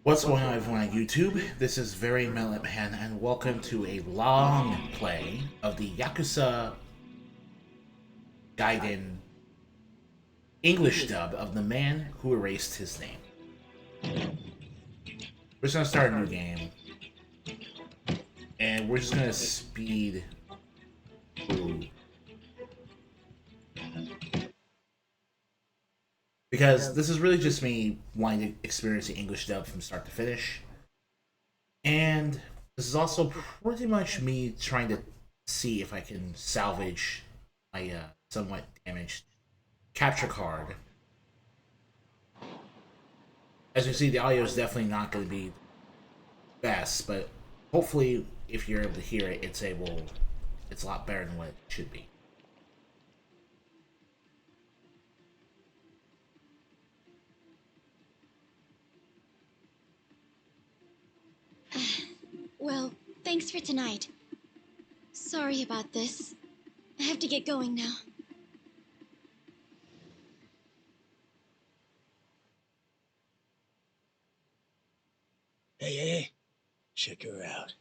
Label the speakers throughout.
Speaker 1: What's going on, everyone on YouTube? This is Very Melon Man, and welcome to a long play of the Yakuza Gaiden English dub of The Man Who Erased His Name. We're just gonna start a new game, and we're just gonna speed through because this is really just me wanting to experience the English dub from start to finish. And this is also pretty much me trying to see if I can salvage my somewhat damaged capture card. As you see, the audio is definitely not going to be the best, but hopefully, if you're able to hear it, it's a lot better than what it should be.
Speaker 2: Well, thanks for tonight. Sorry about this. I have to get going now.
Speaker 3: Hey, check her out.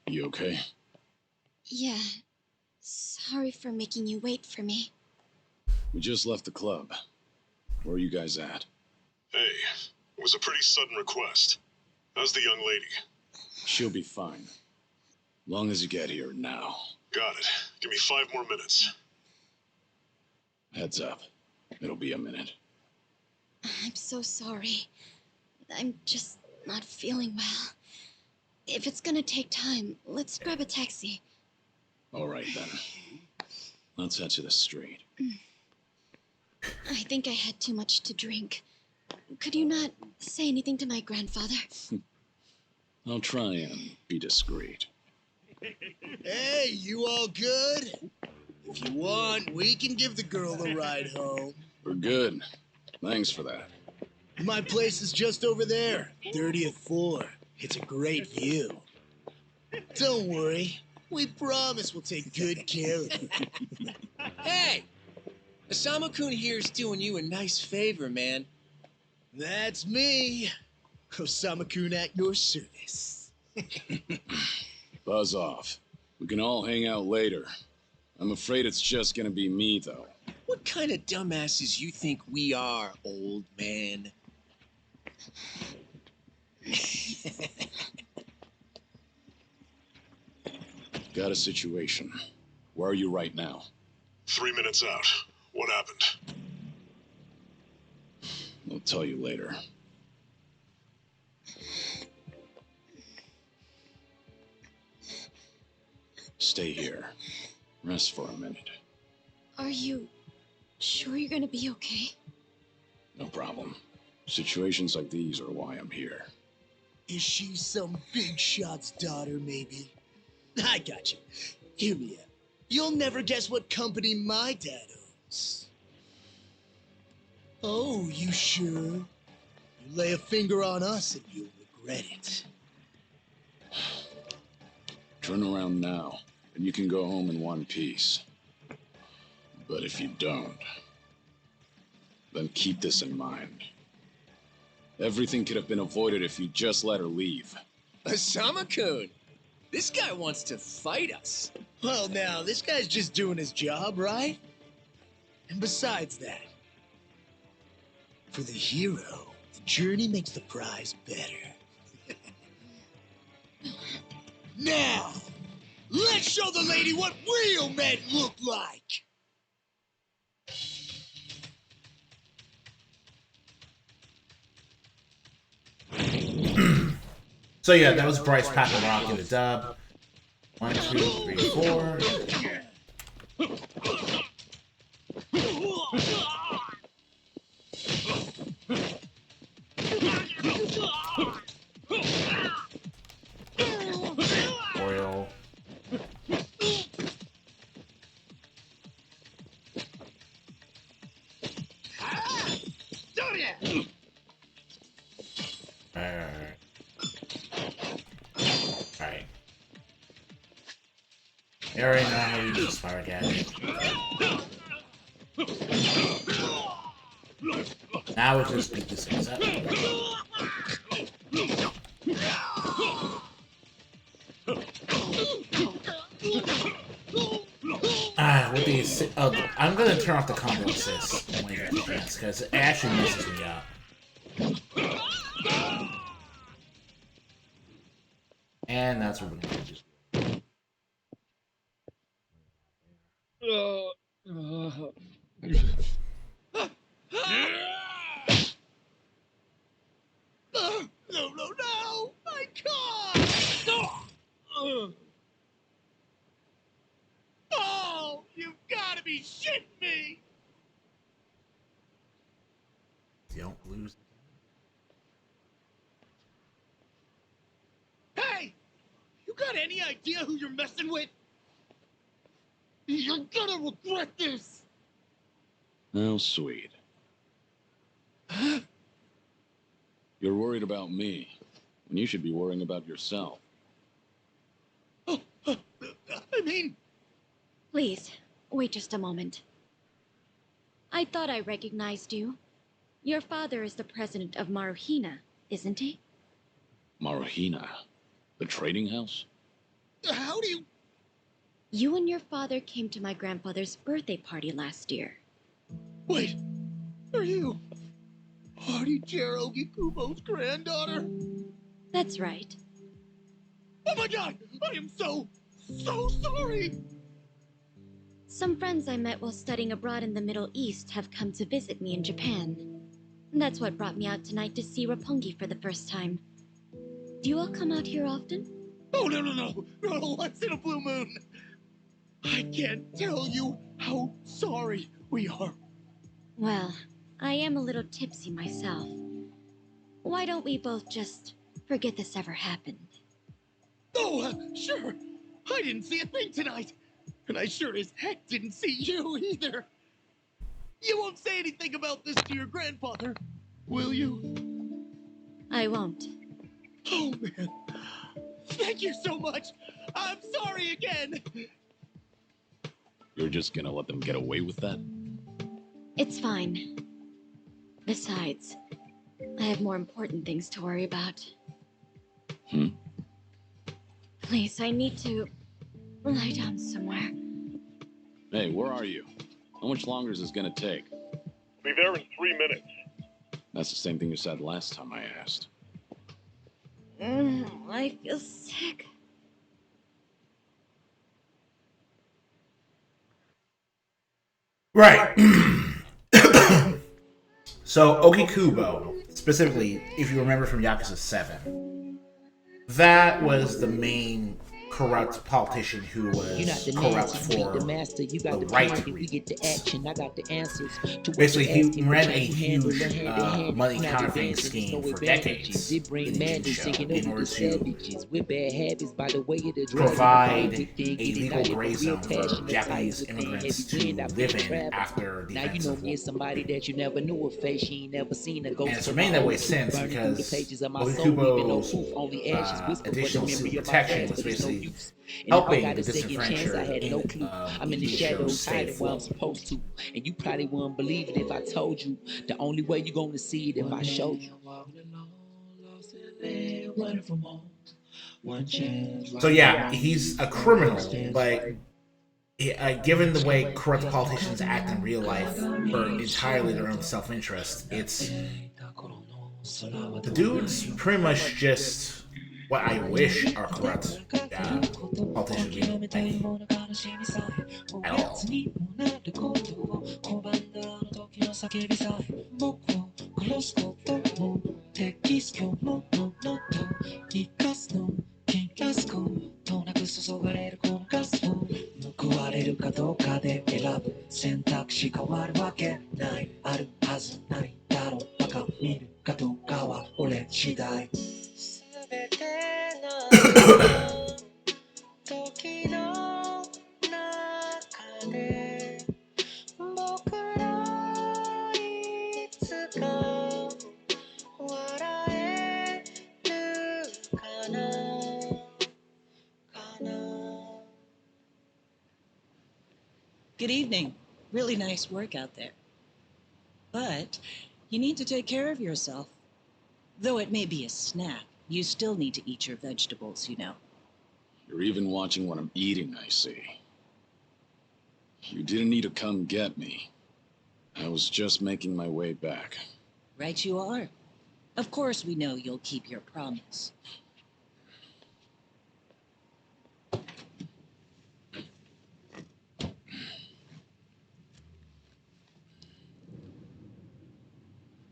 Speaker 4: You okay?
Speaker 2: Yeah. Sorry for making you wait for me.
Speaker 4: We just left the club. Where are you guys at?
Speaker 5: Hey, it was a pretty sudden request. How's the young lady?
Speaker 4: She'll be fine. Long as you get here now.
Speaker 5: Got it. Give me 5 more minutes.
Speaker 4: Heads up. It'll be a minute.
Speaker 2: I'm so sorry. I'm just not feeling well. If it's gonna take time, let's grab a taxi.
Speaker 4: All right, then. Let's head to the street.
Speaker 2: I think I had too much to drink. Could you not say anything to my grandfather?
Speaker 4: I'll try and be discreet.
Speaker 3: Hey, you all good? If you want, we can give the girl a ride home.
Speaker 4: We're good. Thanks for that.
Speaker 3: My place is just over there, 30th floor. It's a great view. Don't worry, we promise we'll take good care of you.
Speaker 6: Hey! Osamu-kun here's doing you a nice favor, man.
Speaker 3: That's me, Osama-kun at your service.
Speaker 4: Buzz off. We can all hang out later. I'm afraid it's just gonna be me, though.
Speaker 6: What kind of dumbasses you think we are, old man?
Speaker 4: Got a situation. Where are you right now?
Speaker 5: 3 minutes out. What happened?
Speaker 4: I'll tell you later. Stay here. Rest for a minute.
Speaker 2: Are you sure you're gonna be okay?
Speaker 4: No problem. Situations like these are why I'm here.
Speaker 3: Is she some big shot's daughter, maybe? I got you. Hear me out. You'll never guess what company my dad owns. Oh, you sure? You lay a finger on us and you'll regret it.
Speaker 4: Turn around now, and you can go home in one piece. But if you don't, then keep this in mind. Everything could have been avoided if you just let her leave.
Speaker 6: Osamu-kun! This guy wants to fight us.
Speaker 3: Well, now, this guy's just doing his job, right? And besides that, for the hero, the journey makes the prize better. Now, let's show the lady what real men look like!
Speaker 1: So yeah, that was Bryce Paparock in the dub. 1, 2, 3, 4. Oriole. Alright. Alright. I already know how to use this fire gadget. I would just beat this guy up. With these, I'm gonna turn off the combo assist when you get the chance because it actually messes me up. And that's what we're gonna do.
Speaker 3: No! My God! Oh, you've got to be shitting me!
Speaker 1: Don't lose.
Speaker 3: Hey! You got any idea who you're messing with? You're gonna regret this!
Speaker 4: How sweet. You're worried about me, when you should be worrying about yourself.
Speaker 3: I mean...
Speaker 2: Please, wait just a moment. I thought I recognized you. Your father is the president of Maruhina, isn't he?
Speaker 4: Maruhina? The trading house?
Speaker 3: How do you...
Speaker 2: You and your father came to my grandfather's birthday party last year.
Speaker 3: Wait, are you... Party Chair Ogikubo's granddaughter?
Speaker 2: That's right.
Speaker 3: Oh my God! I am so sorry!
Speaker 2: Some friends I met while studying abroad in the Middle East have come to visit me in Japan. That's what brought me out tonight to see Roppongi for the first time. Do you all come out here often?
Speaker 3: Oh, no, once in a blue moon! I can't tell you how sorry we are.
Speaker 2: Well, I am a little tipsy myself. Why don't we both just forget this ever happened?
Speaker 3: Oh, sure. I didn't see a thing tonight. And I sure as heck didn't see you either. You won't say anything about this to your grandfather, will you?
Speaker 2: I won't.
Speaker 3: Oh, man. Thank you so much. I'm sorry again.
Speaker 4: You're just gonna let them get away with that?
Speaker 2: It's fine. Besides, I have more important things to worry about. Please, I need to lie down somewhere.
Speaker 4: Hey, where are you? How much longer is this gonna take?
Speaker 5: Be there in 3 minutes.
Speaker 4: That's the same thing you said last time I asked.
Speaker 2: I feel sick.
Speaker 1: Right. So Ogikubo, specifically, if you remember from Yakuza 7, that was the main corrupt politician who was corrupt for the right reasons. Basically, he ran a huge money counterfeiting scheme for decades in Jinsho in order to provide a legal gray zone for Japanese immigrants to live in after the events of war. And it's remained that way since because Ogikubo's additional civil protection was basically helping the disenfranchised in Jinsho stay afloat.
Speaker 7: And you probably wouldn't believe it if I told you. The only way you're gonna see it if I showed you.
Speaker 1: So yeah, he's a criminal, but given the way corrupt politicians act in real life for entirely their own self-interest, it's the dude's pretty much just what I wish our corrupt politicians would be at all.
Speaker 8: Good evening. Really nice work out there. But You need to take care of yourself. Though it may be a snack, you still need to eat your vegetables, you know.
Speaker 4: You're even watching what I'm eating, I see. You didn't need to come get me. I was just making my way back.
Speaker 8: Right you are. Of course we know you'll keep your promise.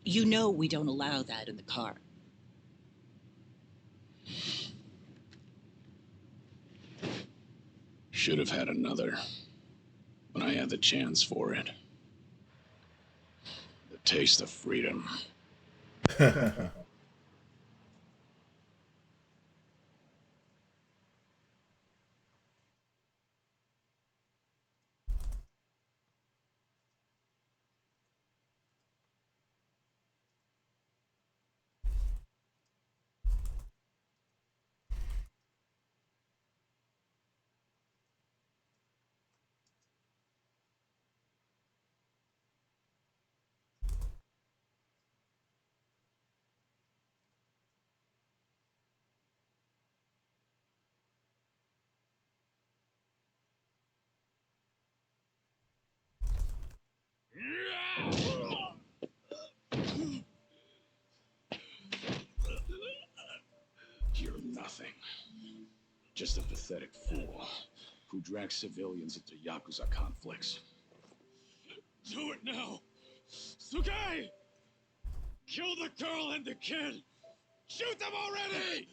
Speaker 8: You know we don't allow that in the car.
Speaker 4: Should have had another when I had the chance for it. The taste of freedom. You're nothing. Just a pathetic fool who drags civilians into Yakuza conflicts.
Speaker 3: Do it now! Sukai! Kill the girl and the kid! Shoot them already!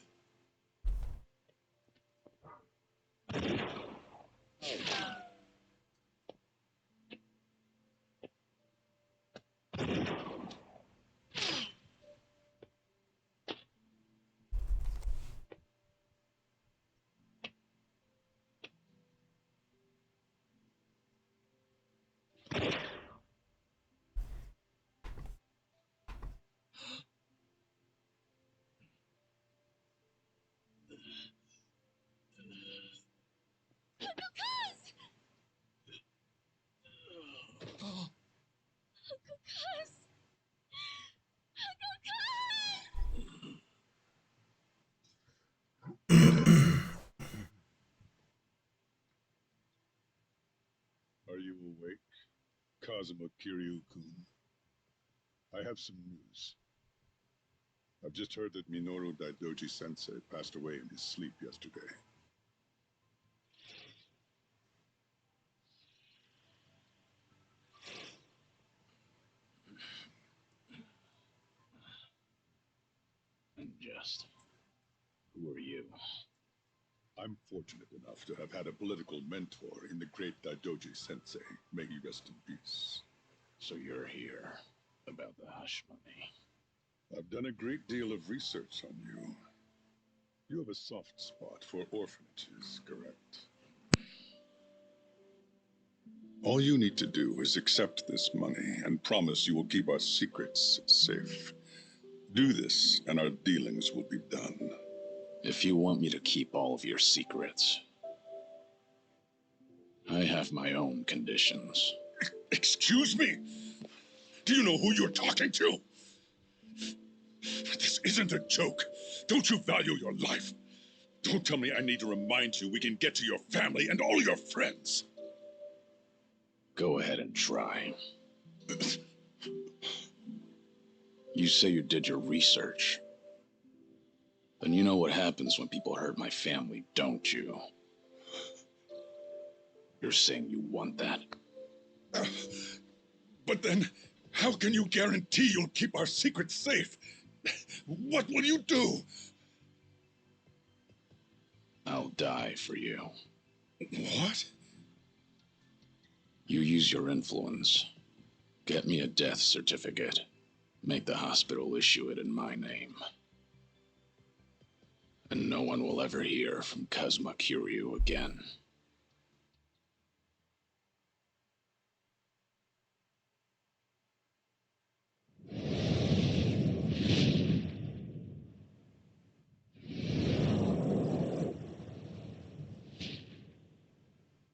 Speaker 5: Are you awake, Kazuma Kiryu-kun? I have some news. I've just heard that Minoru Daidoji-sensei passed away in his sleep yesterday.
Speaker 4: Just who are you?
Speaker 5: I'm fortunate enough to have had a political mentor in the great Daidoji-sensei. May he rest in peace.
Speaker 4: So you're here about the hush money.
Speaker 5: I've done a great deal of research on you. You have a soft spot for orphanages, correct? All you need to do is accept this money and promise you will keep our secrets safe. Do this, and our dealings will be done.
Speaker 4: If you want me to keep all of your secrets, I have my own conditions.
Speaker 5: Excuse me? Do you know who you're talking to? This isn't a joke. Don't you value your life? Don't tell me I need to remind you we can get to your family and all your friends.
Speaker 4: Go ahead and try. You say you did your research. Then you know what happens when people hurt my family, don't you? You're saying you want that?
Speaker 5: But then, how can you guarantee you'll keep our secrets safe? What will you do?
Speaker 4: I'll die for you.
Speaker 5: What?
Speaker 4: You use your influence. Get me a death certificate. Make the hospital issue it in my name. And no one will ever hear from Kazuma Kiryu again.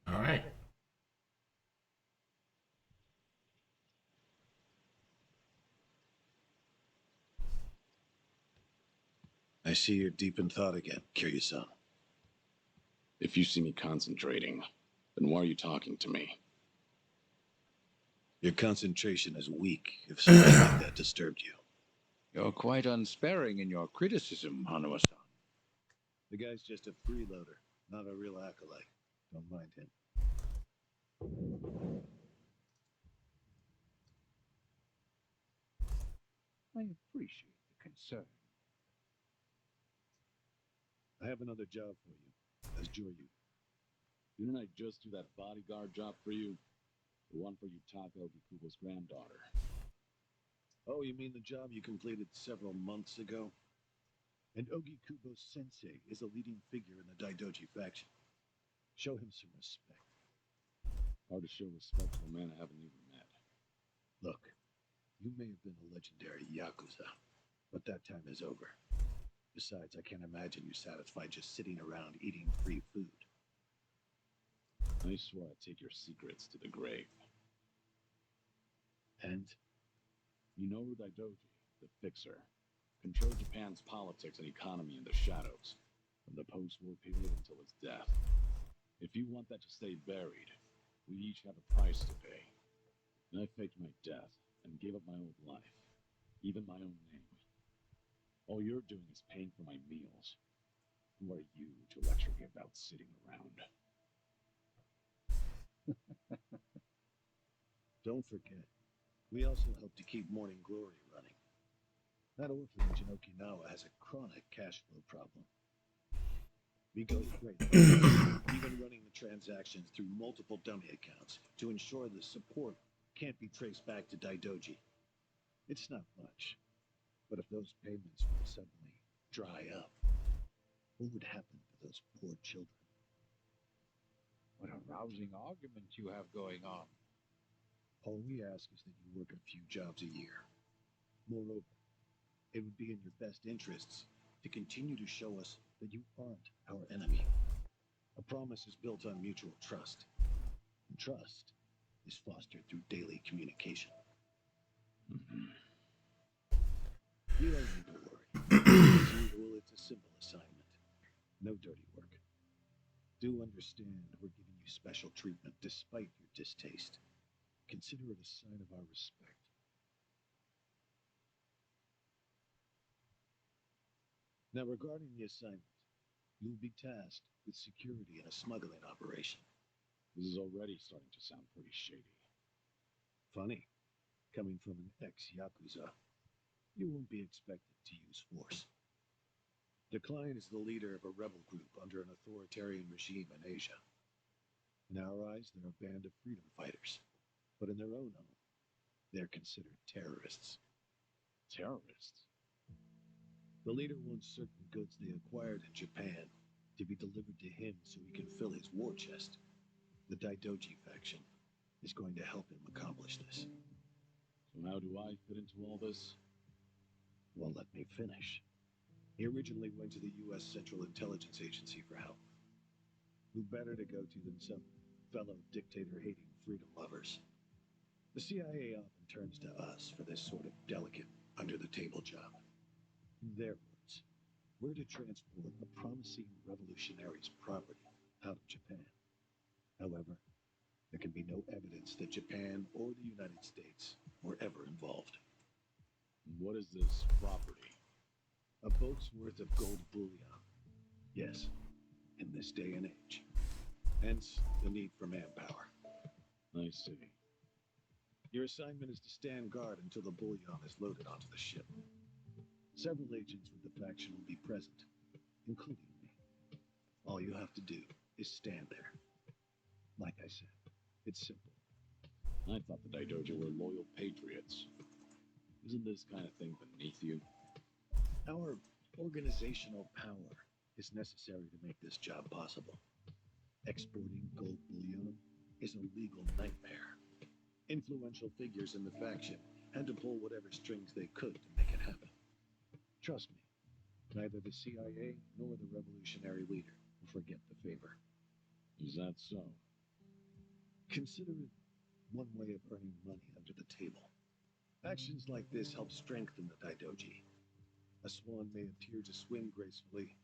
Speaker 1: All right.
Speaker 9: see you're deep in thought again, Kiryu-san.
Speaker 4: If you see me concentrating, then why are you talking to me?
Speaker 9: Your concentration is weak if something like that disturbed you.
Speaker 10: You're quite unsparing in your criticism, Hanuma-san.
Speaker 9: The guy's just a freeloader, not a real acolyte. Don't mind him.
Speaker 10: I appreciate the concern.
Speaker 9: I have another job for you, as Joryu.
Speaker 4: Didn't I just do that bodyguard job for you? The one for Yutaka Ogikubo's granddaughter.
Speaker 9: Oh, you mean the job you completed several months ago? And Ogikubo Sensei is a leading figure in the Daidoji faction. Show him some respect.
Speaker 4: Hard to show respect to a man I haven't even met.
Speaker 9: Look, you may have been a legendary Yakuza, but that time is over. Besides, I can't imagine you satisfied just sitting around eating free food.
Speaker 4: I swear I'd take your secrets to the grave.
Speaker 9: And?
Speaker 4: Minoru Daidoji, the fixer, controlled Japan's politics and economy in the shadows, from the post-war period until his death. If you want that to stay buried, we each have a price to pay. And I faked my death and gave up my old life, even my own name. All you're doing is paying for my meals. Who are you to lecture me about sitting around?
Speaker 9: Don't forget, we also help to keep Morning Glory running. That orphanage in Okinawa has a chronic cash flow problem. We go to great lengths, even running the transactions through multiple dummy accounts to ensure the support can't be traced back to Daidoji. It's not much, but if those payments were to suddenly dry up, what would happen to those poor children?
Speaker 10: What a rousing argument you have going on.
Speaker 9: All we ask is that you work a few jobs a year. Moreover, it would be in your best interests to continue to show us that you aren't our enemy. A promise is built on mutual trust. And trust is fostered through daily communication. You don't need to worry. As usual, it's a simple assignment. No dirty work. Do understand we're giving you special treatment despite your distaste. Consider it a sign of our respect. Now, regarding the assignment, you'll be tasked with security in a smuggling operation.
Speaker 4: This is already starting to sound pretty shady.
Speaker 9: Funny, coming from an ex-Yakuza, you won't be expected to use force. The client is the leader of a rebel group under an authoritarian regime in Asia. In our eyes, they're a band of freedom fighters, but in their own home, they're considered terrorists.
Speaker 4: Terrorists?
Speaker 9: The leader wants certain goods they acquired in Japan to be delivered to him so he can fill his war chest. The Daidoji faction is going to help him accomplish this.
Speaker 4: So how do I fit into all this?
Speaker 9: Well, let me finish. He originally went to the U.S. Central Intelligence Agency for help. Who better to go to than some fellow dictator-hating freedom lovers? The CIA often turns to us for this sort of delicate, under-the-table job. In their words, we're to transport a promising revolutionary's property out of Japan. However, there can be no evidence that Japan or the United States were ever involved.
Speaker 4: What is this property?
Speaker 9: A boat's worth of gold bullion. Yes, in this day and age. Hence, the need for manpower.
Speaker 4: I see.
Speaker 9: Your assignment is to stand guard until the bullion is loaded onto the ship. Several agents with the faction will be present, including me. All you have to do is stand there. Like I said, it's simple.
Speaker 4: I thought the Daidoji were loyal patriots. Isn't this kind of thing beneath you?
Speaker 9: Our organizational power is necessary to make this job possible. Exporting gold bullion is a legal nightmare. Influential figures in the faction had to pull whatever strings they could to make it happen. Trust me, neither the CIA nor the revolutionary leader will forget the favor.
Speaker 4: Is that so?
Speaker 9: Consider it one way of earning money under the table. Actions like this help strengthen the Daidoji. A swan may appear to swim gracefully,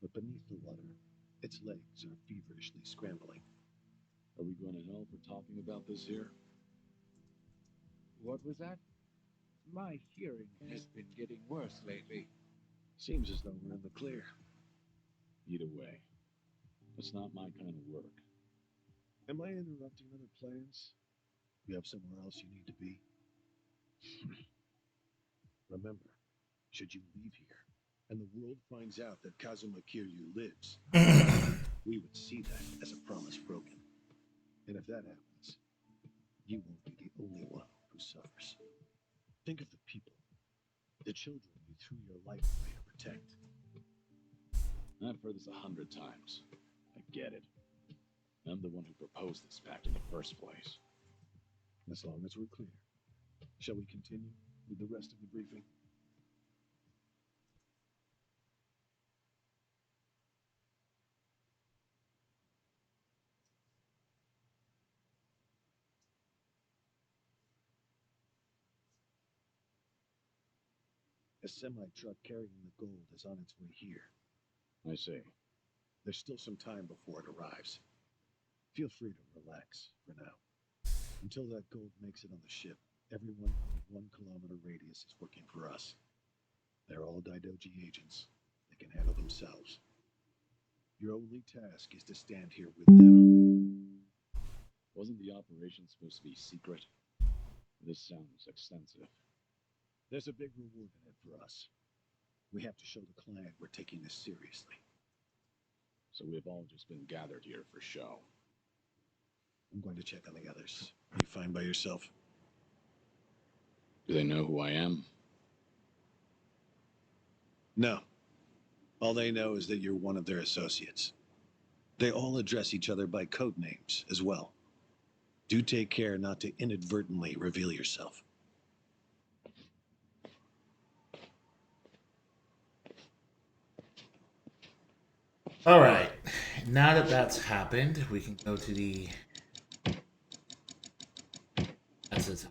Speaker 9: but beneath the water, its legs are feverishly scrambling.
Speaker 4: Are we going to hell for talking about this here?
Speaker 10: What was that? My hearing has been getting worse lately.
Speaker 9: Seems as though we're in the clear.
Speaker 4: Either way, it's not my kind of work.
Speaker 9: Am I interrupting other plans? You have somewhere else you need to be? Remember, should you leave here, and the world finds out that Kazuma Kiryu lives, we would see that as a promise broken. And if that happens, you won't be the only one who suffers. Think of the people, the children you threw your life away to protect.
Speaker 4: I've heard this 100 times. I get it. I'm the one who proposed this pact in the first place.
Speaker 9: As long as we're clear. Shall we continue with the rest of the briefing? A semi-truck carrying the gold is on its way here.
Speaker 4: I see.
Speaker 9: There's still some time before it arrives. Feel free to relax for now. Until that gold makes it on the ship, everyone in a 1 kilometer radius is working for us. They're all Daidoji agents. They can handle themselves. Your only task is to stand here with them.
Speaker 4: Wasn't the operation supposed to be secret? This sounds extensive.
Speaker 9: There's a big reward in it for us. We have to show the client we're taking this seriously.
Speaker 4: So we've all just been gathered here for show.
Speaker 9: I'm going to check on the others. Are you fine by yourself?
Speaker 4: Do they know who I am?
Speaker 9: No. All they know is that you're one of their associates. They all address each other by code names as well. Do take care not to inadvertently reveal yourself.
Speaker 1: All right. Now that that's happened, we can go to the. That's it.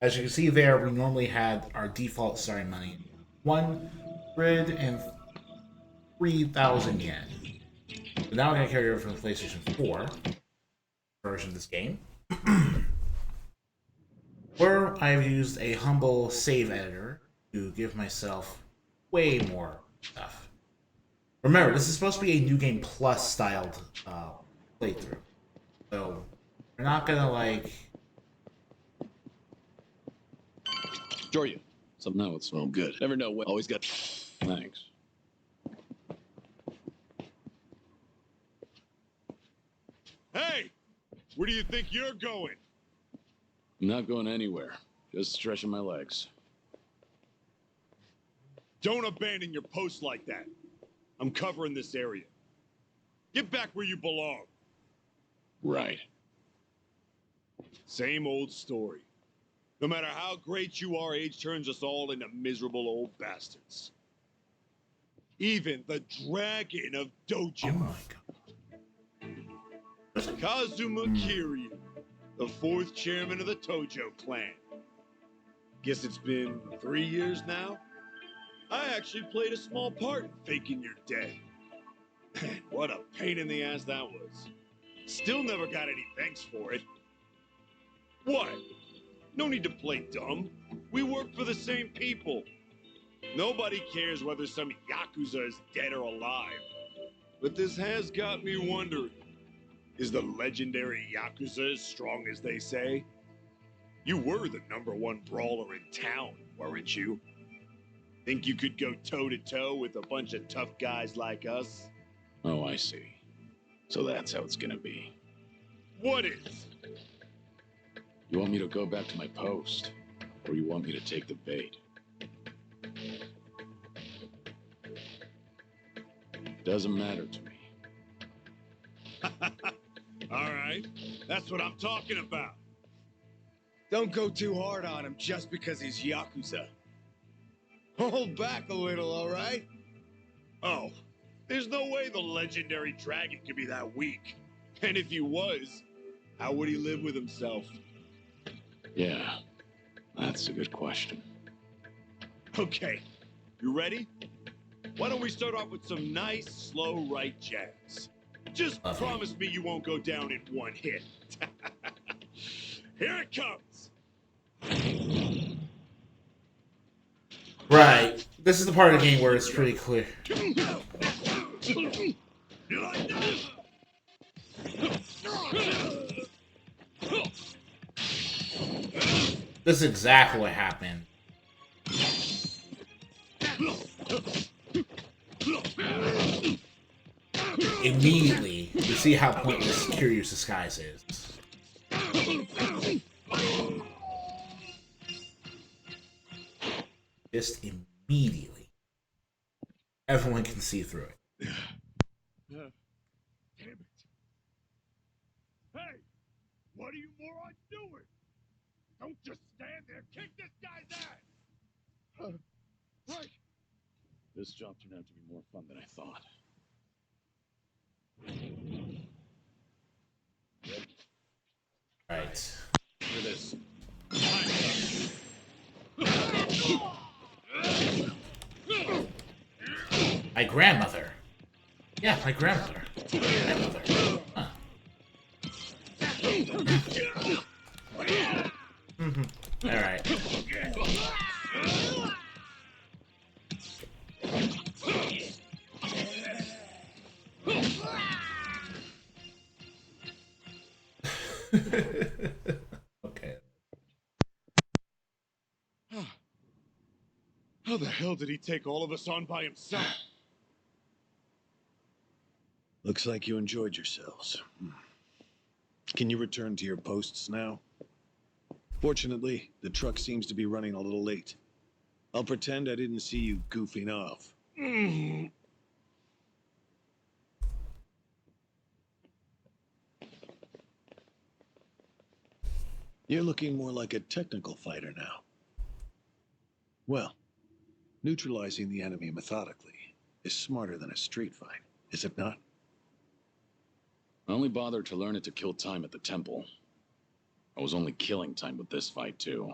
Speaker 1: As you can see there, we normally had our default starting money 103,000 yen. So now we're going to carry over from the PlayStation 4 version of this game, where I've used a humble save editor to give myself way more stuff. Remember, this is supposed to be a New Game Plus styled playthrough. So, we're not gonna like.
Speaker 4: Joryu. Something else.
Speaker 3: Oh, good. Never know when. Always got.
Speaker 4: Thanks.
Speaker 3: Hey! Where do you think you're going?
Speaker 4: I'm not going anywhere. Just stretching my legs.
Speaker 3: Don't abandon your post like that. I'm covering this area. Get back where you belong.
Speaker 4: Right.
Speaker 3: Same old story. No matter how great you are, age turns us all into miserable old bastards. Even the Dragon of Dojima.
Speaker 1: Oh my god.
Speaker 3: Kazuma Kiryu, the 4th chairman of the Tojo clan. Guess it's been 3 years now? I actually played a small part in faking your death. Man, what a pain in the ass that was. Still never got any thanks for it. What? No need to play dumb. We work for the same people. Nobody cares whether some Yakuza is dead or alive. But this has got me wondering. Is the legendary Yakuza as strong as they say? You were the #1 brawler in town, weren't you? Think you could go toe-to-toe with a bunch of tough guys like us?
Speaker 4: Oh, I see. So that's how it's gonna be.
Speaker 3: What is?
Speaker 4: You want me to go back to my post? Or you want me to take the bait? Doesn't matter to me.
Speaker 3: All right, that's what I'm talking about.
Speaker 11: Don't go too hard on him just because he's Yakuza. Hold back a little, all right?
Speaker 3: Oh, there's no way the legendary dragon could be that weak. And if he was, how would he live with himself?
Speaker 4: Yeah, that's a good question.
Speaker 11: Okay, you ready? Why don't we start off with some nice, slow, right jazz? Just promise me you won't go down in one hit. Here it comes.
Speaker 1: Right. This is the part of the game where it's pretty clear.
Speaker 11: You like that?
Speaker 1: This is exactly what happened. Immediately, you see how pointless Kiryu's disguise is. Just immediately. Everyone can see through it.
Speaker 11: Damn it. Hey, what are you morons doing? Don't just stand there. Kick this guy's ass. Right.
Speaker 4: This job turned out to be more fun than I thought.
Speaker 1: Right.
Speaker 11: Look at this.
Speaker 1: My grandmother. Yeah, my grandmother. Grandmother. Huh. Alright. Okay.
Speaker 11: How the hell did he take all of us on by himself?
Speaker 9: Looks like you enjoyed yourselves. Can you return to your posts now? Fortunately, the truck seems to be running a little late. I'll pretend I didn't see you goofing off. You're looking more like a technical fighter now. Well, neutralizing the enemy methodically is smarter than a street fight, is it not?
Speaker 4: I only bothered to learn it to kill time at the temple. I was only killing time with this fight, too.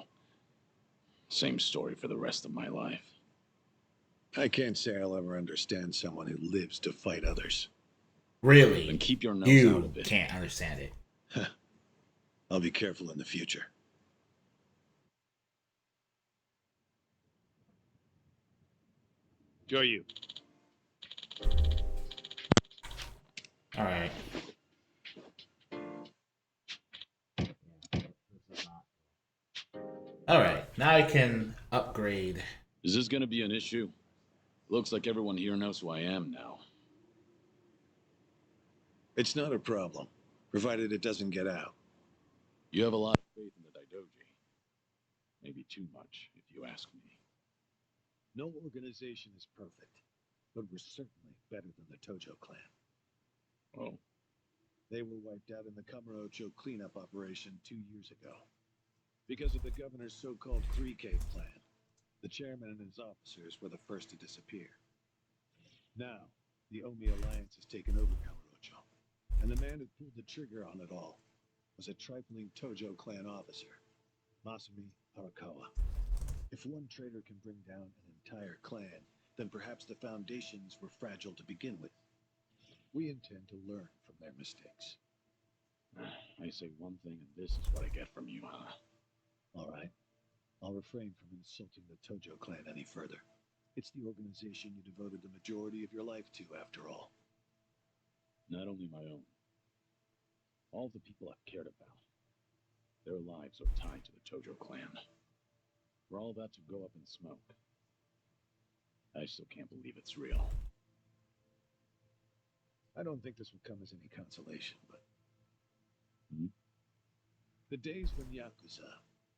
Speaker 4: Same story for the rest of my life.
Speaker 9: I can't say I'll ever understand someone who lives to fight others.
Speaker 1: Really?
Speaker 4: Then keep your nose out
Speaker 1: You
Speaker 4: of it.
Speaker 1: can't understand it.
Speaker 9: I'll be careful in the future.
Speaker 11: Go you.
Speaker 1: Alright. Alright, now I can upgrade.
Speaker 4: Is this gonna be an issue? Looks like everyone here knows who I am now.
Speaker 9: It's not a problem, provided it doesn't get out.
Speaker 4: You have a lot of faith in the Daidoji. Maybe too much, if you ask me.
Speaker 9: No organization is perfect, but we're certainly better than the Tojo clan.
Speaker 4: Oh.
Speaker 9: They were wiped out in the Kamurocho cleanup operation 2 years ago. Because of the governor's so-called Three Cave Plan, the chairman and his officers were the first to disappear. Now, the Omi Alliance has taken over Kamurocho, and the man who pulled the trigger on it all was a trifling Tojo clan officer, Masumi Arakawa. If one traitor can bring down an entire clan, then perhaps the foundations were fragile to begin with. We intend to learn from their mistakes.
Speaker 4: I say one thing and this is what I get from you, huh?
Speaker 9: All right. I'll refrain from insulting the Tojo clan any further. It's the organization you devoted the majority of your life to, after all.
Speaker 4: Not only my own. All the people I've cared about. Their lives are tied to the Tojo clan. For all that to go up in smoke. I still can't believe it's real.
Speaker 9: I don't think this will come as any consolation, but... The days when Yakuza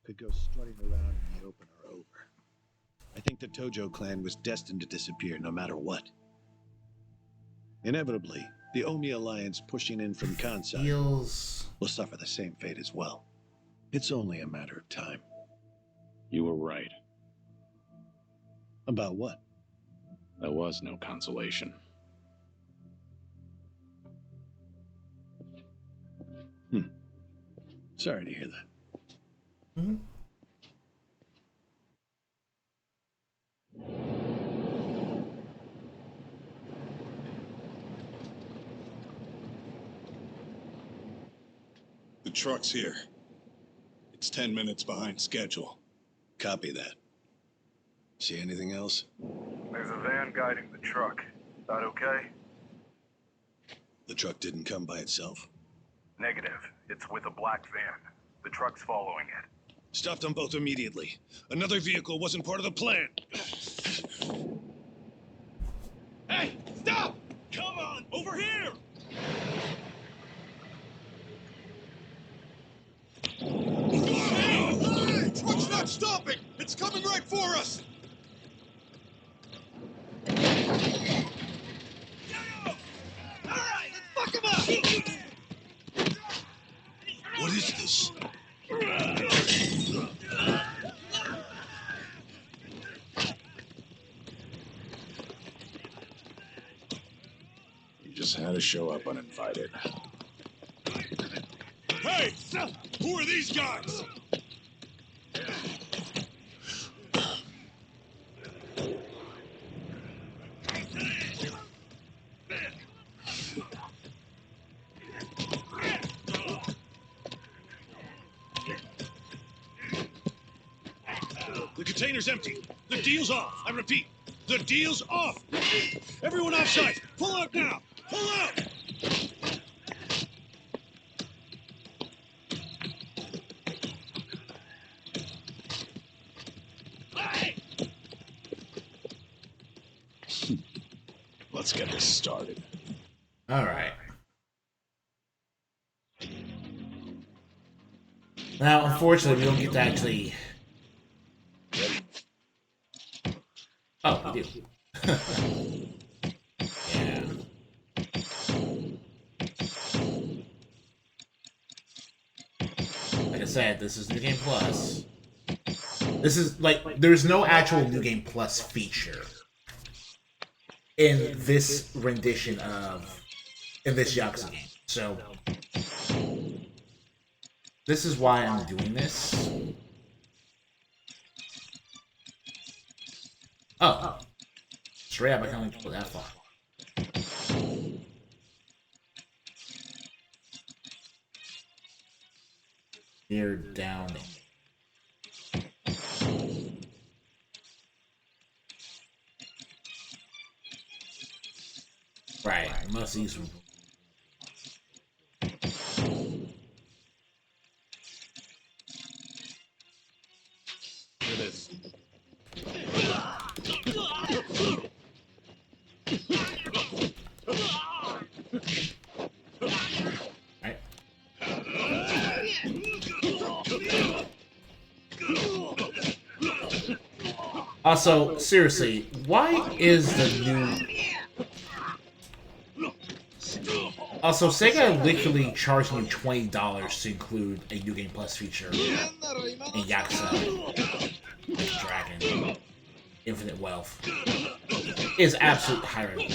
Speaker 9: could go strutting around in the open are over. I think the Tojo clan was destined to disappear no matter what. Inevitably, the Omi Alliance pushing in from Kansai will suffer the same fate as well. It's only a matter of time.
Speaker 4: You were right.
Speaker 9: About what?
Speaker 4: There was no consolation.
Speaker 9: Sorry to hear that.
Speaker 12: truck's here. It's 10 minutes behind schedule.
Speaker 9: Copy that. See anything else?
Speaker 13: There's a van guiding the truck. That okay?
Speaker 9: The truck didn't come by itself?
Speaker 13: Negative. It's with a black van. The truck's following it.
Speaker 12: Stop them both immediately. Another vehicle wasn't part of the plan.
Speaker 3: Hey, stop! Come on, over here!
Speaker 12: Hey! Truck's not stopping! It's coming right for us!
Speaker 3: Alright, let's fuck him up!
Speaker 12: What is this?
Speaker 4: You just had to show up uninvited.
Speaker 12: Hey! Who are these guys? The container's empty. The deal's off. I repeat, the deal's off. Everyone offside, pull out now. Pull out.
Speaker 4: Let's get this started.
Speaker 1: All right. Now, unfortunately, we don't get to actually. Oh, we do. Yeah. Like I said, this is New Game Plus. This is like there's no actual New Game Plus feature in this rendition of this Yakuza game. So this is why I'm doing this. Oh. Straight up, I can't even go that far. Near down. Right, most of these.
Speaker 12: It is.
Speaker 1: Right. Also, seriously, why is the new... Also, Sega literally charged me $20 to include a New Game Plus feature in Yakuza Dragon Infinite Wealth. It is absolute irony.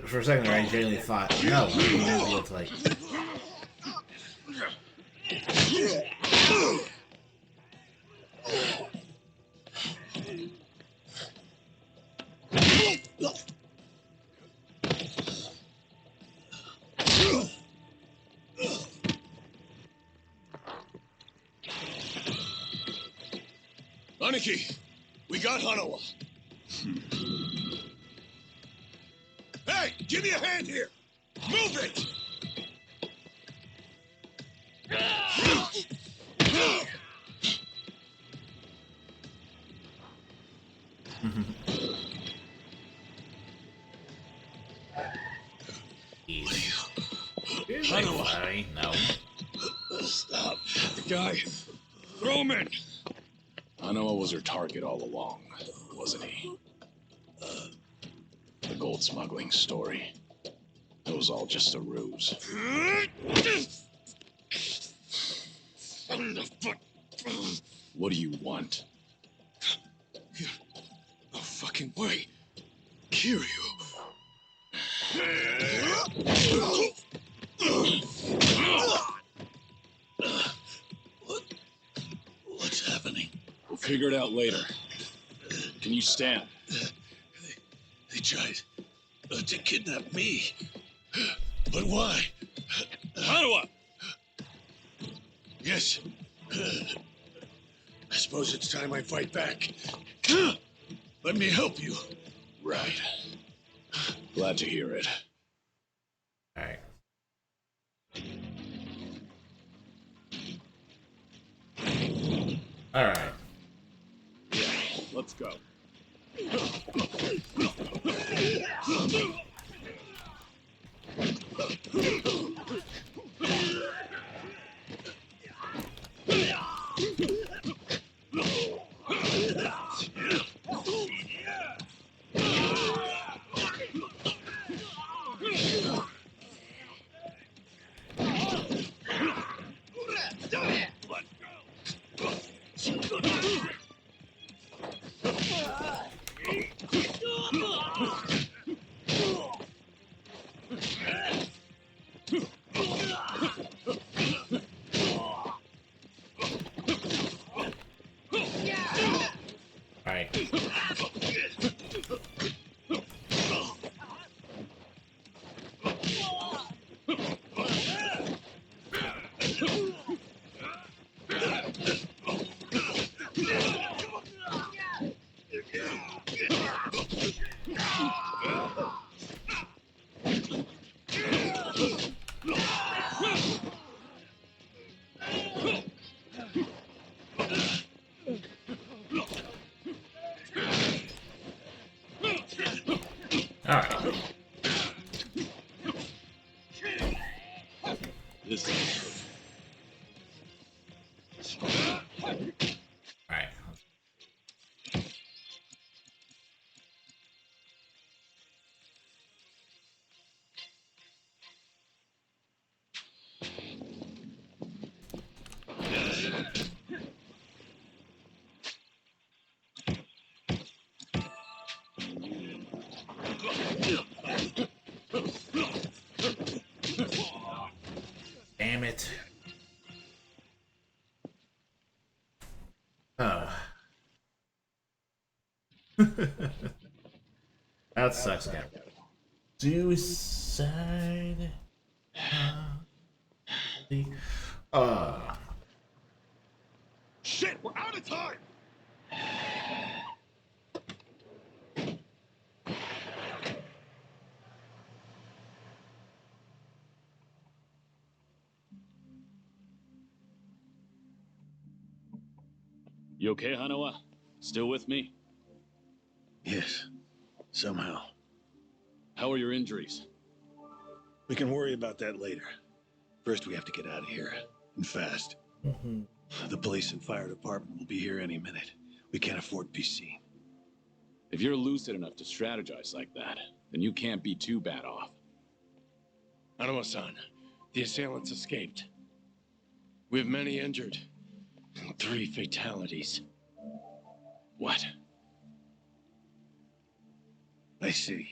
Speaker 1: For a second there, I genuinely thought, no, I'm gonna be able to, like...
Speaker 12: Aniki, we got Hanawa. Hey, give me a hand here. Move it.
Speaker 1: Hanawa. No.
Speaker 12: Stop. The guy. Throw him in.
Speaker 4: Hanawa was her target all along, wasn't he? The gold smuggling story. It was all just a ruse. What do you want?
Speaker 3: No fucking way. Kiryu. What's happening?
Speaker 4: We'll figure it out later. Can you stand?
Speaker 3: They tried to kidnap me. But why?
Speaker 12: Hanawa!
Speaker 3: Yes. I suppose it's time I fight back. Let me help you.
Speaker 4: Right. Glad to hear it.
Speaker 1: Alright. Alright.
Speaker 4: Let's go.
Speaker 1: Alright.
Speaker 4: This is...
Speaker 1: Alright. Damn it. Oh. That sucks, guy. Suicide.
Speaker 11: Shit, we're out of time!
Speaker 4: You okay, Hanawa? Still with me?
Speaker 9: Yes, somehow.
Speaker 4: How are your injuries?
Speaker 9: We can worry about that later. First, we have to get out of here, and fast. The police and fire department will be here any minute. We can't afford to be seen.
Speaker 4: If you're lucid enough to strategize like that, then you can't be too bad off.
Speaker 3: Hanawa-san, the assailants escaped. We have many injured. 3 fatalities.
Speaker 4: What?
Speaker 9: I see.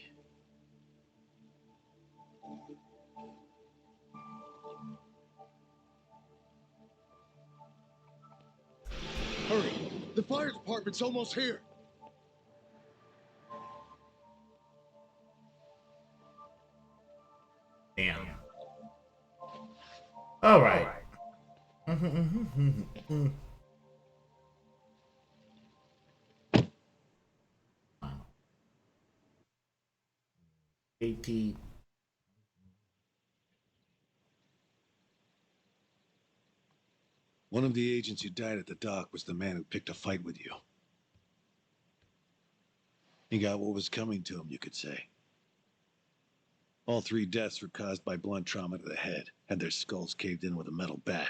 Speaker 3: Hurry! The fire department's almost here!
Speaker 1: Damn. Alright. 80.
Speaker 9: One of the agents who died at the dock was the man who picked a fight with you. He got what was coming to him, you could say. All 3 deaths were caused by blunt trauma to the head, had their skulls caved in with a metal bat.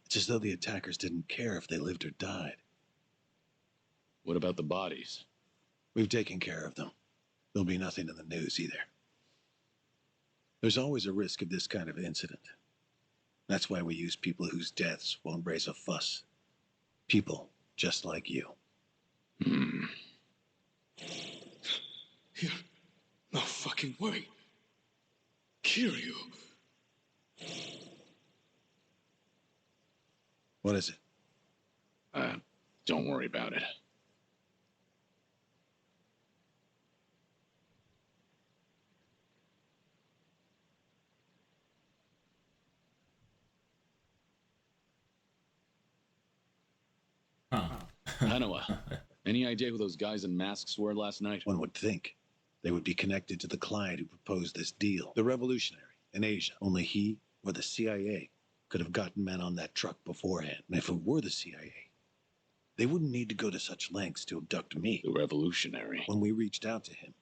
Speaker 9: It's as though the attackers didn't care if they lived or died.
Speaker 4: What about the bodies?
Speaker 9: We've taken care of them. There'll be nothing in the news either. There's always a risk of this kind of incident. That's why we use people whose deaths won't raise a fuss. People just like you.
Speaker 12: No fucking way. Kiryu.
Speaker 9: What is it?
Speaker 4: Don't worry about it. Hanawa, any idea who those guys in masks were last night?
Speaker 9: One would think they would be connected to the client who proposed this deal. The revolutionary in Asia. Only he or the CIA could have gotten men on that truck beforehand. And if it were the CIA, they wouldn't need to go to such lengths to abduct me.
Speaker 4: The revolutionary.
Speaker 9: When we reached out to him,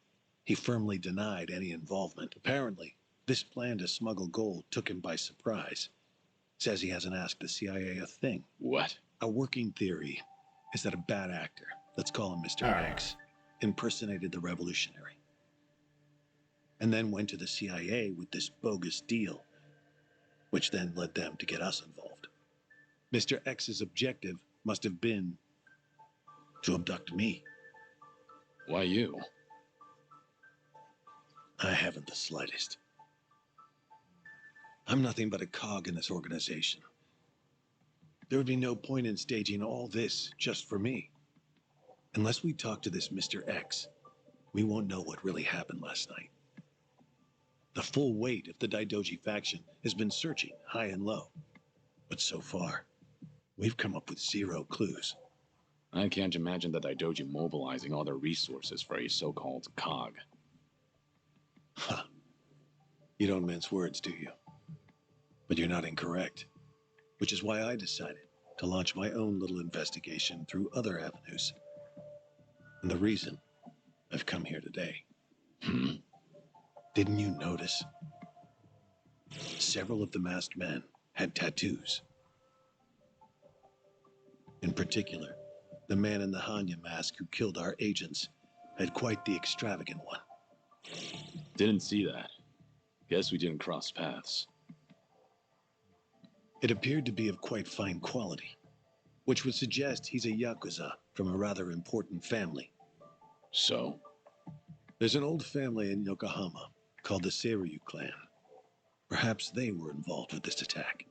Speaker 9: he firmly denied any involvement. Apparently, this plan to smuggle gold took him by surprise. Says he hasn't asked the CIA a thing.
Speaker 4: What?
Speaker 9: A working theory is that a bad actor, let's call him Mr. X, impersonated the revolutionary. And then went to the CIA with this bogus deal, which then led them to get us involved. Mr. X's objective must have been to abduct me.
Speaker 4: Why you?
Speaker 9: I haven't the slightest. I'm nothing but a cog in this organization. There would be no point in staging all this just for me. Unless we talk to this Mr. X, we won't know what really happened last night. The full weight of the Daidoji faction has been searching high and low. But so far, we've come up with 0 clues.
Speaker 4: I can't imagine the Daidoji mobilizing all their resources for a so-called cog.
Speaker 9: Huh. You don't mince words, do you? But you're not incorrect. Which is why I decided to launch my own little investigation through other avenues. And the reason I've come here today. Didn't you notice? Several of the masked men had tattoos. In particular, the man in the Hanya mask who killed our agents had quite the extravagant one.
Speaker 4: Didn't see that. Guess we didn't cross paths.
Speaker 9: It appeared to be of quite fine quality, which would suggest he's a Yakuza from a rather important family.
Speaker 4: So?
Speaker 9: There's an old family in Yokohama called the Seiryu clan. Perhaps they were involved with this attack.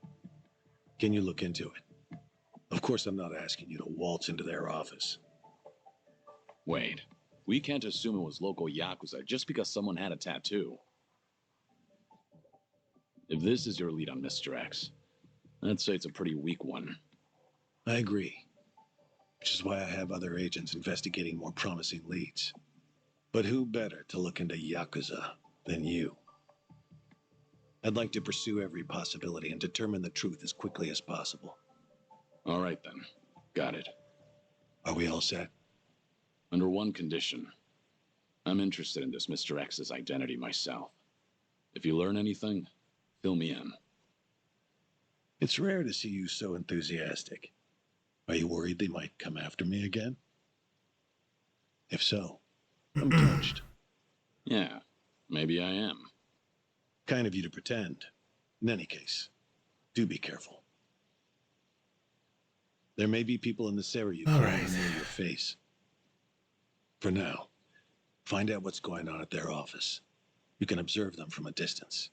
Speaker 9: Can you look into it? Of course, I'm not asking you to waltz into their office.
Speaker 4: Wait, we can't assume it was local Yakuza just because someone had a tattoo. If this is your lead on Mr. X, I'd say it's a pretty weak one.
Speaker 9: I agree. Which is why I have other agents investigating more promising leads. But who better to look into Yakuza than you? I'd like to pursue every possibility and determine the truth as quickly as possible.
Speaker 4: All right then. Got it.
Speaker 9: Are we all set?
Speaker 4: Under one condition. I'm interested in this Mr. X's identity myself. If you learn anything, fill me in.
Speaker 9: It's rare to see you so enthusiastic. Are you worried they might come after me again? If so, I'm touched.
Speaker 4: Yeah, maybe I am.
Speaker 9: Kind of you to pretend. In any case, do be careful. There may be people in the Seiryu who know your face. For now, find out what's going on at their office. You can observe them from a distance.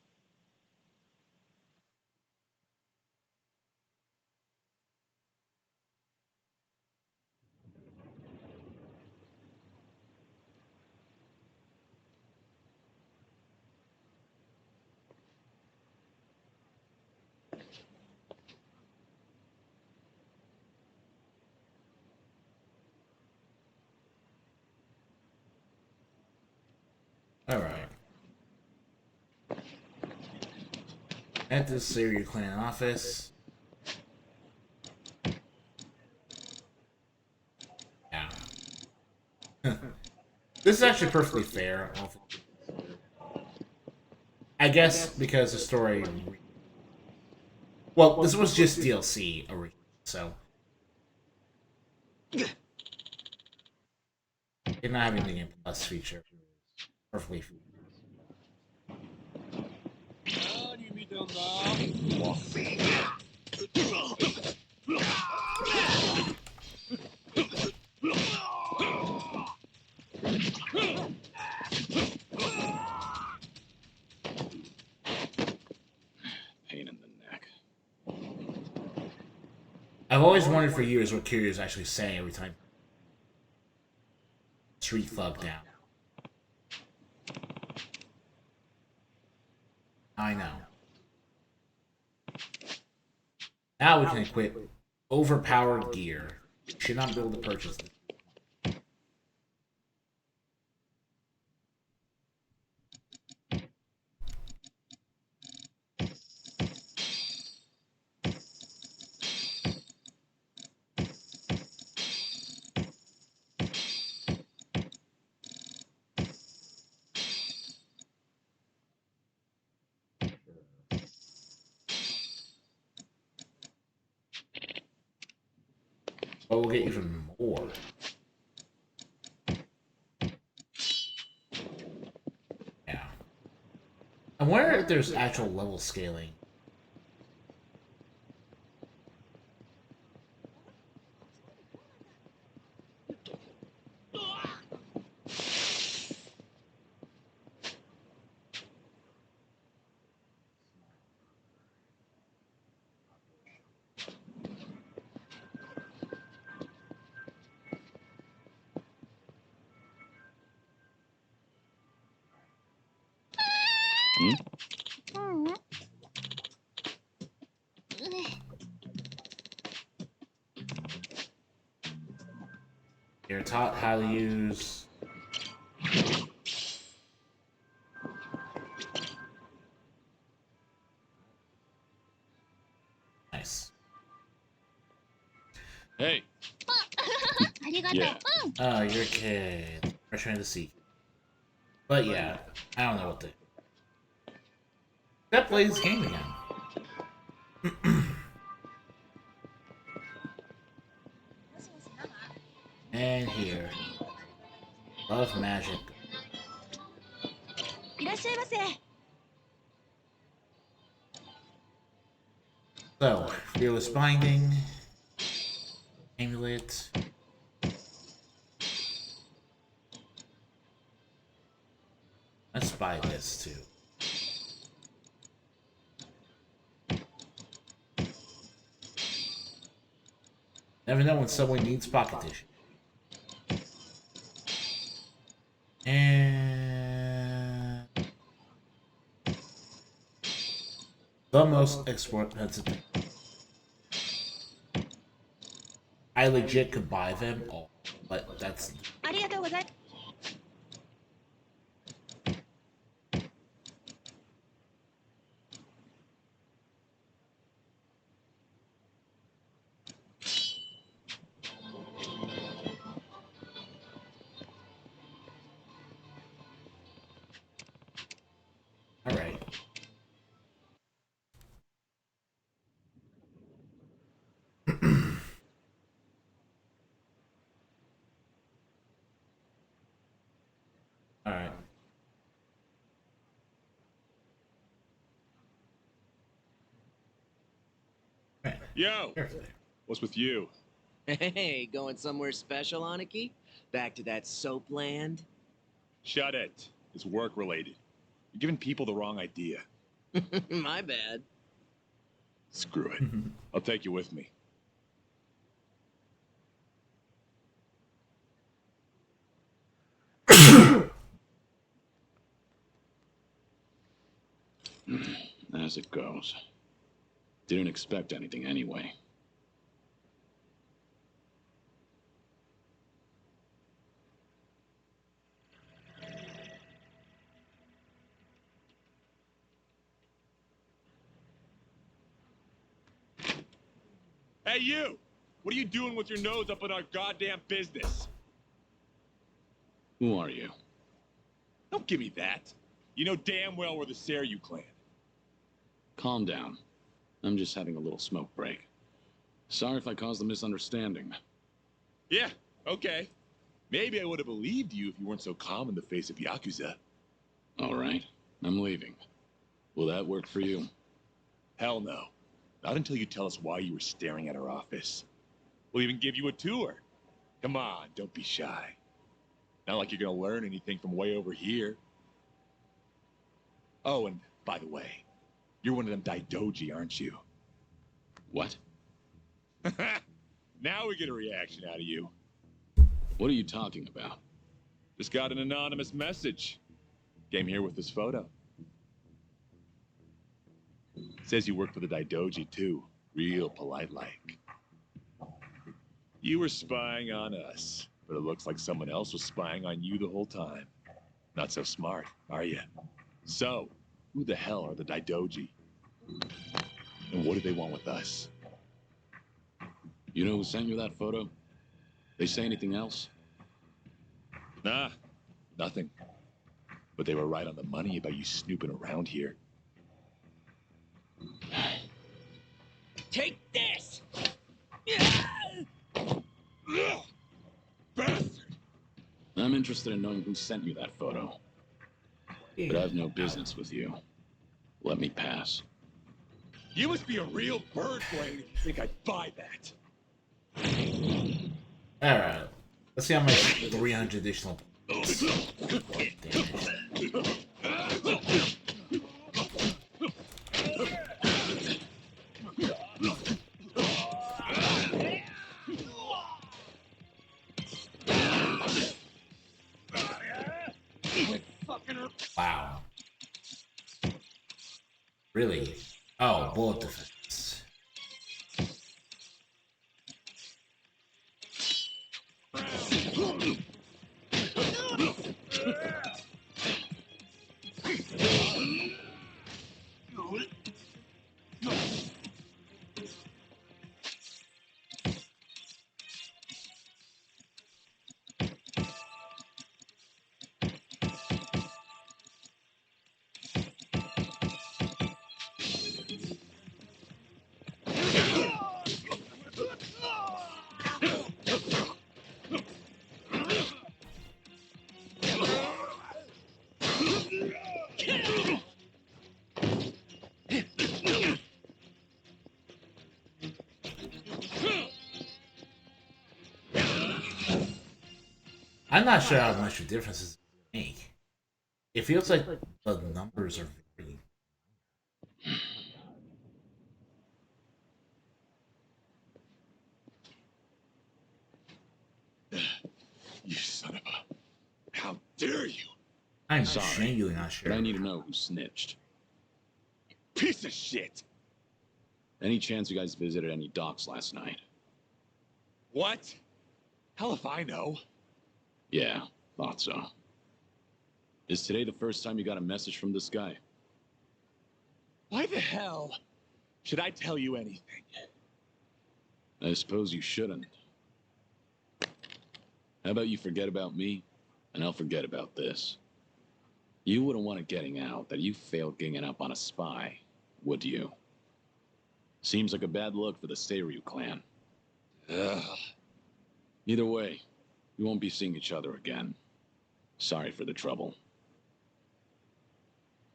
Speaker 1: Alright. At the Seiryu clan office. Yeah. This is actually perfectly fair. I guess because the story... Well, this was just DLC originally, so... You're not having the Game Plus feature. Perfectly fair. always wondered for years what Kiryu's actually saying every time Street Thug down. I know. Now we can equip overpowered gear. Should not be able to purchase this. But we'll get even more. Yeah. I wonder if there's actual level scaling. You're taught how to use nice.
Speaker 4: Hey. Yeah.
Speaker 1: Oh, you're a kid. We're trying to see. But yeah, I don't know what to. That play this game again. And here. Love magic. So, fearless binding. Amulet. Let's buy this too. Never know when someone needs pocket tissue. And the most expensive thing. I legit could buy them all, but that's. All right. All right.
Speaker 14: Yo, what's with you?
Speaker 6: Hey, going somewhere special, Aniki? Back to that soap land?
Speaker 14: Shut it. It's work related. You're giving people the wrong idea.
Speaker 6: My bad.
Speaker 14: Screw it. I'll take you with me.
Speaker 4: As it goes. Didn't expect anything anyway.
Speaker 14: Hey, you! What are you doing with your nose up in our goddamn business?
Speaker 4: Who are you?
Speaker 14: Don't give me that. You know damn well we're the Seryu clan.
Speaker 4: Calm down. I'm just having a little smoke break. Sorry if I caused a misunderstanding.
Speaker 14: Yeah, okay. Maybe I would have believed you if you weren't so calm in the face of Yakuza.
Speaker 4: All right, I'm leaving. Will that work for you?
Speaker 14: Hell no. Not until you tell us why you were staring at our office. We'll even give you a tour. Come on, don't be shy. Not like you're gonna learn anything from way over here. Oh, and by the way, you're one of them Daidoji, aren't you?
Speaker 4: What?
Speaker 14: Now we get a reaction out of you.
Speaker 4: What are you talking about?
Speaker 14: Just got an anonymous message. Came here with this photo. Says you work for the Daidoji too. Real polite like. You were spying on us, but it looks like someone else was spying on you the whole time. Not so smart, are you? So, who the hell are the Daidoji? And what do they want with us?
Speaker 4: You know who sent you that photo? They say anything else?
Speaker 14: Nah, nothing. But they were right on the money about you snooping around here.
Speaker 7: Take this!
Speaker 14: Bastard!
Speaker 4: I'm interested in knowing who sent you that photo. But I've no business with you. Let me pass.
Speaker 14: You must be a real bird brain if you think I'd buy that.
Speaker 1: Alright. Let's see how much 300 additional. Wow. Really? Oh, bullet defense. I'm not sure how much of a difference this make. It feels like the numbers are very.
Speaker 14: You son of a... How dare you?
Speaker 1: I'm
Speaker 4: Sorry,
Speaker 1: genuinely not sure.
Speaker 4: but I need to know who snitched.
Speaker 14: Piece of shit!
Speaker 4: Any chance you guys visited any docks last night?
Speaker 14: What? Hell if I know.
Speaker 4: Yeah, thought so. Is today the first time you got a message from this guy?
Speaker 14: Why the hell should I tell you anything?
Speaker 4: I suppose you shouldn't. How about you forget about me, and I'll forget about this. You wouldn't want it getting out that you failed ganging up on a spy, would you? Seems like a bad look for the Seiryu clan.
Speaker 14: Ugh.
Speaker 4: Either way, we won't be seeing each other again. Sorry for the trouble.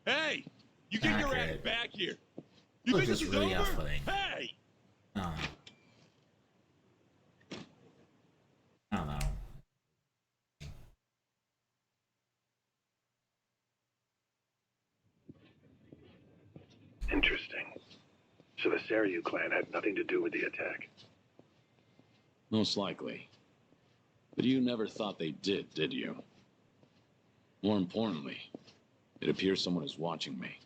Speaker 14: Hey! You get your ass
Speaker 1: Okay.
Speaker 14: back here! You
Speaker 1: Look,
Speaker 14: think
Speaker 1: this
Speaker 14: this
Speaker 1: is
Speaker 14: is
Speaker 1: really
Speaker 14: over?
Speaker 1: off-putting.
Speaker 14: Hey!
Speaker 1: I don't know.
Speaker 9: Interesting. So the Seiryu clan had nothing to do with the attack.
Speaker 4: Most likely. But you never thought they did you? More importantly, it appears someone is watching me.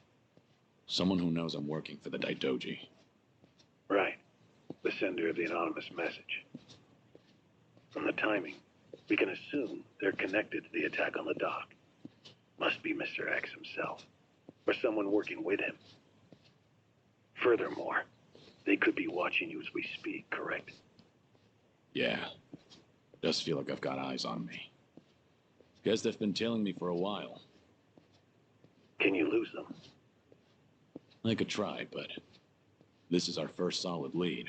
Speaker 4: Someone who knows I'm working for the Daidoji.
Speaker 9: Right. The sender of the anonymous message. From the timing, we can assume they're connected to the attack on the dock. Must be Mr. X himself, or someone working with him. Furthermore, they could be watching you as we speak, correct?
Speaker 4: Yeah. Does feel like I've got eyes on me. Guess they've been tailing me for a while.
Speaker 9: Can you lose them?
Speaker 4: I could try, but this is our first solid lead.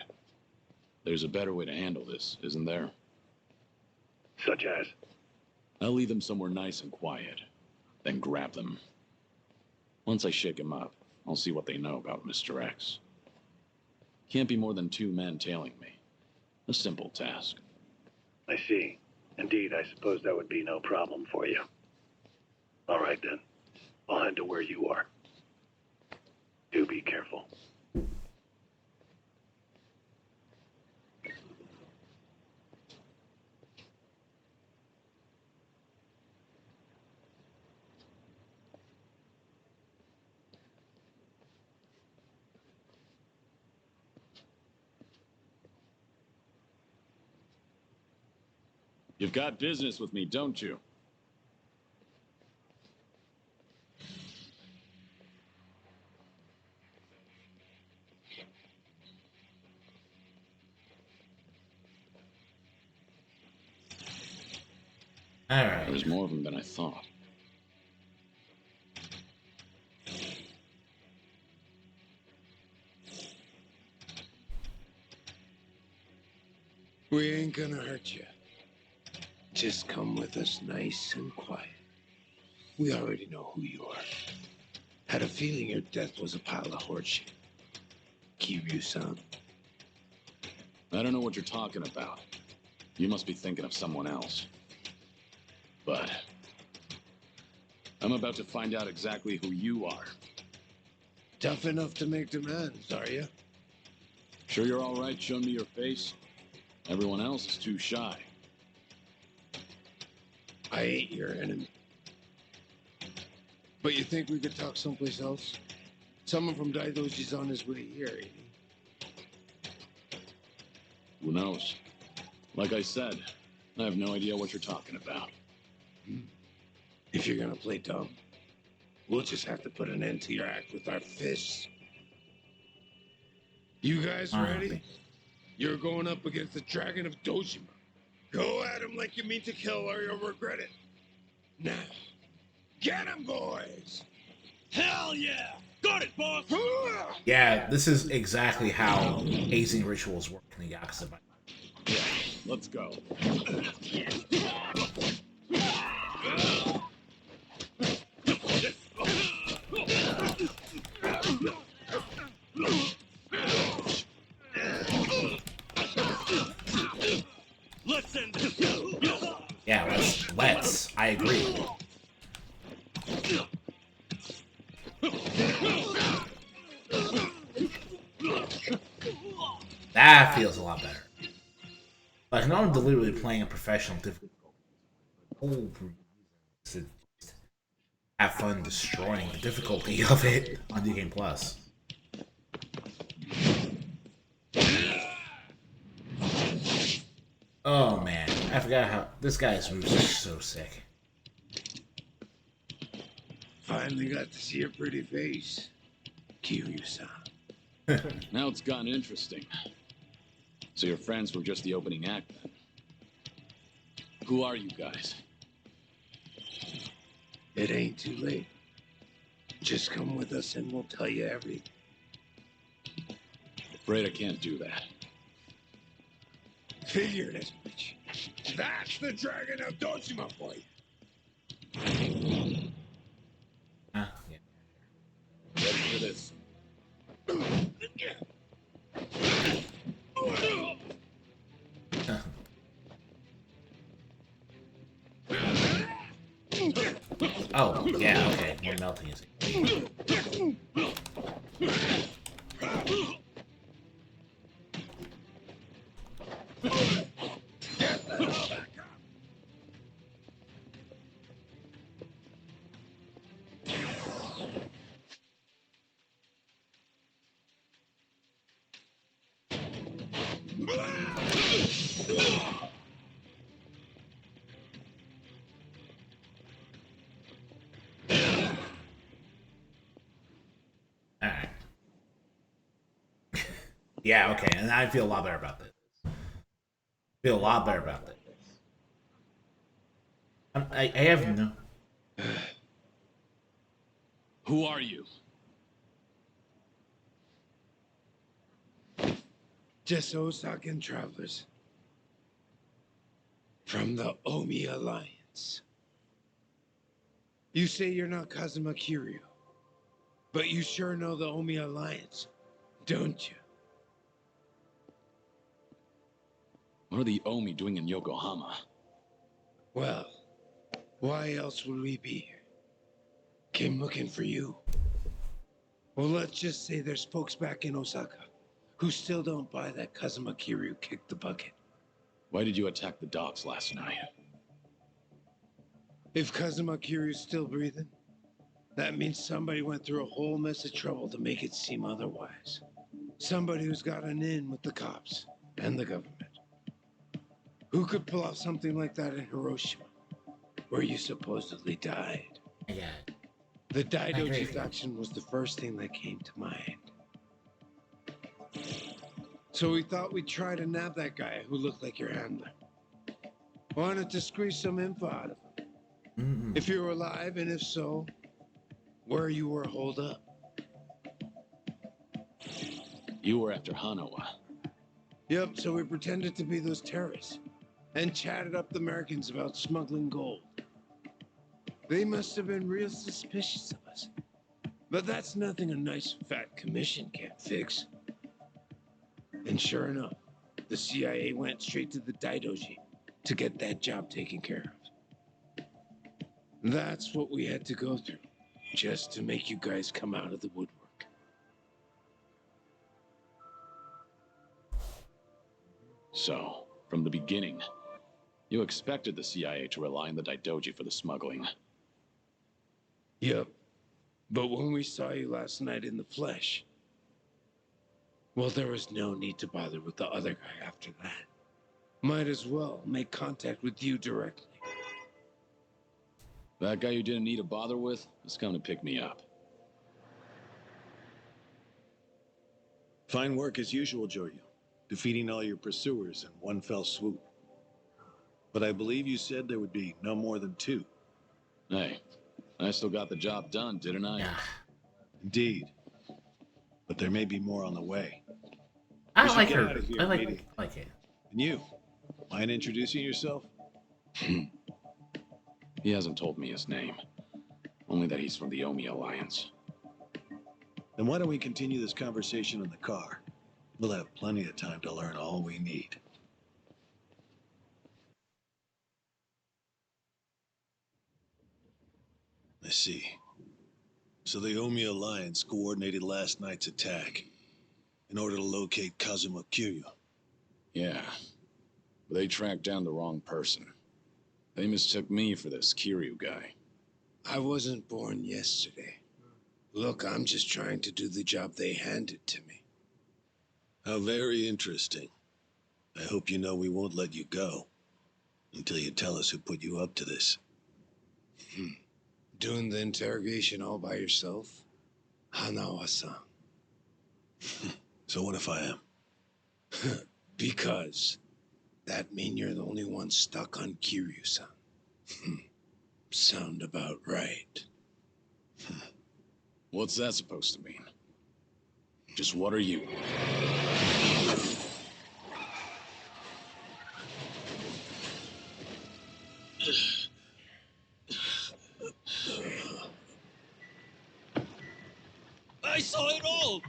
Speaker 4: There's a better way to handle this, isn't there?
Speaker 9: Such as?
Speaker 4: I'll leave them somewhere nice and quiet, then grab them. Once I shake them up, I'll see what they know about Mr. X. Can't be more than 2 men tailing me. A simple task.
Speaker 9: I see. Indeed, I suppose that would be no problem for you. All right, then. I'll head to where you are. Do be careful.
Speaker 4: You've got business with me, don't you?
Speaker 1: All right.
Speaker 4: There's more of them than I thought.
Speaker 15: We ain't gonna hurt you. Just come with us nice and quiet. We already know who you are. Had a feeling your death was a pile of horseshit. Kiryu-san.
Speaker 4: I don't know what you're talking about. You must be thinking of someone else. But I'm about to find out exactly who you are.
Speaker 15: Tough enough to make demands, are you?
Speaker 4: Sure you're all right showing me your face? Everyone else is too shy.
Speaker 15: I ain't your enemy. But you think we could talk someplace else? Someone from Daidoji's on his way here, ain't he?
Speaker 4: Who knows? Like I said, I have no idea what you're talking about.
Speaker 15: If you're gonna play dumb, we'll just have to put an end to your act with our fists. You guys ready? You're going up against the Dragon of Dojima. Go at him like you mean to kill or you'll regret it. Now, get him, boys!
Speaker 12: Hell yeah! Got it, boss!
Speaker 1: Yeah, this is exactly how hazing rituals work in the Yakuza.
Speaker 4: Yeah, let's go.
Speaker 12: Let's end this.
Speaker 1: Yeah, let's. I agree. That feels a lot better. Like, now I'm deliberately playing a professional difficult. Whole to have fun destroying the difficulty of it on New Game Plus. Oh man, I forgot how this guy's moves are so sick.
Speaker 15: Finally got to see your pretty face, Kiryu-san.
Speaker 4: Now it's gotten interesting. So your friends were just the opening act then? Who are you guys?
Speaker 15: It ain't too late. Just come with us and we'll tell you everything.
Speaker 4: Afraid I can't do that.
Speaker 15: Figured as much. That's the Dragon of Dojima for you.
Speaker 1: Yeah.
Speaker 4: Ready for this?
Speaker 1: Oh, yeah, okay. More melting is Alright. Yeah, okay, and I feel a lot better about this. Feel a lot better about this. I have no...
Speaker 4: Who are you?
Speaker 15: Just Osakan travelers. From the Omi Alliance. You say you're not Kazuma Kiryu, but you sure know the Omi Alliance, don't you?
Speaker 4: What are the Omi doing in Yokohama?
Speaker 15: Well, why else would we be here? Came looking for you. Well, let's just say there's folks back in Osaka who still don't buy that Kazuma Kiryu kicked the bucket.
Speaker 4: Why did you attack the docks last night?
Speaker 15: If Kazuma Kiryu's still breathing, that means somebody went through a whole mess of trouble to make it seem otherwise. Somebody who's got an in with the cops and the government. Who could pull off something like that in Hiroshima, where you supposedly died?
Speaker 1: Yeah.
Speaker 15: The Daidoji faction was the first thing that came to mind. So we thought we'd try to nab that guy who looked like your handler. Wanted to squeeze some info out of him. If you were alive, and if so, where you were holed up.
Speaker 4: You were after Hanawa.
Speaker 15: Yep, so we pretended to be those terrorists and chatted up the Americans about smuggling gold. They must have been real suspicious of us. But that's nothing a nice fat commission can't fix. And sure enough, the CIA went straight to the Daidoji to get that job taken care of. That's what we had to go through, just to make you guys come out of the woodwork.
Speaker 4: So, from the beginning, you expected the CIA to rely on the Daidoji for the smuggling.
Speaker 15: Yep. But when we saw you last night in the flesh, well, there was no need to bother with the other guy after that. Might as well make contact with you directly.
Speaker 4: That guy you didn't need to bother with is coming to pick me up.
Speaker 9: Fine work as usual, Joryu. Defeating all your pursuers in one fell swoop. But I believe you said there would be no more than 2.
Speaker 4: Hey, I still got the job done, didn't I?
Speaker 1: Yeah.
Speaker 9: Indeed. But there may be more on the way.
Speaker 1: I
Speaker 9: We should
Speaker 1: like
Speaker 9: get
Speaker 1: her.
Speaker 9: out of here,
Speaker 1: I
Speaker 9: matey.
Speaker 1: like it.
Speaker 9: And you, mind introducing yourself?
Speaker 4: He hasn't told me his name. Only that he's from the Omi Alliance.
Speaker 9: Then why don't we continue this conversation in the car? We'll have plenty of time to learn all we need. I see. So the Omi Alliance coordinated last night's attack in order to locate Kazuma Kiryu.
Speaker 4: Yeah. But they tracked down the wrong person. They mistook me for this Kiryu guy.
Speaker 15: I wasn't born yesterday. Look, I'm just trying to do the job they handed to me.
Speaker 9: How very interesting. I hope you know we won't let you go until you tell us who put you up to this.
Speaker 15: Doing the interrogation all by yourself? Hanawa-san.
Speaker 9: So what if I am?
Speaker 15: Because that mean you're the only one stuck on Kiryu-san. Sound about right.
Speaker 4: What's that supposed to mean? Just what are you?
Speaker 3: I saw it all!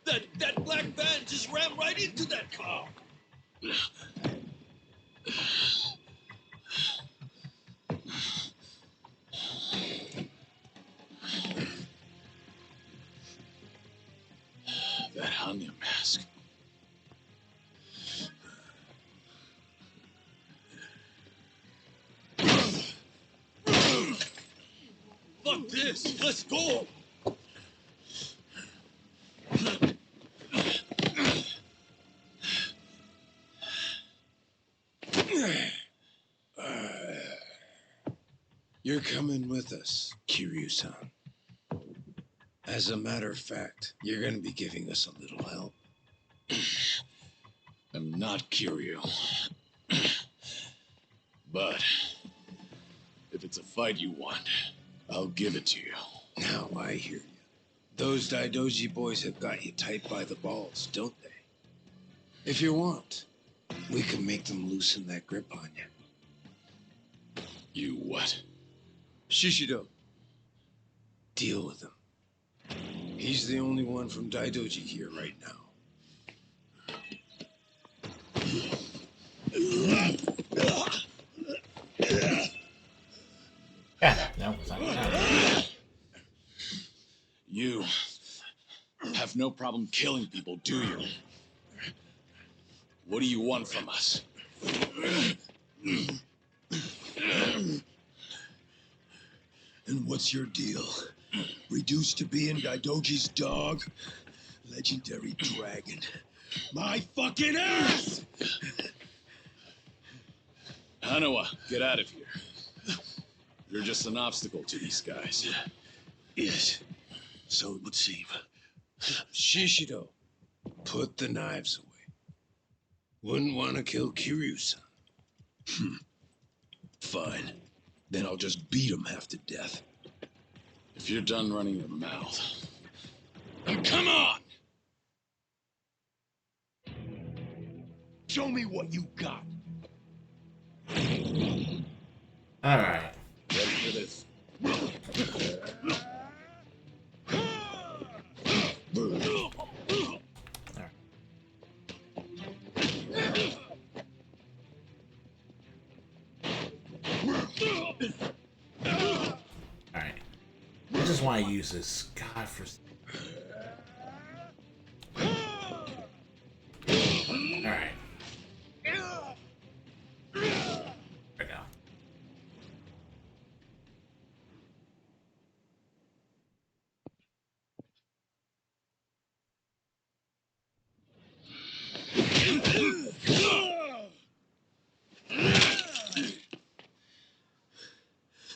Speaker 3: That black van just ran right into that car!
Speaker 4: That Hanya mask.
Speaker 3: Fuck this! Let's go!
Speaker 15: You're coming with us, Kiryu-san. As a matter of fact, you're gonna be giving us a little help.
Speaker 4: I'm not Kiryu. But if it's a fight you want, I'll give it to you.
Speaker 15: Now I hear you. Those Daidoji boys have got you tight by the balls, don't they? If you want, we can make them loosen that grip on you.
Speaker 4: You what?
Speaker 15: Shishido. Deal with him. He's the only one from Daidoji here right now.
Speaker 1: Yeah, that was not
Speaker 4: You have no problem killing people, do you? What do you want from us?
Speaker 11: And what's your deal? Reduced to being Daidoji's dog? Legendary dragon. My fucking ass!
Speaker 4: Hanawa, get out of here. You're just an obstacle to these guys.
Speaker 15: Yes, so it would seem. Shishido, put the knives away. Wouldn't want to kill Kiryu-san. Fine. Then I'll just beat him half to death.
Speaker 4: If you're done running your mouth.
Speaker 15: Now come on! Show me what you got.
Speaker 1: All right.
Speaker 4: Ready for this?
Speaker 1: Alright. I just want to use this. God, for. Alright. There we go.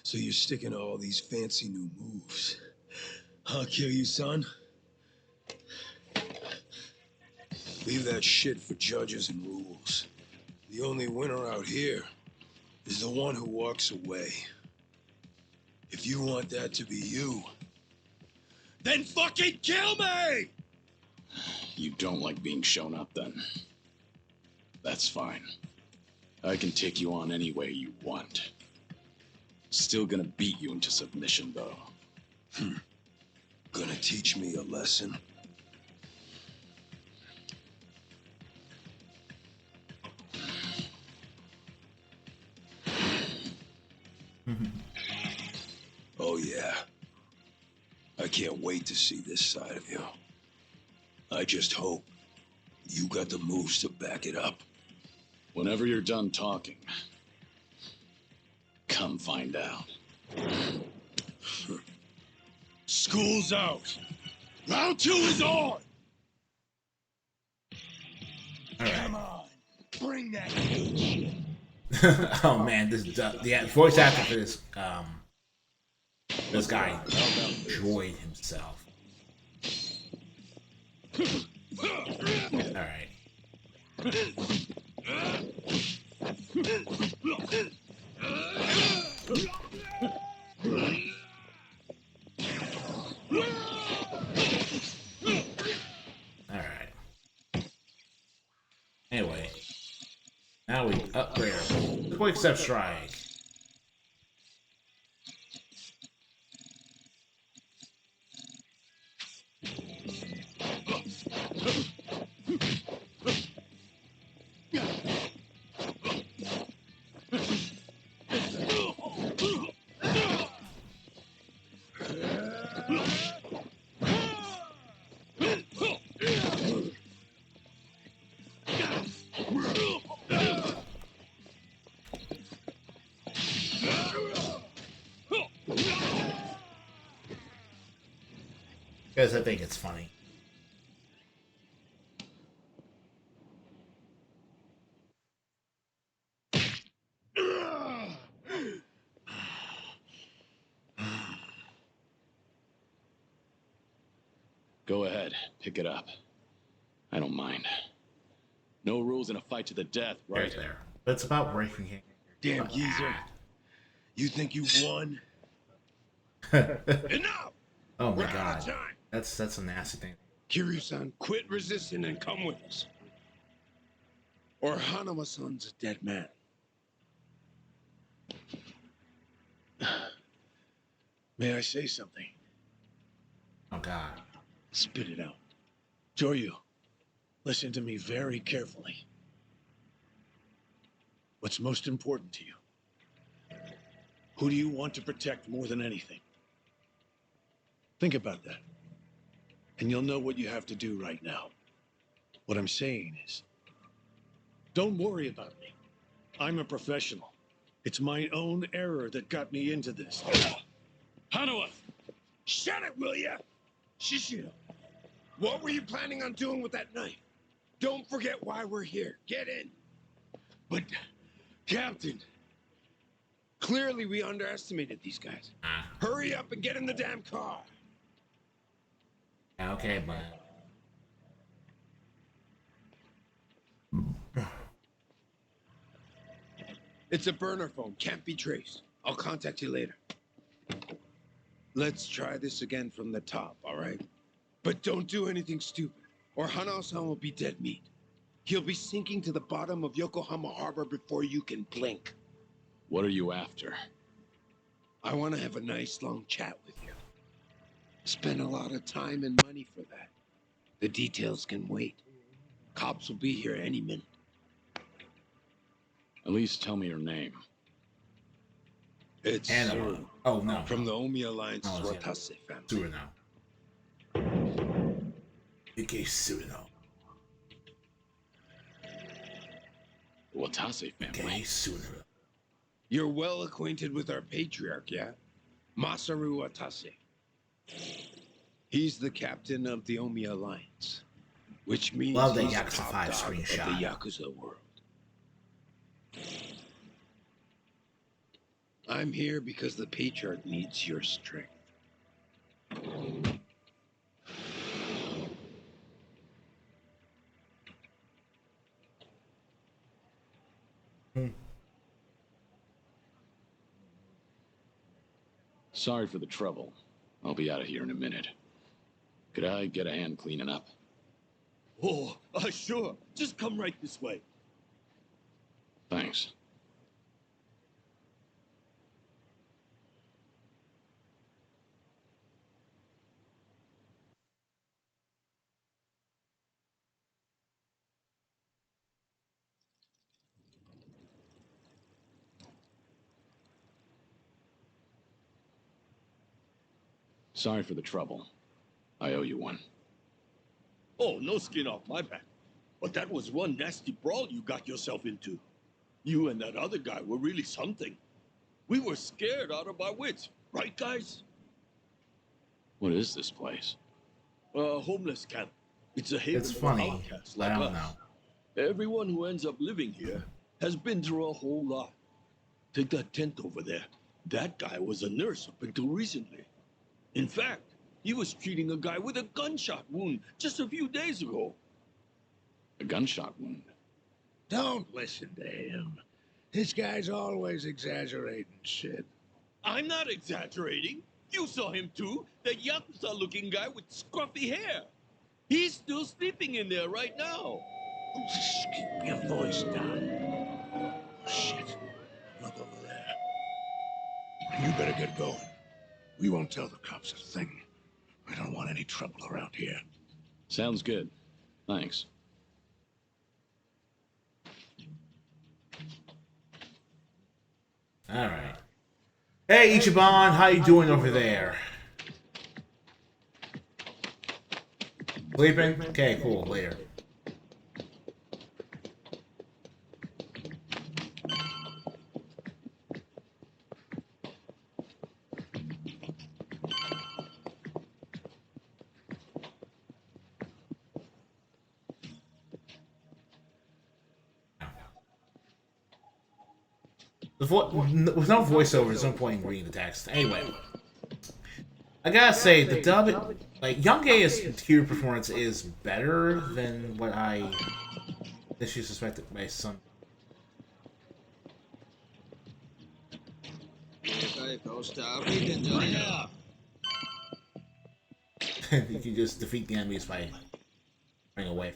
Speaker 15: So you're sticking to all these fancy new moves. I'll kill you, son. Leave that shit for judges and rules. The only winner out here is the one who walks away. If you want that to be you, then fucking kill me!
Speaker 4: You don't like being shown up then? That's fine. I can take you on any way you want. Still gonna beat you into submission, though.
Speaker 15: Gonna teach me a lesson? Oh, yeah. I can't wait to see this side of you. I just hope you got the moves to back it up.
Speaker 4: Whenever you're done talking, come find out.
Speaker 15: School's out. Round 2 is on. Come on, bring that good shit.
Speaker 1: Oh man, this the voice actor for this guy enjoyed himself. All right. All right. Anyway, now we upgrade our quick step strike. Because I think it's funny.
Speaker 4: Go ahead, pick it up. I don't mind. No rules in a fight to the death, right?
Speaker 1: There. But it's about breaking him.
Speaker 15: Damn geezer. You think you won?
Speaker 1: Enough! Oh my god. That's a nasty thing.
Speaker 15: Kiryu-san, quit resisting and come with us. Or Hanawa-san's a dead man. May I say something?
Speaker 1: Oh god.
Speaker 15: Spit it out. Joryu, listen to me very carefully. What's most important to you? Who do you want to protect more than anything? Think about that. And you'll know what you have to do right now. What I'm saying is, don't worry about me. I'm a professional. It's my own error that got me into this. Hanawa! Shut it, will ya? Shishido, what were you planning on doing with that knife? Don't forget why we're here. Get in. But, Captain, Clearly, we underestimated these guys. Hurry up and get in the damn car.
Speaker 1: Okay, but
Speaker 15: It's a burner phone. Can't be traced. I'll contact you later. Let's try this again from the top, all right? But don't do anything stupid, or Hanao-san will be dead meat. He'll be sinking to the bottom of Yokohama Harbor before you can blink.
Speaker 4: What are you after?
Speaker 15: I want to have a nice long chat with you. Spend a lot of time and money for that. The details can wait. Cops will be here any minute.
Speaker 4: At least tell me your name.
Speaker 15: It's
Speaker 1: Anna. Oh no.
Speaker 15: From the Omi Alliance's
Speaker 1: Oh, yeah.
Speaker 15: Watase family.
Speaker 1: Suriname. Ike Suriname.
Speaker 4: Watase family.
Speaker 1: Ike Suriname.
Speaker 15: You're well acquainted with our patriarch, yeah? Masaru Watase. He's the captain of the Omi Alliance, which means
Speaker 1: Love that
Speaker 15: he's
Speaker 1: Yakuza
Speaker 15: top
Speaker 1: 5
Speaker 15: dog
Speaker 1: screenshot.
Speaker 15: of the Yakuza world. I'm here because the patriarch needs your strength.
Speaker 4: Sorry for the trouble. I'll be out of here in a minute. Could I get a hand cleaning up?
Speaker 12: Oh, sure. Just come right this way.
Speaker 4: Thanks. Sorry for the trouble. I owe you one.
Speaker 12: Oh, no skin off my back. But that was one nasty brawl you got yourself into. You and that other guy were really something. We were scared out of our wits, right, guys?
Speaker 4: What is this place?
Speaker 12: A homeless camp. It's a haven
Speaker 1: It's
Speaker 12: for
Speaker 1: funny.
Speaker 12: outcasts
Speaker 1: I
Speaker 12: like
Speaker 1: don't
Speaker 12: us.
Speaker 1: know.
Speaker 12: Everyone who ends up living here has been through a whole lot. Take that tent over there. That guy was a nurse up until recently. In fact, he was treating a guy with a gunshot wound just a few days ago.
Speaker 4: A gunshot wound?
Speaker 11: Don't listen to him. This guy's always exaggerating shit.
Speaker 12: I'm not exaggerating. You saw him too. That Yakuza-looking guy with scruffy hair. He's still sleeping in there right now.
Speaker 11: Just keep your voice down. Oh, shit. Look over there. You better get going. We won't tell the cops a thing. I don't want any trouble around here.
Speaker 4: Sounds good. Thanks.
Speaker 1: All right. Hey Ichiban, how you doing over there? Sleeping? Okay, cool. Later. With no voiceover, there's no point in reading the text. Anyway, I gotta say, the dub, like, Young Gai's hero performance is better than what I initially suspected by some. You can just defeat the enemies by running away.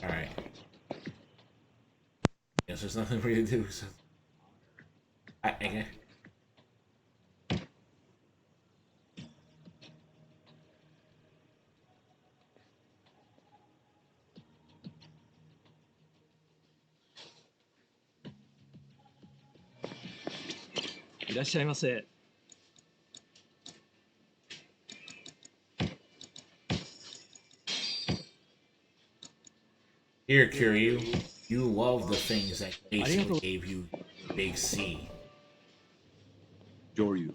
Speaker 1: Alright. Guess there's nothing for you to do, so... Okay.
Speaker 16: いらっしゃいませ。
Speaker 1: Here, Kiryu, you love the things that basically gave you Big C.
Speaker 17: Doryu.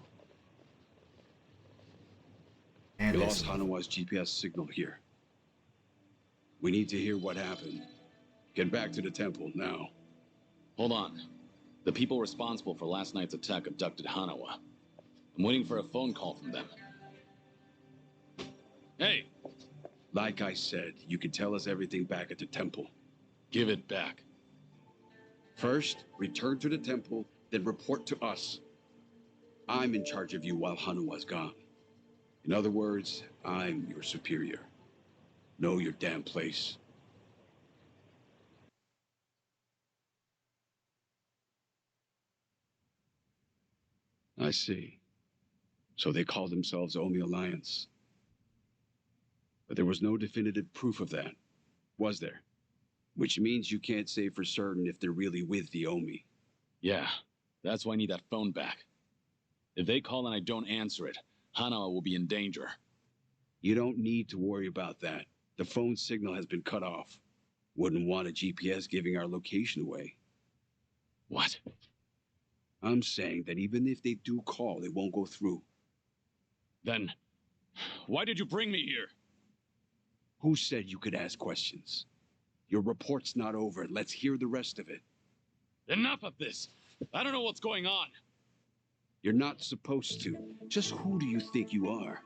Speaker 1: And
Speaker 17: We
Speaker 1: this
Speaker 17: lost Hanawa's GPS signal here. We need to hear what happened. Get back to the temple now.
Speaker 4: Hold on. The people responsible for last night's attack abducted Hanawa. I'm waiting for a phone call from them. Hey!
Speaker 17: Like I said, you can tell us everything back at the temple.
Speaker 4: Give it back.
Speaker 17: First, return to the temple, then report to us. I'm in charge of you while Hanawa's gone. In other words, I'm your superior. Know your damn place. I see. So they call themselves Omi Alliance. But there was no definitive proof of that, was there? Which means you can't say for certain if they're really with the Omi.
Speaker 4: Yeah, that's why I need that phone back. If they call and I don't answer it, Hanawa will be in danger.
Speaker 17: You don't need to worry about that. The phone signal has been cut off. Wouldn't want a GPS giving our location away.
Speaker 4: What?
Speaker 17: I'm saying that even if they do call, it won't go through.
Speaker 4: Then, why did you bring me here?
Speaker 17: Who said you could ask questions? Your report's not over. Let's hear the rest of it.
Speaker 4: Enough of this! I don't know what's going on!
Speaker 17: You're not supposed to. Just who do you think you are?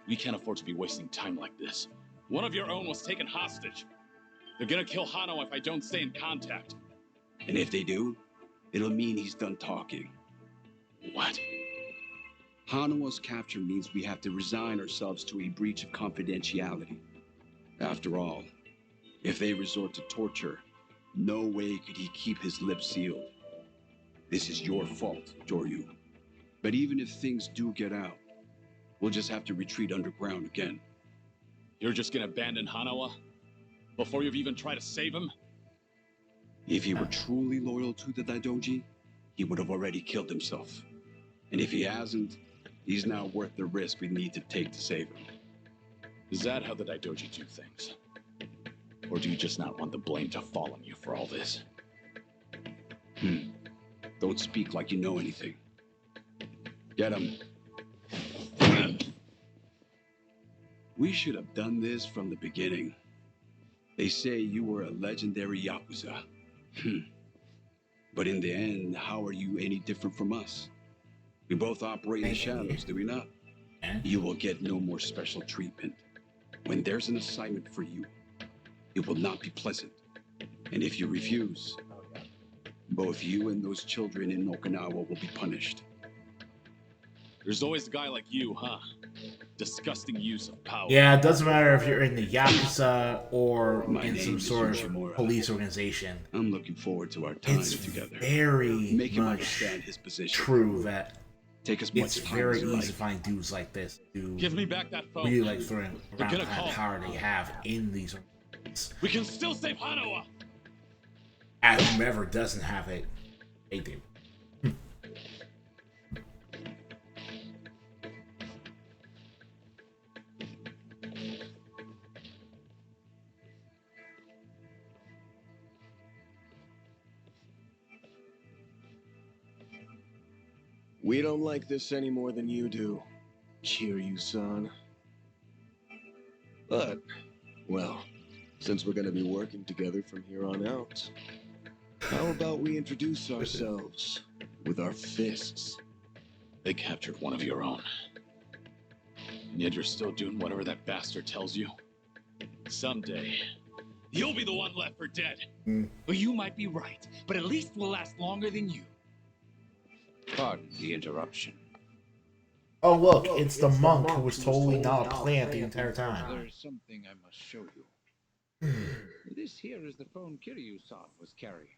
Speaker 4: We can't afford to be wasting time like this. One of your own was taken hostage. They're gonna kill Hanawa if I don't stay in contact.
Speaker 17: And if they do, it'll mean he's done talking.
Speaker 4: What?
Speaker 17: Hanawa's capture means we have to resign ourselves to a breach of confidentiality. After all, if they resort to torture, no way could he keep his lips sealed. This is your fault, Doryu. But even if things do get out, we'll just have to retreat underground again.
Speaker 4: You're just gonna abandon Hanawa? Before you've even tried to save him?
Speaker 17: If he were truly loyal to the Daidoji, he would have already killed himself. And if he hasn't, he's not worth the risk we need to take to save him.
Speaker 4: Is that how the Daidoji do things? Or do you just not want the blame to fall on you for all this?
Speaker 17: Don't speak like you know anything. Get him. We should have done this from the beginning. They say you were a legendary Yakuza. But in the end, how are you any different from us? We both operate in the shadows, do we not? You will get no more special treatment. When there's an assignment for you, it will not be pleasant. And if you refuse, both you and those children in Okinawa will be punished.
Speaker 4: There's always a guy like you, huh? Disgusting use of power.
Speaker 1: Yeah, it doesn't matter if you're in the Yakuza or
Speaker 17: My
Speaker 1: in
Speaker 17: name
Speaker 1: some
Speaker 17: is
Speaker 1: sort
Speaker 17: Yoshimura.
Speaker 1: of police organization.
Speaker 17: I'm looking forward to our time
Speaker 1: It's
Speaker 17: together.
Speaker 1: very
Speaker 17: Make him
Speaker 1: much
Speaker 17: understand his position.
Speaker 1: true that
Speaker 17: Take as much
Speaker 1: it's
Speaker 17: time
Speaker 1: very
Speaker 17: as you
Speaker 1: easy
Speaker 17: like.
Speaker 1: to find dudes like this who
Speaker 4: Give me back that phone.
Speaker 1: really like throwing
Speaker 4: They're
Speaker 1: around
Speaker 4: gonna
Speaker 1: the kind
Speaker 4: call.
Speaker 1: of power they have in these organizations.
Speaker 4: We can still save Hanawa!
Speaker 1: And whomever doesn't have it, they do.
Speaker 3: We don't like this any more than you do, Kiryu-san. But, well, since we're gonna be working together from here on out, how about we introduce ourselves with our fists?
Speaker 4: They captured one of your own. And yet you're still doing whatever that bastard tells you? Someday, you'll be the one left for dead.
Speaker 7: Well, you might be right, but at least we'll last longer than you.
Speaker 10: Pardon the interruption.
Speaker 1: Oh look, it's the monk who was totally not a plant the entire time.
Speaker 10: There's something I must show you. This here is the phone Kiryu-san was carrying.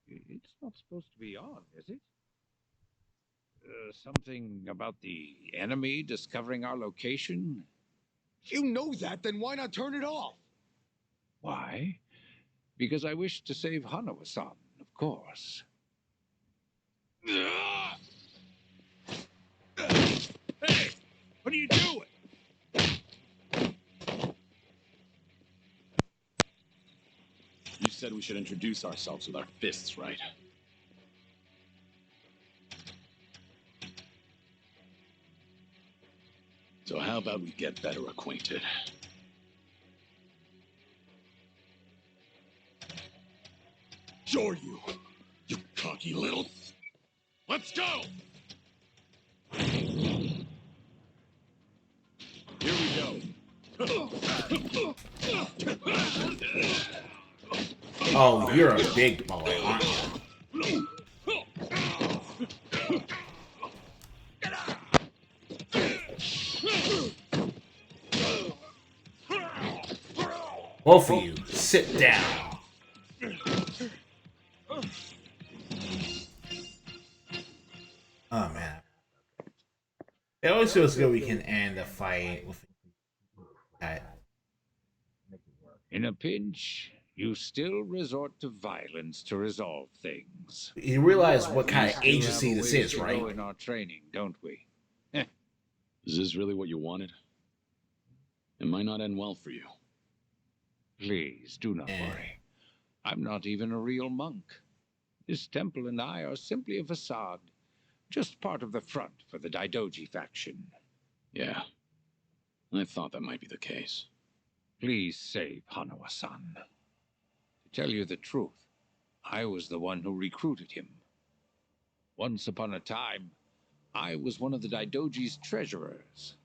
Speaker 10: It's not supposed to be on, is it? Something about the enemy discovering our location?
Speaker 3: If you know that, then why not turn it off?
Speaker 10: Why? Because I wish to save Hanawa-san, of course.
Speaker 14: Hey, what are you doing?
Speaker 4: You said we should introduce ourselves with our fists, right? So how about we get better acquainted?
Speaker 14: Sure you cocky little... Let's go! Here we go.
Speaker 1: Oh, you're a big boy, aren't you? Both of you, sit down. Oh man. It always feels good we can end a fight with that.
Speaker 10: In a pinch, you still resort to violence to resolve things.
Speaker 1: You realize what kind of
Speaker 10: We still
Speaker 1: agency
Speaker 10: have a
Speaker 1: this
Speaker 10: ways
Speaker 1: is,
Speaker 10: to
Speaker 1: right?
Speaker 10: go in our training, don't we?
Speaker 4: Is this really what you wanted? It might not end well for you.
Speaker 10: Please, do not worry. I'm not even a real monk. This temple and I are simply a facade. Just part of the front for the Daidoji faction.
Speaker 4: Yeah. I thought that might be the case.
Speaker 10: Please save Hanawa-san. To tell you the truth, I was the one who recruited him. Once upon a time, I was one of the Daidoji's treasurers.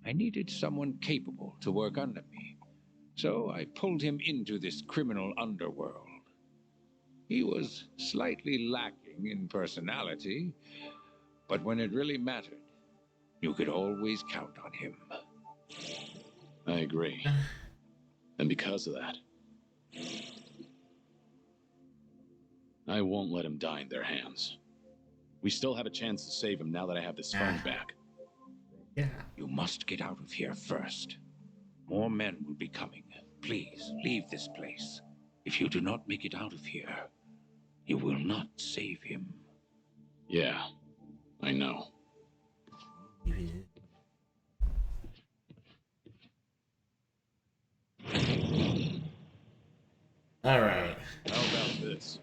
Speaker 10: I needed someone capable to work under me, so I pulled him into this criminal underworld. He was slightly lacking in personality, but when it really mattered, you could always count on him.
Speaker 4: I agree. And because of that, I won't let him die in their hands. We still have a chance to save him now that I have this phone back.
Speaker 1: Yeah.
Speaker 10: You must get out of here first. More men will be coming. Please, leave this place. If you do not make it out of here, you will not save him.
Speaker 4: Yeah, I know.
Speaker 1: All right.
Speaker 4: How about this?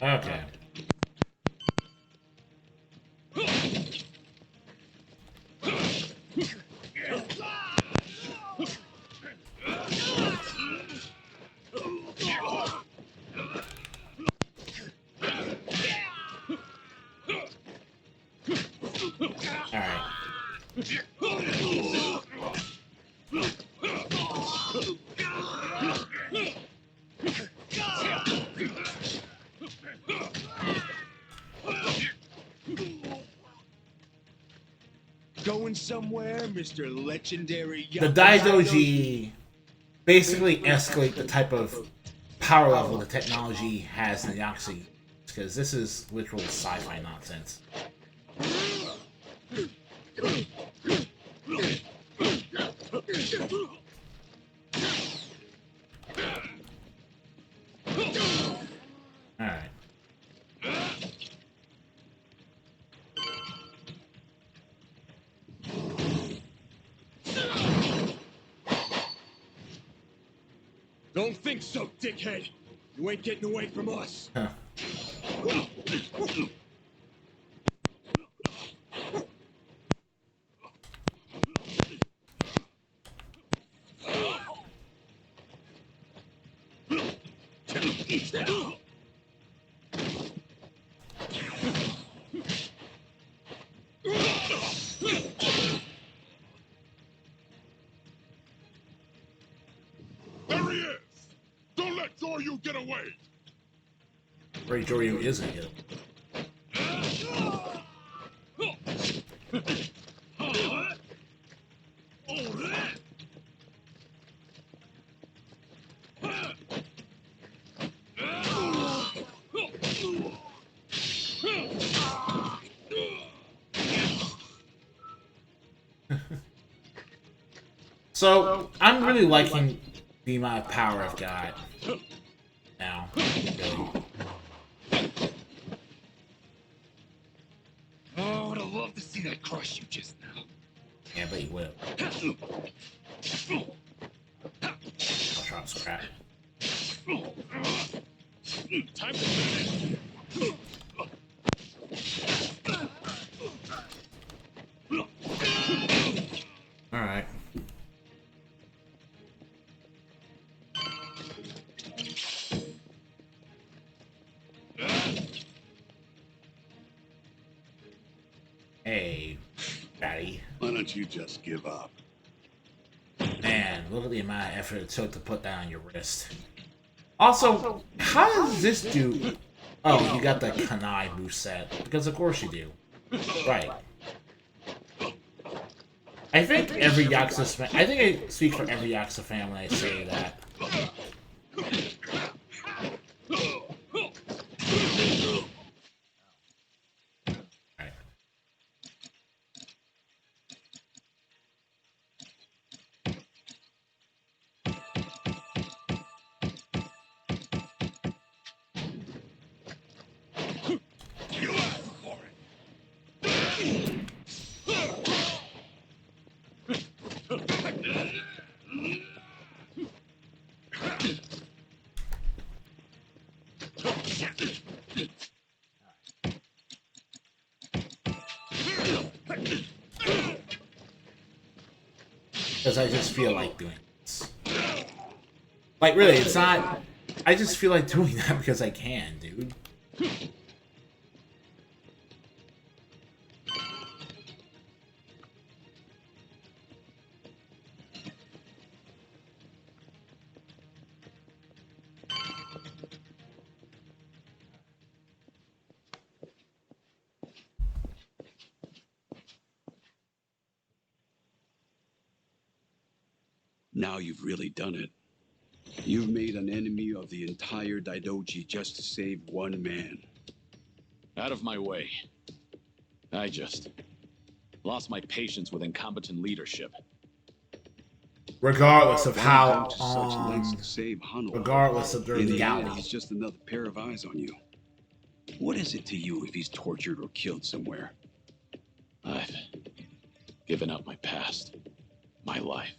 Speaker 1: Okay.
Speaker 12: Going somewhere, Mr. Legendary
Speaker 1: The Daidoji basically escalate the type of power level the technology has in the Yaxi, because this is literal sci-fi nonsense. Alright.
Speaker 12: Don't think so, dickhead. You ain't getting away from us.
Speaker 1: Huh.
Speaker 5: There he is! Don't let Zoryu get away!
Speaker 1: Ray Joryu is a hit. So, I'm really liking the amount of power I've got now. Really.
Speaker 15: Oh, I would have loved to see that crush you just now.
Speaker 1: Yeah, but you will. I'll drop scrap.
Speaker 14: Time to finish.
Speaker 1: Alright. Hey, fatty.
Speaker 11: Why don't you just give up?
Speaker 1: Man, look at the amount of effort it took to put that on your wrist. Also, how does this do... Oh, you got the Kanai moveset. Because of course you do. Right. I think every Yakuza... I think I speak for every Yakuza fan when I say that. Right. Because I just feel like doing this. Like, really, it's not... I just feel like doing that because I can, dude.
Speaker 17: Now you've really done it. You've made an enemy of the entire Daidoji just to save one man.
Speaker 4: Out of my way. I just lost my patience with incompetent leadership.
Speaker 1: Regardless of how
Speaker 17: Went to such lengths to save Hanawa.
Speaker 1: regardless of their
Speaker 17: In the end,
Speaker 1: legality.
Speaker 17: he's just another pair of eyes on you. What is it to you if he's tortured or killed somewhere?
Speaker 4: I've given up my past, my life.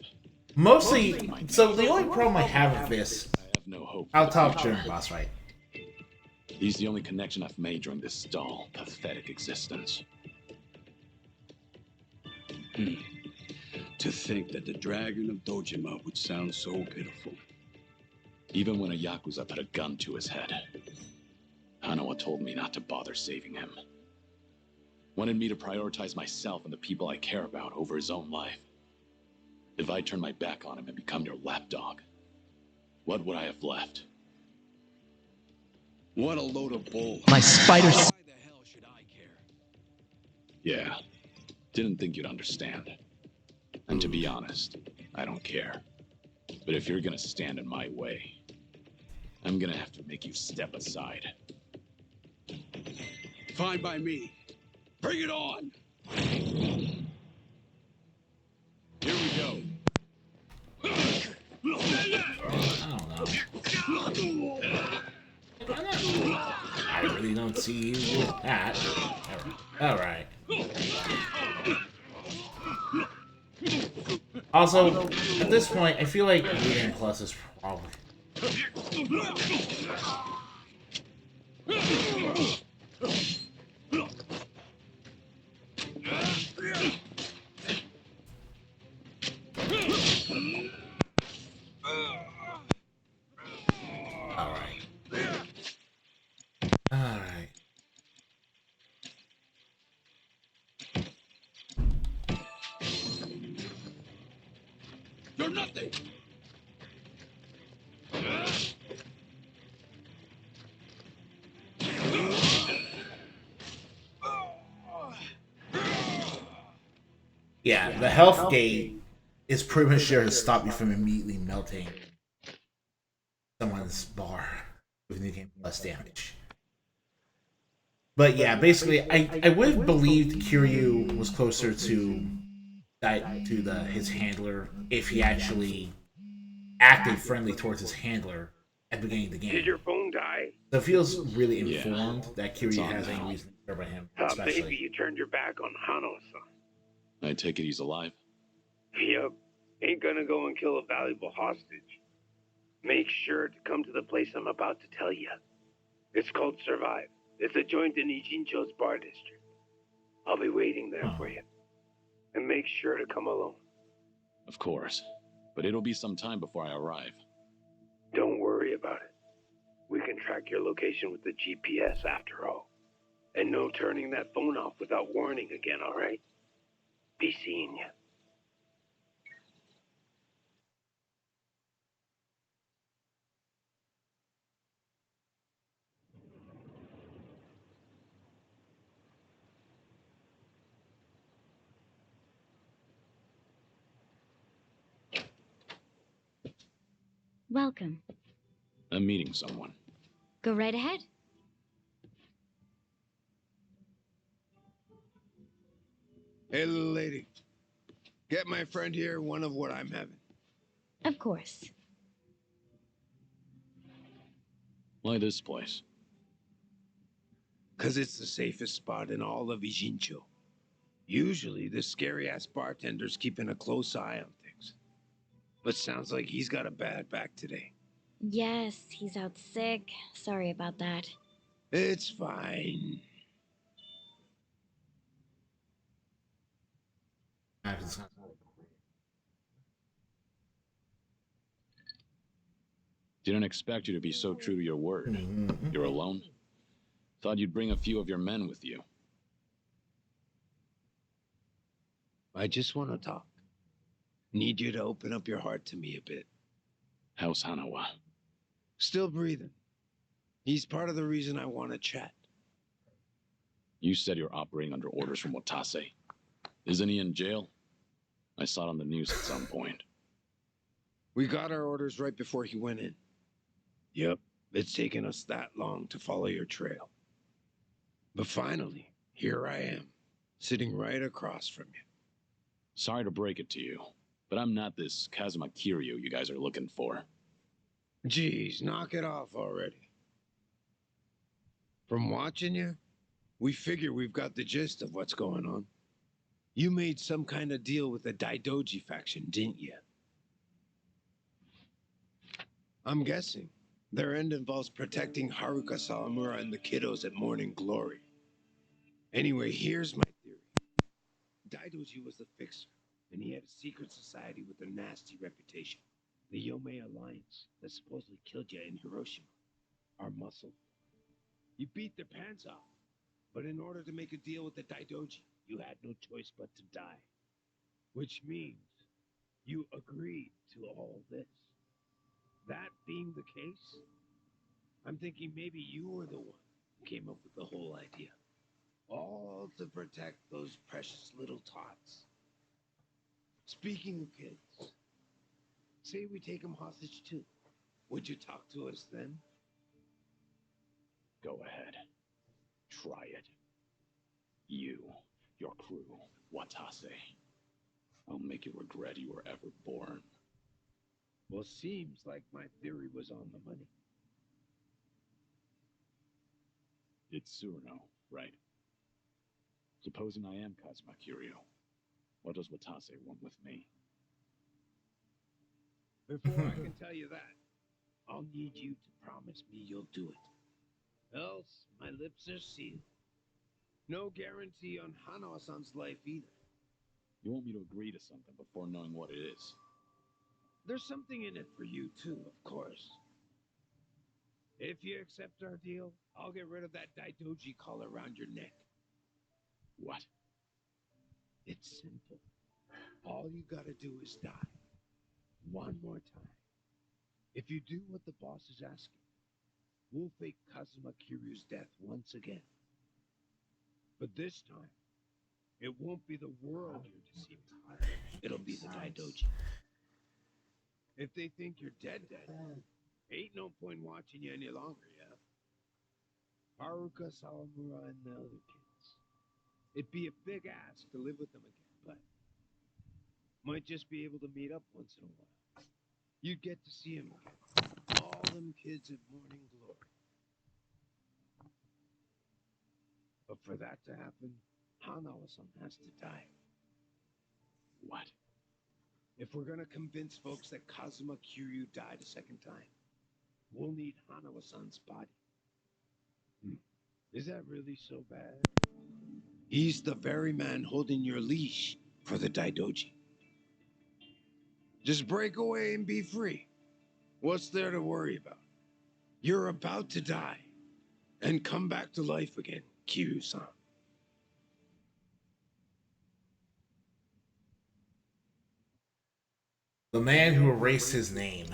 Speaker 1: Mostly, so the only problem I have with this,
Speaker 4: I have no hope.
Speaker 1: I'll talk to German boss, right?
Speaker 4: He's the only connection I've made during this dull, pathetic existence.
Speaker 17: To think that the Dragon of Dojima would sound so pitiful.
Speaker 4: Even when a Yakuza put a gun to his head, Hanawa told me not to bother saving him. Wanted me to prioritize myself and the people I care about over his own life. If I turn my back on him and become your lapdog, what would I have left?
Speaker 17: What a load of bull.
Speaker 7: My spider.
Speaker 17: Why the hell should I care?
Speaker 4: Yeah, didn't think you'd understand. And to be honest, I don't care. But if you're gonna stand in my way, I'm gonna have to make you step aside.
Speaker 17: Fine by me. Bring it on!
Speaker 4: Here we go.
Speaker 1: I don't know. I really don't see you with that. Alright. Also, at this point, I feel like Reading Plus is probably... Alright. Alright.
Speaker 12: You're nothing.
Speaker 1: Yeah, the health gate is pretty much there to stop you from immediately melting someone's bar with new game plus damage. But yeah, basically, I would have believed Kiryu was closer to his handler if he actually acted friendly towards his handler at the beginning of the game.
Speaker 15: Did your phone die?
Speaker 1: So it feels really
Speaker 4: Yeah.
Speaker 1: informed that
Speaker 4: It's
Speaker 1: Kiryu
Speaker 4: on
Speaker 1: has any
Speaker 4: now.
Speaker 1: reason to care about him,
Speaker 15: Thought maybe
Speaker 1: especially.
Speaker 15: you turned your back on Hano-san.
Speaker 4: I take it he's alive?
Speaker 15: Yep. Ain't gonna go and kill a valuable hostage. Make sure to come to the place I'm about to tell you. It's called Survive. It's a joint in Ijincho's bar district. I'll be waiting there for you. And make sure to come alone.
Speaker 4: Of course. But it'll be some time before I arrive.
Speaker 15: Don't worry about it. We can track your location with the GPS after all. And no turning that phone off without warning again, alright? Be seeing you.
Speaker 2: Welcome.
Speaker 4: I'm meeting someone.
Speaker 2: Go right ahead.
Speaker 15: Hey, little lady. Get my friend here one of what I'm having.
Speaker 2: Of course.
Speaker 4: Why this place?
Speaker 15: 'Cause it's the safest spot in all of Ijincho. Usually, the scary-ass bartender's keeping a close eye on things. But sounds like he's got a bad back today.
Speaker 2: Yes, he's out sick. Sorry about that.
Speaker 15: It's fine.
Speaker 4: Didn't expect you to be so true to your word. You're alone? Thought you'd bring a few of your men with you.
Speaker 15: I just want to talk. Need you to open up your heart to me a bit.
Speaker 4: How's Hanawa?
Speaker 15: Still breathing. He's part of the reason I want to chat.
Speaker 4: You said you're operating under orders from Watase. Isn't he in jail? I saw it on the news at some point.
Speaker 15: We got our orders right before he went in. Yep, it's taken us that long to follow your trail. But finally, here I am, sitting right across from you.
Speaker 4: Sorry to break it to you, but I'm not this Kazuma Kiryu you guys are looking for.
Speaker 15: Geez, knock it off already. From watching you, we figure we've got the gist of what's going on. You made some kind of deal with the Daidoji faction, didn't you? I'm guessing their end involves protecting Haruka Sawamura and the kiddos at Morning Glory. Anyway, here's my theory. Daidoji was the fixer, and he had a secret society with a nasty reputation. The Yomei Alliance that supposedly killed you in Hiroshima. Our muscle. You beat their pants off, but in order to make a deal with the Daidoji, you had no choice but to die. Which means you agreed to all this. That being the case, I'm thinking maybe you were the one who came up with the whole idea. All to protect those precious little tots. Speaking of kids, say we take them hostage too. Would you talk to us then?
Speaker 4: Go ahead. Try it. You, your crew, Watase. I'll make you regret you were ever born.
Speaker 15: Well, seems like my theory was on the money.
Speaker 4: It's Surno, right? Supposing I am Kazuma Kiryu, what does Watase want with me?
Speaker 15: Before I can tell you that, I'll need you to promise me you'll do it. Else, my lips are sealed. No guarantee on Hanawa-san's life either.
Speaker 4: You want me to agree to something before knowing what it is?
Speaker 15: There's something in it for you too, of course. If you accept our deal, I'll get rid of that Daidoji collar around your neck.
Speaker 4: What?
Speaker 15: It's simple. All you gotta do is die. One more time. If you do what the boss is asking, we'll fake Kazuma Kiryu's death once again. But this time, it won't be the world you're deceiving. It'll be the Daidoji. If they think you're dead, ain't no point watching you any longer, yeah? Haruka, Sawamura, and the other kids. It'd be a big ask to live with them again, but Might just be able to meet up once in a while. You'd get to see him again. All them kids at Morning Glory. But for that to happen, Hanawa-san has to die.
Speaker 4: What?
Speaker 15: If we're gonna convince folks that Kazuma Kiryu died a second time, we'll need Hanawa-san's body. Is that really so bad? He's the very man holding your leash for the Daidoji. Just break away and be free. What's there to worry about? You're about to die and come back to life again, Kiryu-san.
Speaker 1: The man who erased his name.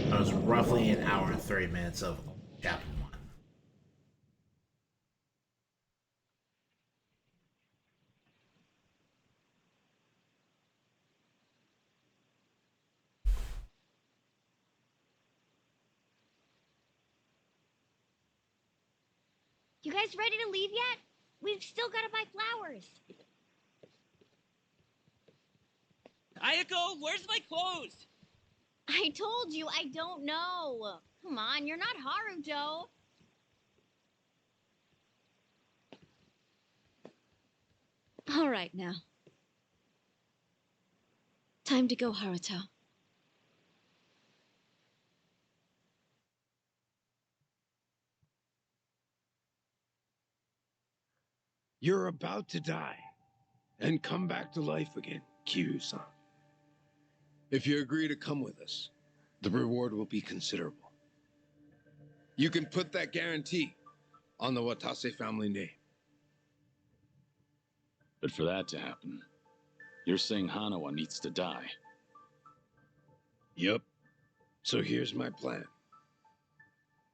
Speaker 1: That was roughly an hour and 30 minutes of chapter 1.
Speaker 2: You guys ready to leave yet? We've still got to buy flowers.
Speaker 6: Ayako, where's my clothes?
Speaker 2: I told you I don't know. Come on, you're not Haruto. All right now. Time to go, Haruto.
Speaker 15: You're about to die and come back to life again, Kiryu-san. If you agree to come with us, the reward will be considerable. You can put that guarantee on the Watase family name.
Speaker 4: But for that to happen, you're saying Hanawa needs to die.
Speaker 15: Yep. So here's my plan.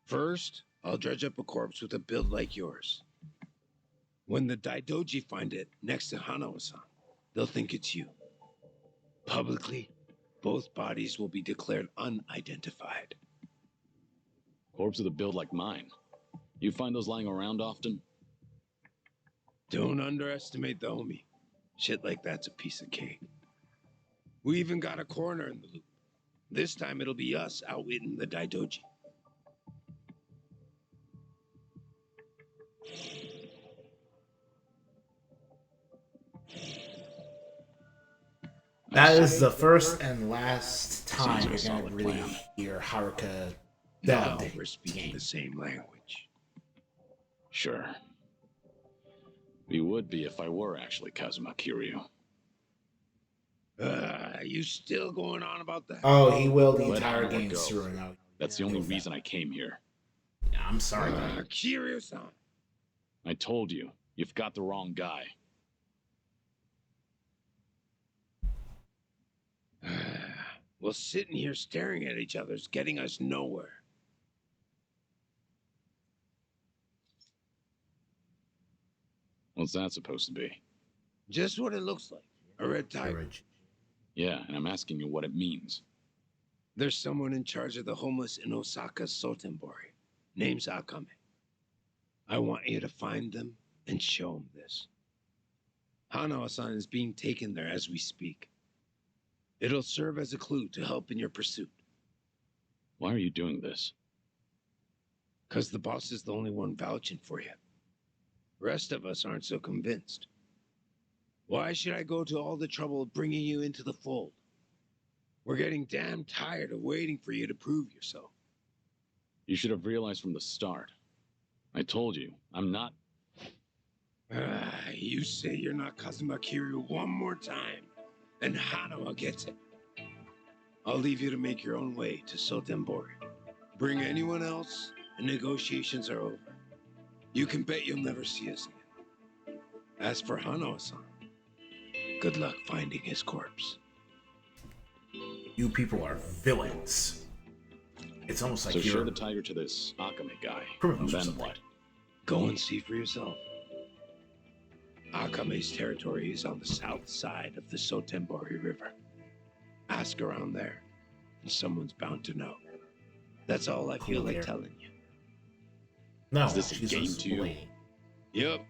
Speaker 15: First, I'll dredge up a corpse with a build like yours. When the Daidoji find it next to Hanawa-san, they'll think it's you. Publicly, both bodies will be declared unidentified.
Speaker 4: Corpse with a build like mine. You find those lying around often?
Speaker 15: Don't underestimate the homie. Shit like that's a piece of cake. We even got a coroner in the loop. This time it'll be us outwitting the Daidoji.
Speaker 1: That is the first and last time you're going to really hear Haruka
Speaker 15: Now
Speaker 1: dubbed.
Speaker 15: we're speaking the same language.
Speaker 4: Sure. We would be if I were actually Kazuma Kiryu.
Speaker 15: You still going on about that?
Speaker 1: Oh, he will the
Speaker 4: Let
Speaker 1: entire
Speaker 4: Hanawa
Speaker 1: game
Speaker 4: go.
Speaker 1: screwing out.
Speaker 4: That's the only reason I came here.
Speaker 1: Yeah, I'm sorry.
Speaker 15: Kiryu-san.
Speaker 4: I told you, you've got the wrong guy.
Speaker 15: Well, sitting here staring at each other is getting us nowhere.
Speaker 4: What's that supposed to be?
Speaker 15: Just what it looks like. A red tiger.
Speaker 4: Yeah, and I'm asking you what it means.
Speaker 15: There's someone in charge of the homeless in Osaka's Sotenbori. Name's Akame. I want you to find them and show them this. Hanawa-san is being taken there as we speak. It'll serve as a clue to help in your pursuit.
Speaker 4: Why are you doing this?
Speaker 15: Because the boss is the only one vouching for you. Rest of us aren't so convinced. Why should I go to all the trouble of bringing you into the fold? We're getting damn tired of waiting for you to prove yourself.
Speaker 4: You should have realized from the start. I told you, I'm not...
Speaker 15: You say you're not Kazuma Kiryu one more time, and Hanawa gets it. I'll leave you to make your own way to Sotenbori. Bring anyone else, and negotiations are over. You can bet you'll never see us again. As for Hanawa-san, Good luck finding his corpse.
Speaker 1: You people are villains. It's almost like
Speaker 4: So
Speaker 1: you're
Speaker 4: show the tiger to this Akame guy.
Speaker 1: criminals or
Speaker 4: Then
Speaker 1: something.
Speaker 4: what?
Speaker 15: Go and see for yourself. Akame's territory is on the south side of the Sotembori River. Ask around there, and someone's bound to know. That's all I feel like
Speaker 1: Clear.
Speaker 15: telling you.
Speaker 1: No,
Speaker 4: Is this a
Speaker 1: she's
Speaker 4: game
Speaker 1: a
Speaker 4: to you?
Speaker 1: lady.
Speaker 15: Yep,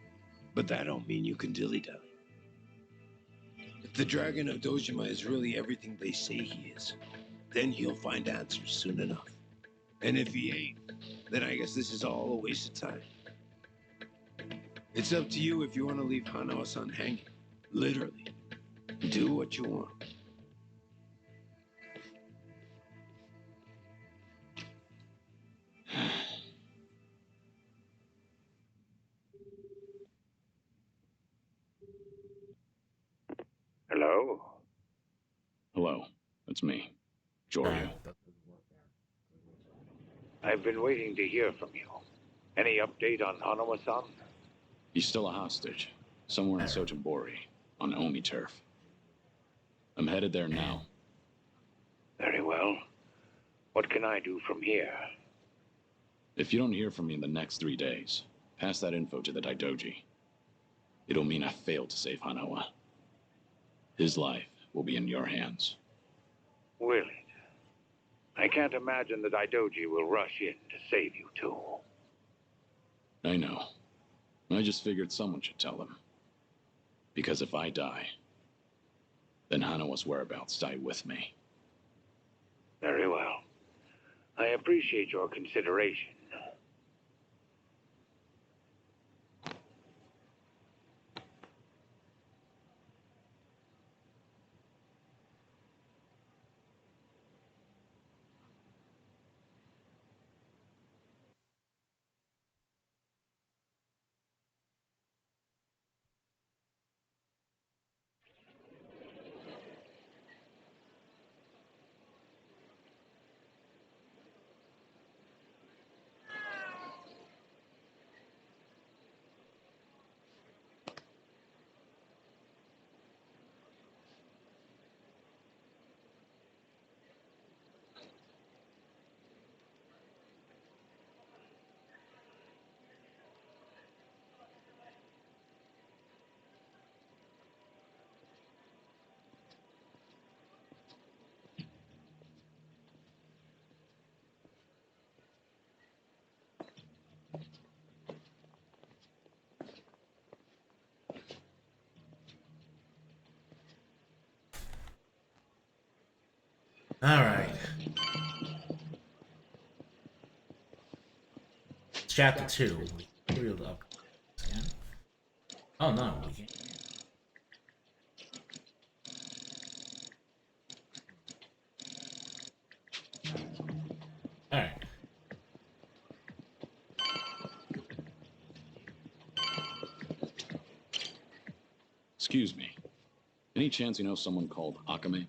Speaker 15: but that don't mean you can dilly-dally. If the Dragon of Dojima is really everything they say he is, then he'll find answers soon enough. And if he ain't, then I guess this is all a waste of time. It's up to you if you want to leave Hanawa-san hanging. Literally. Do what you want.
Speaker 10: Hello?
Speaker 4: Hello, it's me, Joryu.
Speaker 10: I've been waiting to hear from you. Any update on Hanawa-san?
Speaker 4: He's still a hostage, somewhere in Sotenbori, on Omi turf. I'm headed there now.
Speaker 10: Very well. What can I do from here?
Speaker 4: If you don't hear from me in the next 3 days, pass that info to the Daidoji. It'll mean I failed to save Hanawa. His life will be in your hands.
Speaker 10: Will it? I can't imagine the Daidoji will rush in to save you too.
Speaker 4: I know. I just figured someone should tell him. Because if I die, then Hanawa's whereabouts die with me.
Speaker 10: Very well. I appreciate your consideration.
Speaker 1: Alright. Chapter 2. Real up. Oh no, we can't. Alright.
Speaker 4: Excuse me. Any chance you know someone called Akame?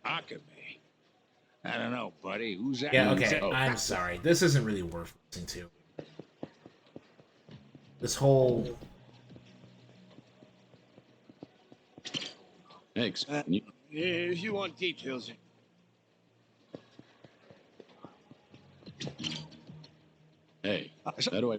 Speaker 15: Akame? I don't know, buddy. Who's that?
Speaker 1: Yeah, okay,
Speaker 4: Oh.
Speaker 1: I'm sorry. This isn't really worth listening to. This whole...
Speaker 4: Hey, can you...
Speaker 12: If you want details,
Speaker 4: Hey, how do I...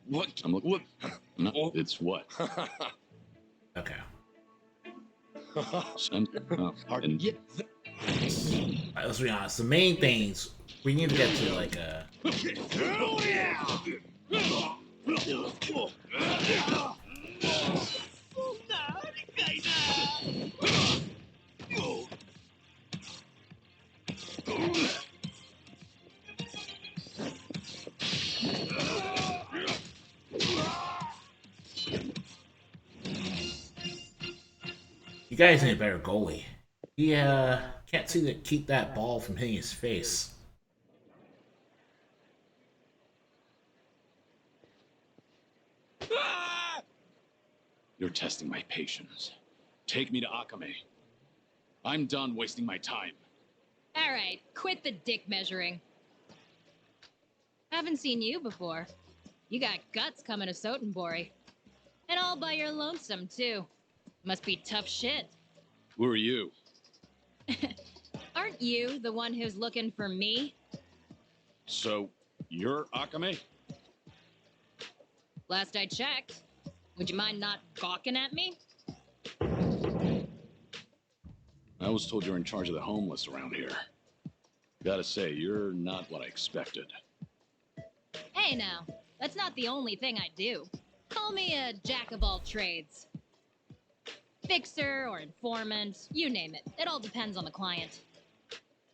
Speaker 12: What?
Speaker 4: I'm looking... No, it's what?
Speaker 1: Okay.
Speaker 4: Oh, and
Speaker 1: Alright, let's be honest. The main things, we need to get to, like, you guys need a better goalie. He, can't seem to keep that ball from hitting his face.
Speaker 4: You're testing my patience. Take me to Akame. I'm done wasting my time.
Speaker 16: All right, quit the dick measuring. Haven't seen you before. You got guts coming to Sotenbori. And all by your lonesome, too. Must be tough shit.
Speaker 4: Who are you?
Speaker 16: Aren't you the one who's looking for me?
Speaker 4: So, you're Akame?
Speaker 16: Last I checked. Would you mind not gawking at me?
Speaker 4: I was told you're in charge of the homeless around here. Gotta say, you're not what I expected.
Speaker 16: Hey now, that's not the only thing I do. Call me a jack of all trades. Fixer or informant, you name it. It all depends on the client.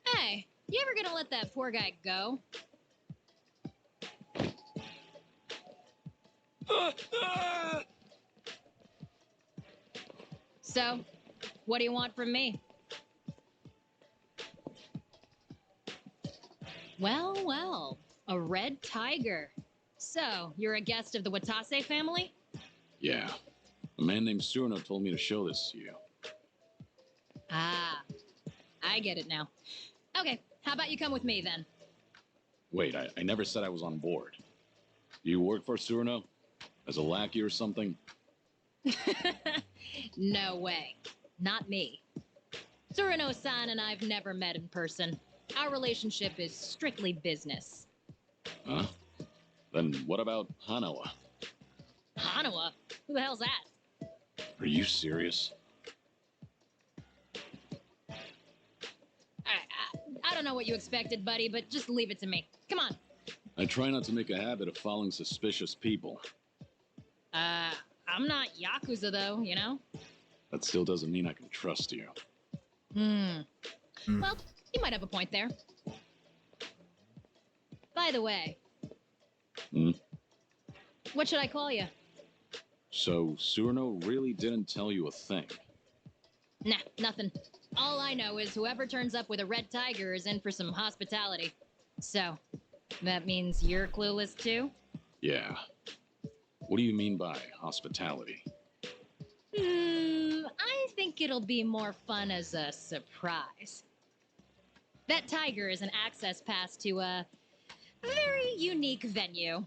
Speaker 16: Hey, you ever gonna let that poor guy go? So, what do you want from me? Well, well, a red tiger. So, you're a guest of the Watase family?
Speaker 4: Yeah. A man named Surno told me to show this to you.
Speaker 16: Ah, I get it now. Okay, how about you come with me then?
Speaker 4: Wait, I never said I was on board. You work for Surno? As a lackey or something?
Speaker 16: No way. Not me. Surino-san and I've never met in person. Our relationship is strictly business.
Speaker 4: Huh? Then what about Hanawa?
Speaker 16: Hanawa? Who the hell's that?
Speaker 4: Are you serious?
Speaker 16: I don't know what you expected, buddy, but just leave it to me. Come on.
Speaker 4: I try not to make a habit of following suspicious people.
Speaker 16: I'm not Yakuza, though, you know?
Speaker 4: That still doesn't mean I can trust you.
Speaker 16: Well, you might have a point there. By the way, what should I call you?
Speaker 4: So, Surno really didn't tell you a thing?
Speaker 16: Nah, nothing. All I know is whoever turns up with a red tiger is in for some hospitality. So, that means you're clueless too?
Speaker 4: Yeah. What do you mean by hospitality?
Speaker 16: I think it'll be more fun as a surprise. That tiger is an access pass to a very unique venue.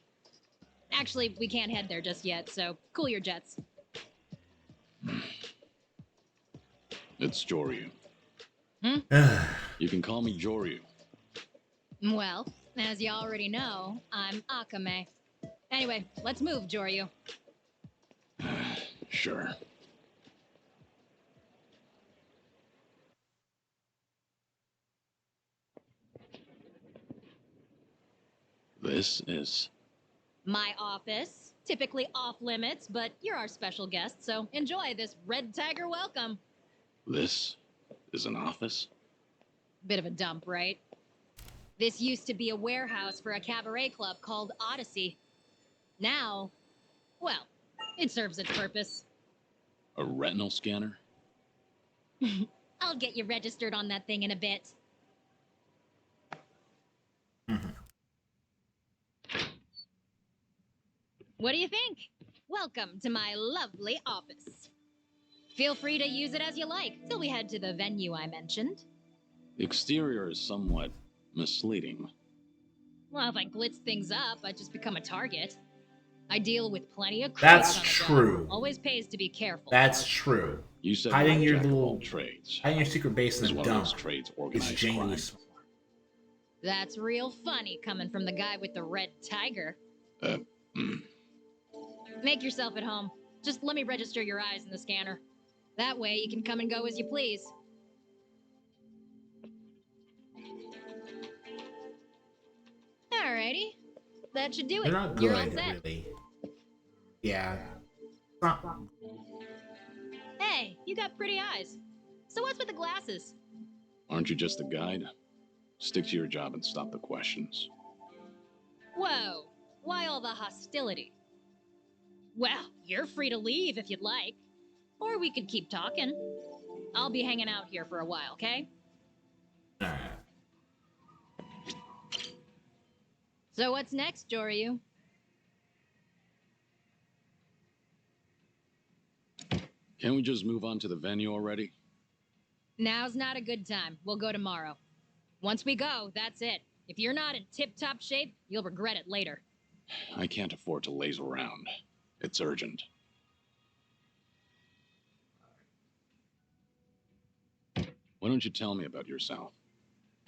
Speaker 16: Actually, we can't head there just yet, so cool your jets.
Speaker 4: It's Joryu. You can call me Joryu.
Speaker 16: Well, as you already know, I'm Akame. Anyway, let's move, Joryu.
Speaker 4: Sure. This is...
Speaker 16: My office. Typically off limits, but you're our special guest, so enjoy this red tiger welcome.
Speaker 4: This is an office?
Speaker 16: Bit of a dump, right? This used to be a warehouse for a cabaret club called Odyssey. Now, well, it serves its purpose.
Speaker 4: A retinal scanner?
Speaker 16: I'll get you registered on that thing in a bit. What do you think? Welcome to my lovely office. Feel free to use it as you like till we head to the venue I mentioned.
Speaker 4: The exterior is somewhat misleading.
Speaker 16: Well, if I glitz things up, I'd just become a target. I deal with plenty of
Speaker 1: That's
Speaker 16: crooks on the
Speaker 1: true.
Speaker 16: job. Always pays to be careful.
Speaker 1: That's true.
Speaker 4: You said
Speaker 1: hiding your
Speaker 4: jack of all
Speaker 1: little
Speaker 4: trades.
Speaker 1: hiding your secret base in
Speaker 4: Is
Speaker 1: the
Speaker 4: one of
Speaker 1: dump
Speaker 4: those trades
Speaker 1: is
Speaker 4: organized
Speaker 1: genuinely
Speaker 4: crime?
Speaker 1: smart.
Speaker 16: That's real funny coming from the guy with the red tiger. Make yourself at home. Just let me register your eyes in the scanner. That way you can come and go as you please. Alrighty. That should do it.
Speaker 1: They're not
Speaker 16: You're all
Speaker 1: good,
Speaker 16: set.
Speaker 1: really. Yeah.
Speaker 16: Hey, you got pretty eyes. So what's with the glasses?
Speaker 4: Aren't you just a guide? Stick to your job and stop the questions.
Speaker 16: Whoa. Why all the hostility? Well, you're free to leave if you'd like. Or we could keep talking. I'll be hanging out here for a while, okay? So what's next, Joryu?
Speaker 4: Can't we just move on to the venue already?
Speaker 16: Now's not a good time. We'll go tomorrow. Once we go, that's it. If you're not in tip-top shape, you'll regret it later.
Speaker 4: I can't afford to laze around. It's urgent. Why don't you tell me about yourself?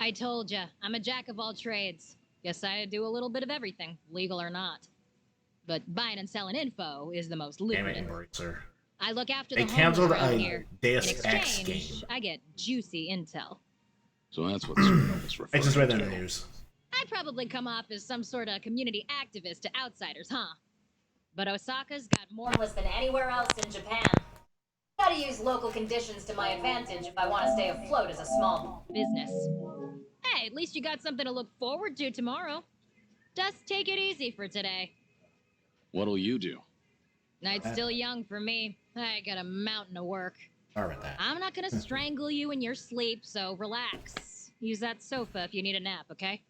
Speaker 16: I told ya, I'm a jack of all trades. Guess I do a little bit of everything, legal or not. But buying and selling info is the most lucrative.
Speaker 1: Sir.
Speaker 16: I look after
Speaker 1: They
Speaker 16: the homeless
Speaker 1: canceled
Speaker 16: around
Speaker 1: a
Speaker 16: here.
Speaker 1: Deus
Speaker 16: In
Speaker 1: Ex
Speaker 16: exchange,
Speaker 1: game.
Speaker 16: I get juicy intel.
Speaker 4: So that's what Cerno was referring
Speaker 1: I just read that
Speaker 4: to.
Speaker 1: in the news.
Speaker 16: I probably come off as some sort of community activist to outsiders, huh? But Osaka's got more
Speaker 18: Homeless than anywhere else in Japan. Gotta use local conditions to my advantage if I want to stay afloat as a small
Speaker 16: business. Hey, at least you got something to look forward to tomorrow. Just take it easy for today.
Speaker 4: What'll you do?
Speaker 16: Night's still young for me. I got a mountain of work.
Speaker 1: Sorry about that.
Speaker 16: I'm not gonna strangle you in your sleep, so relax. Use that sofa if you need a nap, okay?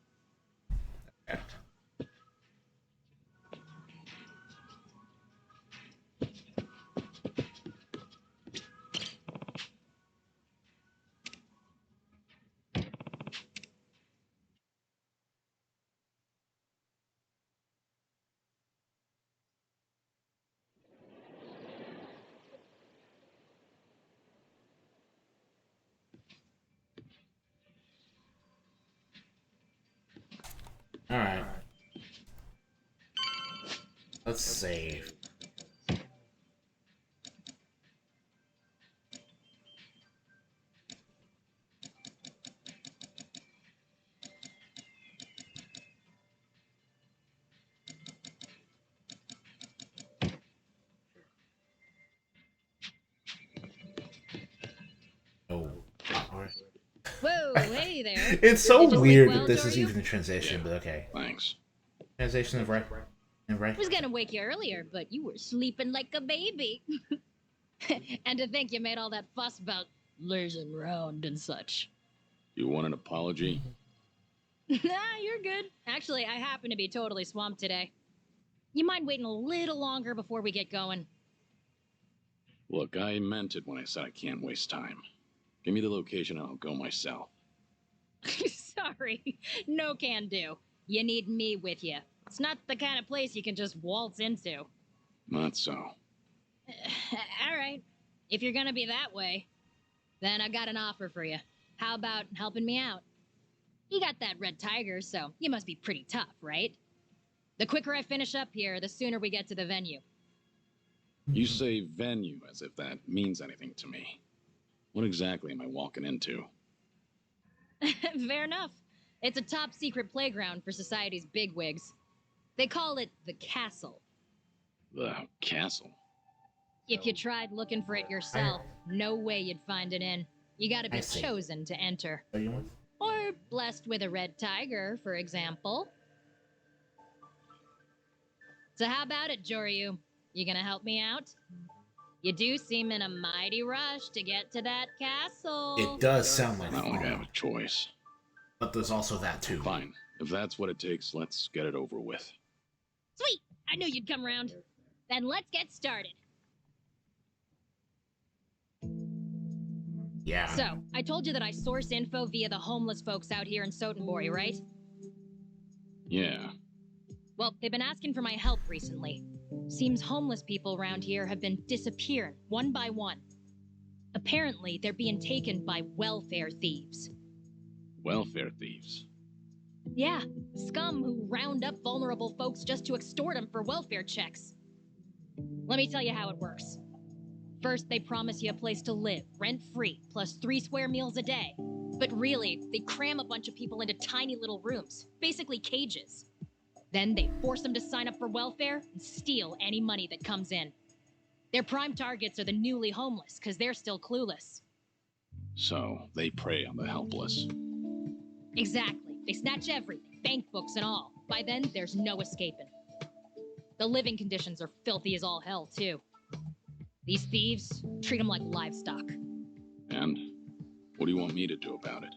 Speaker 1: Alright. Let's save. Oh.
Speaker 16: Whoa, hey there.
Speaker 1: It's so
Speaker 16: Did you sleep
Speaker 1: weird
Speaker 16: well,
Speaker 1: that this is
Speaker 16: Joryu?
Speaker 1: even a translation, but okay.
Speaker 4: Thanks.
Speaker 1: Translation of right. And right.
Speaker 16: I was gonna wake you earlier, but you were sleeping like a baby. And to think you made all that fuss about lazing around and such.
Speaker 4: You want an apology?
Speaker 16: Nah, you're good. Actually, I happen to be totally swamped today. You mind waiting a little longer before we get going?
Speaker 4: Look, I meant it when I said I can't waste time. Give me the location and I'll go myself.
Speaker 16: Sorry, no can do. You need me with you. It's not the kind of place you can just waltz into.
Speaker 4: Not so.
Speaker 16: All right, if you're gonna be that way, then I got an offer for you. How about helping me out? You got that red tiger, so you must be pretty tough, right? The quicker I finish up here, the sooner we get to the venue.
Speaker 4: You say venue as if that means anything to me. What exactly am I walking into?
Speaker 16: Fair enough. It's a top secret playground for society's bigwigs. They call it the castle.
Speaker 4: The castle?
Speaker 16: If you tried looking for it yourself, no way you'd find it in. You gotta
Speaker 1: I
Speaker 16: be
Speaker 1: see.
Speaker 16: chosen to enter.
Speaker 1: So you want?
Speaker 16: Or blessed with a red tiger, for example. So how about it, Joryu? You gonna help me out? You do seem in a mighty rush to get to that castle.
Speaker 1: It does sound like
Speaker 4: Not like I have
Speaker 1: fun,
Speaker 4: a choice.
Speaker 1: but there's also that too.
Speaker 4: Fine. If that's what it takes, let's get it over with.
Speaker 16: Sweet! I knew you'd come around. Then let's get started.
Speaker 1: Yeah.
Speaker 16: So, I told you that I source info via the homeless folks out here in Sotenbori, right?
Speaker 4: Yeah.
Speaker 16: Well, they've been asking for my help recently. Seems homeless people around here have been disappearing, one by one. Apparently, they're being taken by welfare thieves.
Speaker 4: Welfare thieves.
Speaker 16: Yeah, scum who round up vulnerable folks just to extort them for welfare checks. Let me tell you how it works. First, they promise you a place to live, rent-free, plus 3 square meals a day. But really, they cram a bunch of people into tiny little rooms, basically cages. Then they force them to sign up for welfare and steal any money that comes in. Their prime targets are the newly homeless, because they're still clueless.
Speaker 4: So, they prey on the helpless.
Speaker 16: Exactly. They snatch everything, bank books and all. By then, there's no escaping. The living conditions are filthy as all hell, too. These thieves treat them like livestock.
Speaker 4: And? What do you want me to do about it?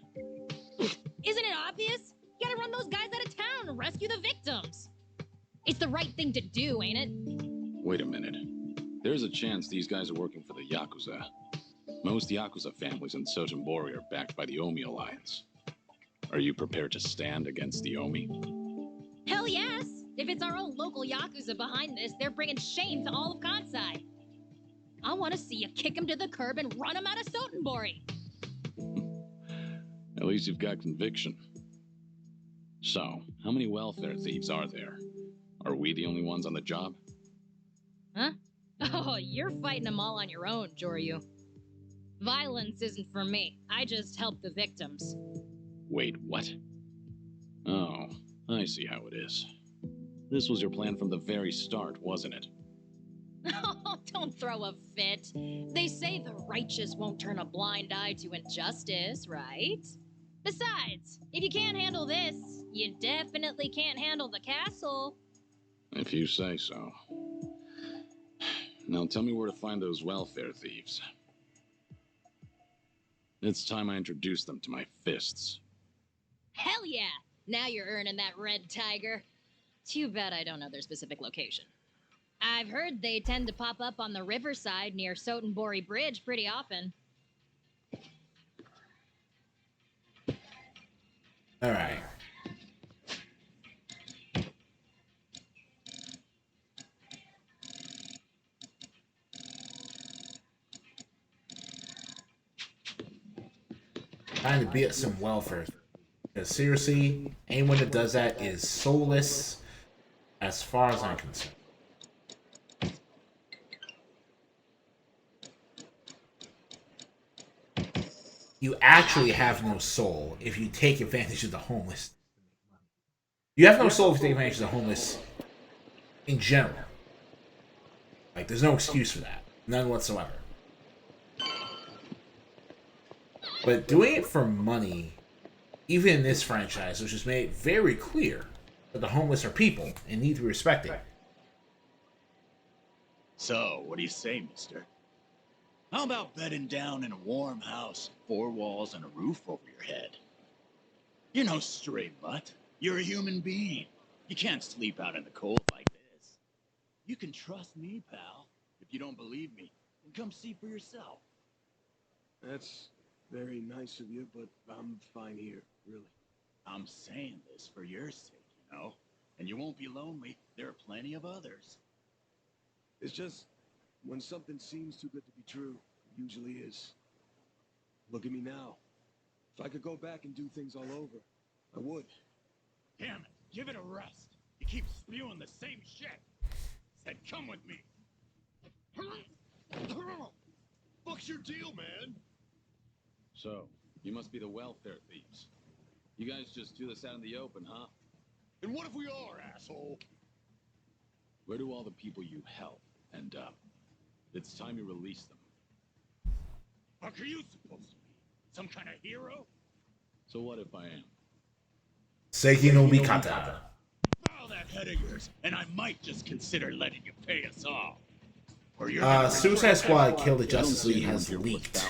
Speaker 16: Isn't it obvious? You gotta run those guys out of town and rescue the victims. It's the right thing to do, ain't it?
Speaker 4: Wait a minute. There's a chance these guys are working for the the Yakuza. Most Yakuza families in Sotenbori are backed by the Omi Alliance. Are you prepared to stand against the Omi?
Speaker 16: Hell yes! If it's our own local Yakuza behind this, they're bringing shame to all of Kansai. I want to see you kick him to the curb and run him out of Sotenbori.
Speaker 4: At least you've got conviction. So, how many welfare thieves are there? Are we the only ones on the job?
Speaker 16: Huh? Oh, you're fighting them all on your own, Joryu. Violence isn't for me. I just help the victims.
Speaker 4: Wait, what? Oh, I see how it is. This was your plan from the very start, wasn't it?
Speaker 16: Oh, don't throw a fit. They say the righteous won't turn a blind eye to injustice, right? Besides, if you can't handle this, you definitely can't handle the castle.
Speaker 4: If you say so. Now tell me where to find those welfare thieves. It's time I introduce them to my fists.
Speaker 16: Hell yeah! Now you're earning that red tiger. Too bad I don't know their specific location. I've heard they tend to pop up on the riverside near Sotenbori Bridge pretty often.
Speaker 1: All right. Trying to be at some welfare. Because seriously, anyone that does that is soulless as far as I'm concerned. You actually have no soul if you take advantage of the homeless. You have no soul if you take advantage of the homeless in general. Like, there's no excuse for that. None whatsoever. But doing it for money, even in this franchise, which has made it very clear that the homeless are people and need to be respected.
Speaker 3: So, what do you say, mister? How about bedding down in a warm house, 4 walls and a roof over your head? You're no stray mutt. You're a human being. You can't sleep out in the cold like this. You can trust me, pal. If you don't believe me, then come see for yourself.
Speaker 9: That's very nice of you, but I'm fine here, really.
Speaker 3: I'm saying this for your sake, you know? And you won't be lonely. There are plenty of others.
Speaker 9: It's just, when something seems too good to be true, it usually is. Look at me now. If I could go back and do things all over, I would.
Speaker 3: Damn it, give it a rest. You keep spewing the same shit. Said, come with me. What's your deal, man?
Speaker 4: So, you must be the welfare thieves. You guys just do this out in the open, huh?
Speaker 3: And what if we are, asshole?
Speaker 4: Where do all the people you help end up? It's time you release them.
Speaker 3: What are you supposed to be? Some kind of hero?
Speaker 4: So what if I am?
Speaker 1: Seiki no Mikata.
Speaker 3: Bow that head of yours, and I might just consider letting you pay us off. Or you're
Speaker 1: Suicide Squad Kill the Justice League has leaked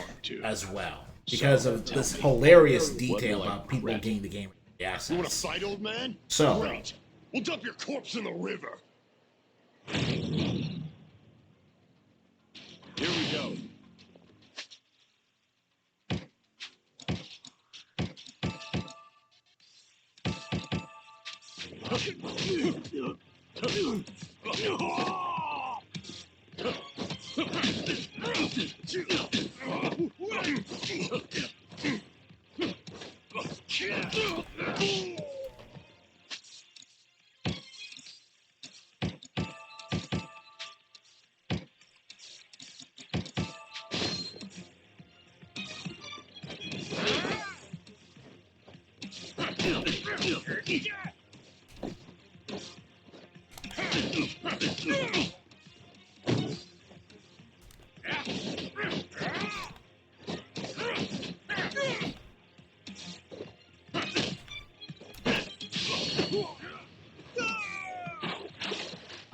Speaker 1: as well. Because of this hilarious detail about people getting the game access.
Speaker 3: You want to fight, old man?
Speaker 1: So,
Speaker 3: Great. We'll dump your corpse in the river.
Speaker 4: Here we go.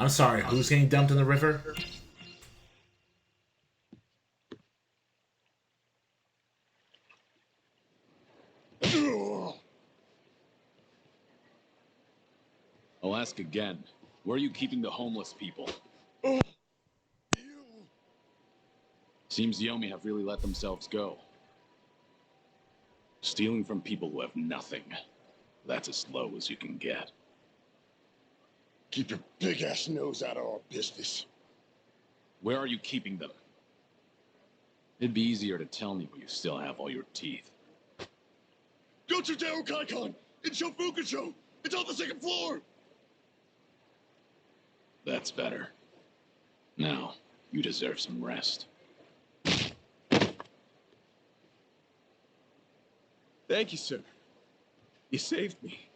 Speaker 1: I'm sorry, who's getting dumped in the river?
Speaker 4: I'll ask again. Where are you keeping the homeless people? Seems the Yomi have really let themselves go. Stealing from people who have nothing. That's as low as you can get.
Speaker 11: Keep your big-ass nose out of our business.
Speaker 4: Where are you keeping them? It'd be easier to tell me when you still have all your teeth.
Speaker 11: Go to Daryl Kaikon in Shofukusho. It's on the second floor.
Speaker 4: That's better. Now, you deserve some rest.
Speaker 12: Thank you, sir. You saved me.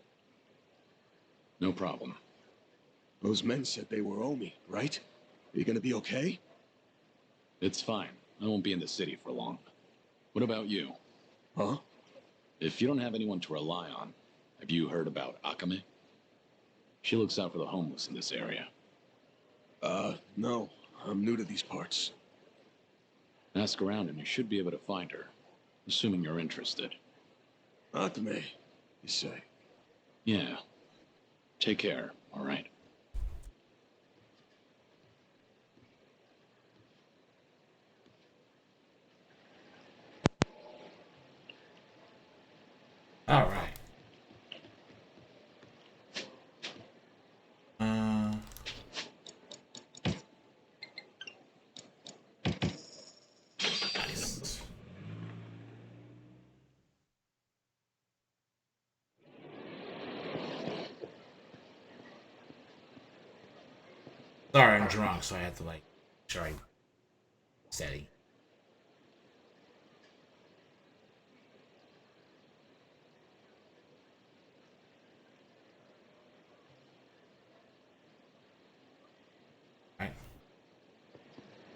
Speaker 4: No problem.
Speaker 12: Those men said they were Omi, right? Are you gonna be okay?
Speaker 4: It's fine. I won't be in the city for long. What about you?
Speaker 12: Huh?
Speaker 4: If you don't have anyone to rely on, have you heard about Akame? She looks out for the homeless in this area.
Speaker 12: No. I'm new to these parts.
Speaker 4: Ask around and you should be able to find her, assuming you're interested.
Speaker 12: Akame, you say?
Speaker 4: Yeah. Take care, all right?
Speaker 1: All right. Nice. Sorry, I'm drunk, so I have to like try steady.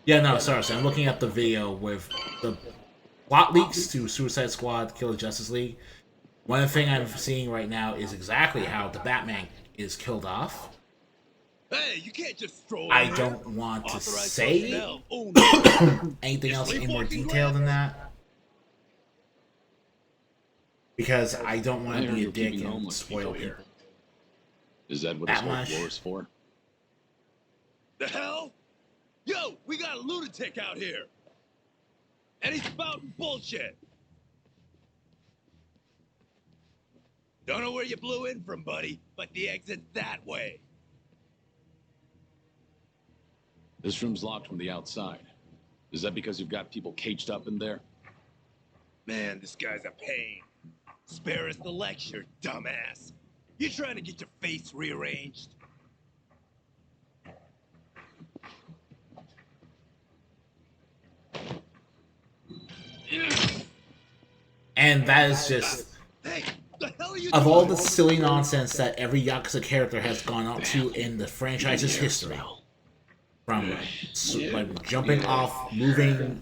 Speaker 1: Yeah, no, sorry. So I'm looking at the video with the plot leaks to Suicide Squad, Kill the Justice League. One thing I'm seeing right now is exactly how the Batman is killed off.
Speaker 3: Hey, you can't just stroll
Speaker 1: I
Speaker 3: in here.
Speaker 1: don't want to
Speaker 3: Authorized
Speaker 1: say
Speaker 3: personnel only.
Speaker 1: anything
Speaker 3: You're
Speaker 1: else in more
Speaker 3: sleepwalking,
Speaker 1: detail
Speaker 3: Grant?
Speaker 1: than that. Because I don't want
Speaker 4: I
Speaker 1: to
Speaker 4: heard
Speaker 1: be a
Speaker 4: you're
Speaker 1: dick
Speaker 4: keeping
Speaker 1: and
Speaker 4: homeless
Speaker 1: spoil
Speaker 4: people here.
Speaker 1: people.
Speaker 4: Is that what
Speaker 1: That
Speaker 4: this whole
Speaker 1: much?
Speaker 4: war is for?
Speaker 3: The hell? Yo, we got a lunatic out here. And he's spouting bullshit. Don't know where you blew in from, buddy, but the exit's that way.
Speaker 4: This room's locked from the outside. Is that because you've got people caged up in there?
Speaker 3: Man, this guy's a pain. Spare us the lecture, dumbass. You trying to get your face rearranged?
Speaker 1: And that is just
Speaker 3: Hey, the hell are you
Speaker 1: of all
Speaker 3: doing?
Speaker 1: the silly nonsense that every Yakuza character has gone up to in the franchise's history. From like jumping off moving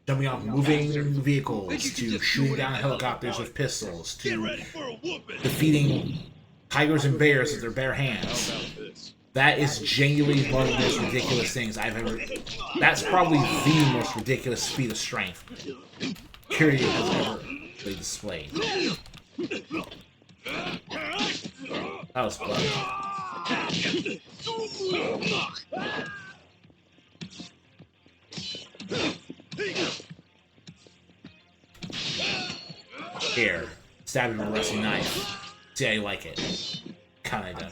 Speaker 1: vehicles to shooting down helicopters with pistols to defeating tigers and bears with their bare hands. That is genuinely one of the most ridiculous things I've ever. That's probably the most ridiculous feat of strength Kiryu has ever really displayed. That was bloody. Here, stab him with a rusty knife. See how you like it. Kinda.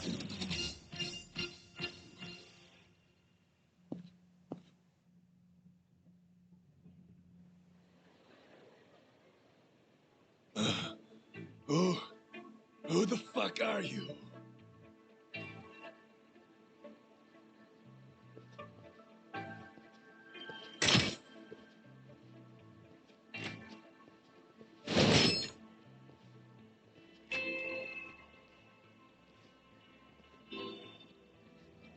Speaker 12: Who the fuck are you?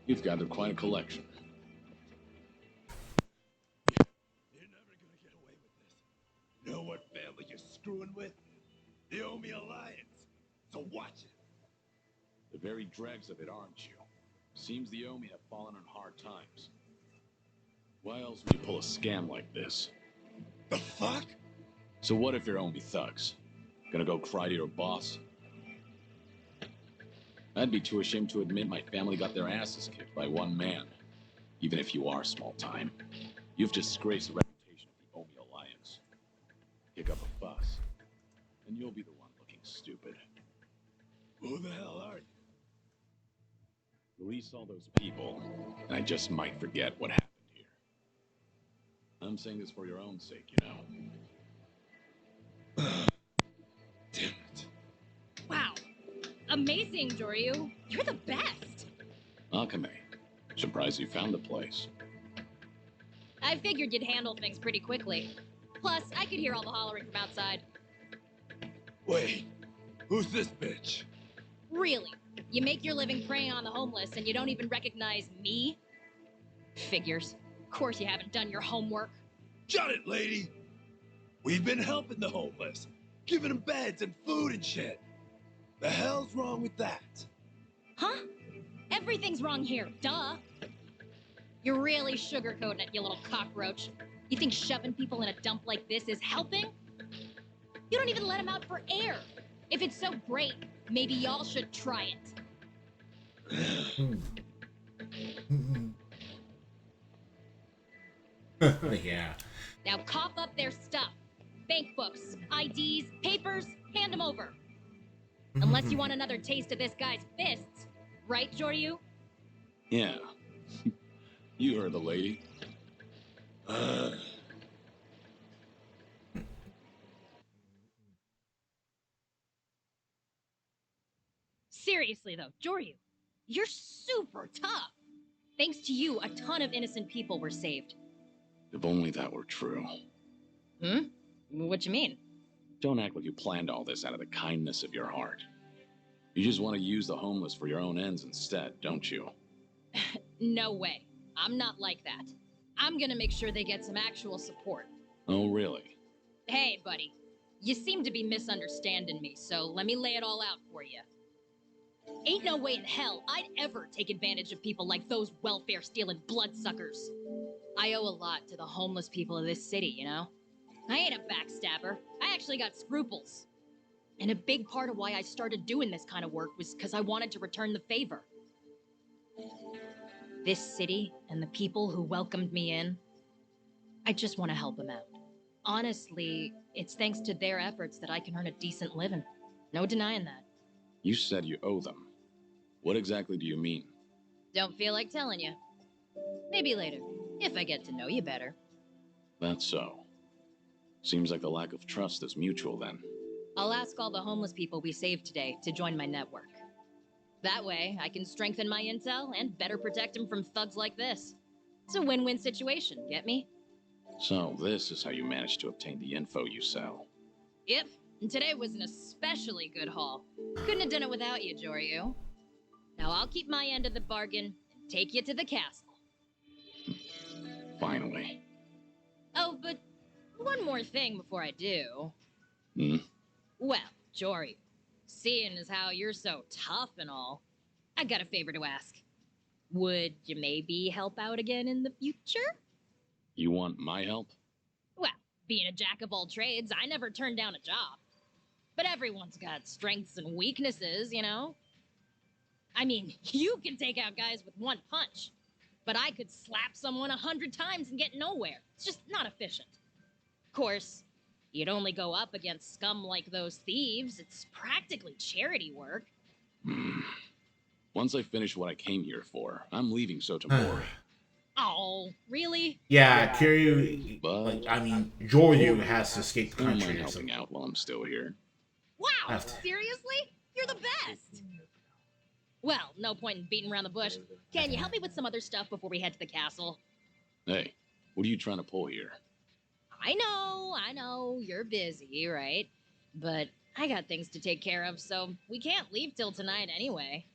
Speaker 4: You've gathered quite a collection.
Speaker 3: You're never gonna get away with this. Know what family you're screwing with? The Omi Alliance. So watch it.
Speaker 4: The very dregs of it, aren't you? Seems the Omi have fallen on hard times. Why else would you pull a scam like this?
Speaker 3: The fuck?
Speaker 4: So what if you're Omi thugs? Gonna go cry to your boss? I'd be too ashamed to admit my family got their asses kicked by one man. Even if you are small time, you've disgraced the reputation and you'll be the one looking stupid.
Speaker 12: Who the hell are you?
Speaker 4: Release all those people, and I just might forget what happened here. I'm saying this for your own sake, you know.
Speaker 12: Damn it.
Speaker 16: Wow. Amazing, Joryu. You're the best.
Speaker 4: Akame, surprised you found the place.
Speaker 16: I figured you'd handle things pretty quickly. Plus, I could hear all the hollering from outside.
Speaker 12: Wait, who's this bitch?
Speaker 16: Really? You make your living preying on the homeless and you don't even recognize me? Figures. Of course you haven't done your homework.
Speaker 12: Shut it, lady! We've been helping the homeless, giving them beds and food and shit. The hell's wrong with that?
Speaker 16: Huh? Everything's wrong here, duh. You're really sugarcoating it, you little cockroach. You think shoving people in a dump like this is helping? You don't even let them out for air. If it's so great, maybe y'all should try it.
Speaker 1: Yeah.
Speaker 16: Now cough up their stuff. Bank books, IDs, papers, hand them over. Unless you want another taste of this guy's fists. Right, Joryu?
Speaker 4: Yeah. You heard the lady.
Speaker 16: Seriously though, Joryu, you're super tough. Thanks to you, a ton of innocent people were saved.
Speaker 4: If only that were true.
Speaker 16: Hmm? What you mean?
Speaker 4: Don't act like you planned all this out of the kindness of your heart. You just want to use the homeless for your own ends instead, don't you?
Speaker 16: No way. I'm not like that. I'm gonna make sure they get some actual support.
Speaker 4: Oh, really?
Speaker 16: Hey, buddy. You seem to be misunderstanding me, so let me lay it all out for you. Ain't no way in hell I'd ever take advantage of people like those welfare-stealing bloodsuckers. I owe a lot to the homeless people of this city, you know? I ain't a backstabber. I actually got scruples. And a big part of why I started doing this kind of work was because I wanted to return the favor. This city and the people who welcomed me in, I just want to help them out. Honestly, it's thanks to their efforts that I can earn a decent living. No denying that.
Speaker 4: You said you owe them. What exactly do you mean?
Speaker 16: Don't feel like telling you. Maybe later, if I get to know you better.
Speaker 4: That's so. Seems like the lack of trust is mutual then.
Speaker 16: I'll ask all the homeless people we saved today to join my network. That way, I can strengthen my intel and better protect them from thugs like this. It's a win-win situation, get me?
Speaker 4: So, this is how you managed to obtain the info you sell.
Speaker 16: Yep, and today was an especially good haul. Couldn't have done it without you, Joryu. Now I'll keep my end of the bargain and take you to the castle.
Speaker 4: Finally.
Speaker 16: Oh, but one more thing before I do.
Speaker 4: Hmm?
Speaker 16: Well, Joryu, seeing as how you're so tough and all, I got a favor to ask. Would you maybe help out again in the future?
Speaker 4: You want my help?
Speaker 16: Well, being a jack of all trades, I never turned down a job. But everyone's got strengths and weaknesses, you know? I mean, you can take out guys with one punch. But I could slap someone 100 times and get nowhere. It's just not efficient. Of course, you'd only go up against scum like those thieves. It's practically charity work.
Speaker 4: Once I finish what I came here for, I'm leaving Sotomori.
Speaker 16: Oh, really?
Speaker 1: Yeah, Kiryu, like, I mean, Joryu has to escape the
Speaker 4: I don't
Speaker 1: country.
Speaker 4: mind
Speaker 1: So.
Speaker 4: helping out while I'm still here.
Speaker 16: Wow, seriously? You're the best! Well, no point in beating around the bush. Can you help me with some other stuff before we head to the castle?
Speaker 4: Hey, what are you trying to pull here?
Speaker 16: I know, you're busy, right? But I got things to take care of, so we can't leave till tonight anyway.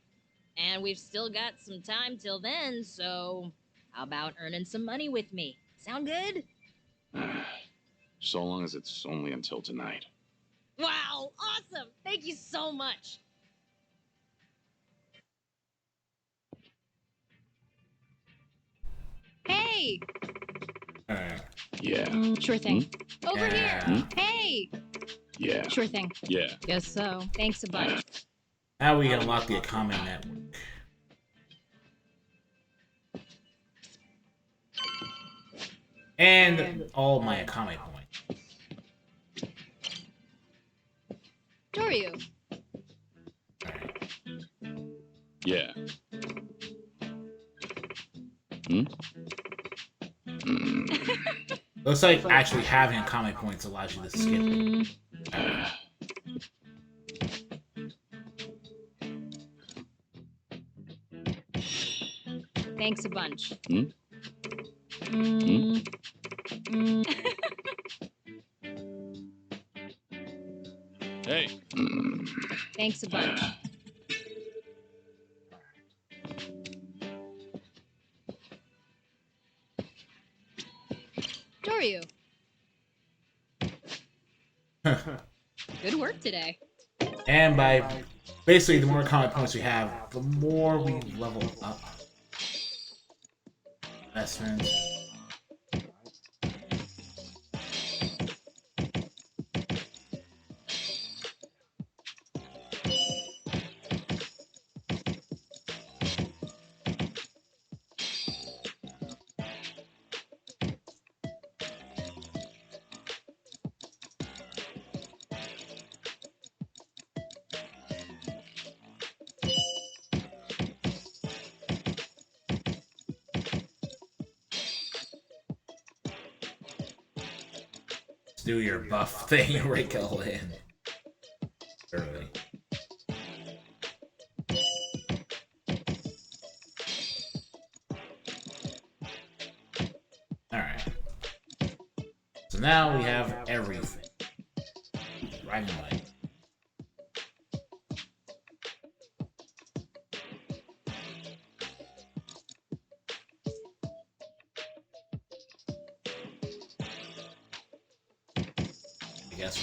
Speaker 16: And we've still got some time till then, so how about earning some money with me? Sound good?
Speaker 4: So long as it's only until tonight.
Speaker 16: Wow, awesome! Thank you so much! Hey!
Speaker 4: Yeah.
Speaker 16: Sure thing. Over
Speaker 1: Yeah.
Speaker 16: here! Hey!
Speaker 4: Yeah.
Speaker 16: Sure thing.
Speaker 4: Yeah.
Speaker 16: Guess so. Thanks a bunch.
Speaker 1: Now we unlock the Akame network. And all my Akame points.
Speaker 16: Doryu,
Speaker 4: Yeah. Hmm?
Speaker 1: Looks like actually having comic points allows you to skip.
Speaker 16: thanks a bunch.
Speaker 4: Hmm? Hey.
Speaker 16: Thanks a bunch. Doryu, good work today.
Speaker 1: And by basically the more comic points we have, the more we level up. Investment. Do your buff thing, wrinkle in. Early. Alright. So now we have everything. Riding bike. I guess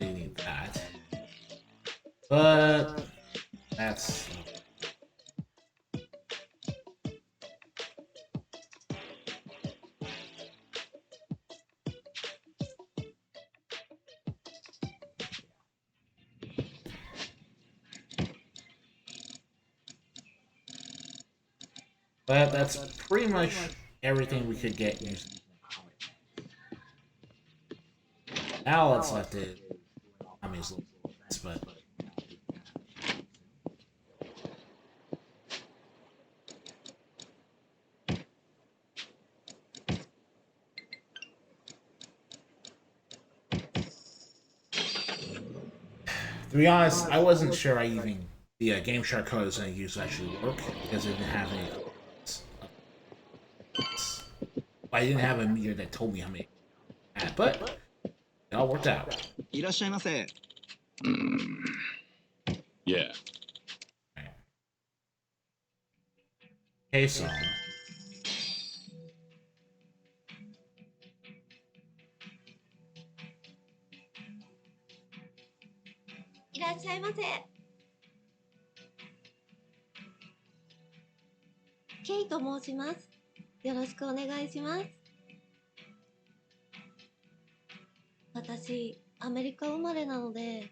Speaker 1: we do need that. But that's pretty much everything we could get using. Now let's let the enemies look but to be honest, I wasn't sure the Game Shark code I was going to use actually work because it didn't have any. I didn't have a meter that told me how many I had, but it all worked out.
Speaker 4: Yeah.
Speaker 1: Okay, so.
Speaker 19: Kei と申します。よろしくお願いします。私、アメリカ生まれなので。